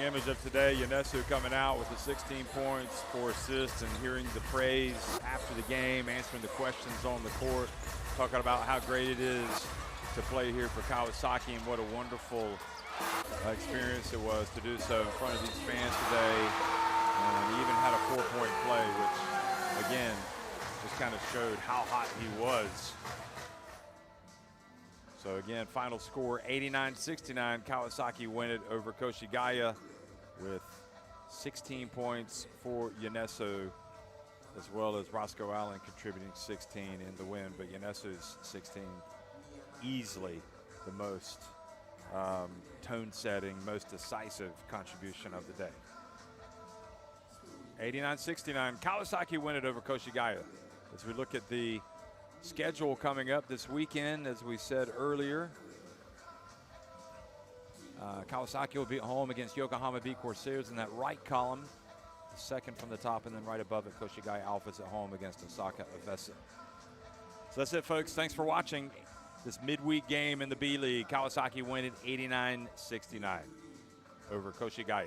Image of today, Yonesu coming out with the 16 points, 4 assists, and hearing the praise after the game, answering the questions on the court, talking about how great it is to play here for Kawasaki and what a wonderful experience it was to do so in front of these fans today. And he even had a 4-point play, which again just kind of showed how hot he was. So again, final score 89-69. Kawasaki win it over Koshigaya with 16 points for Yonesu, as well as Roscoe Allen contributing 16 in the win. But Yonesu's 16 easily the most tone-setting, most decisive contribution of the day. 89-69. Kawasaki win it over Koshigaya. As we look at the schedule coming up this weekend, as we said earlier, Kawasaki will be at home against Yokohama B Corsairs in that right column, second from the top, and then right above it, Koshigaya Alphas at home against Osaka Avesa. So that's it, folks. Thanks for watching this midweek game in the B-League. Kawasaki win it 89-69 over Koshigaya.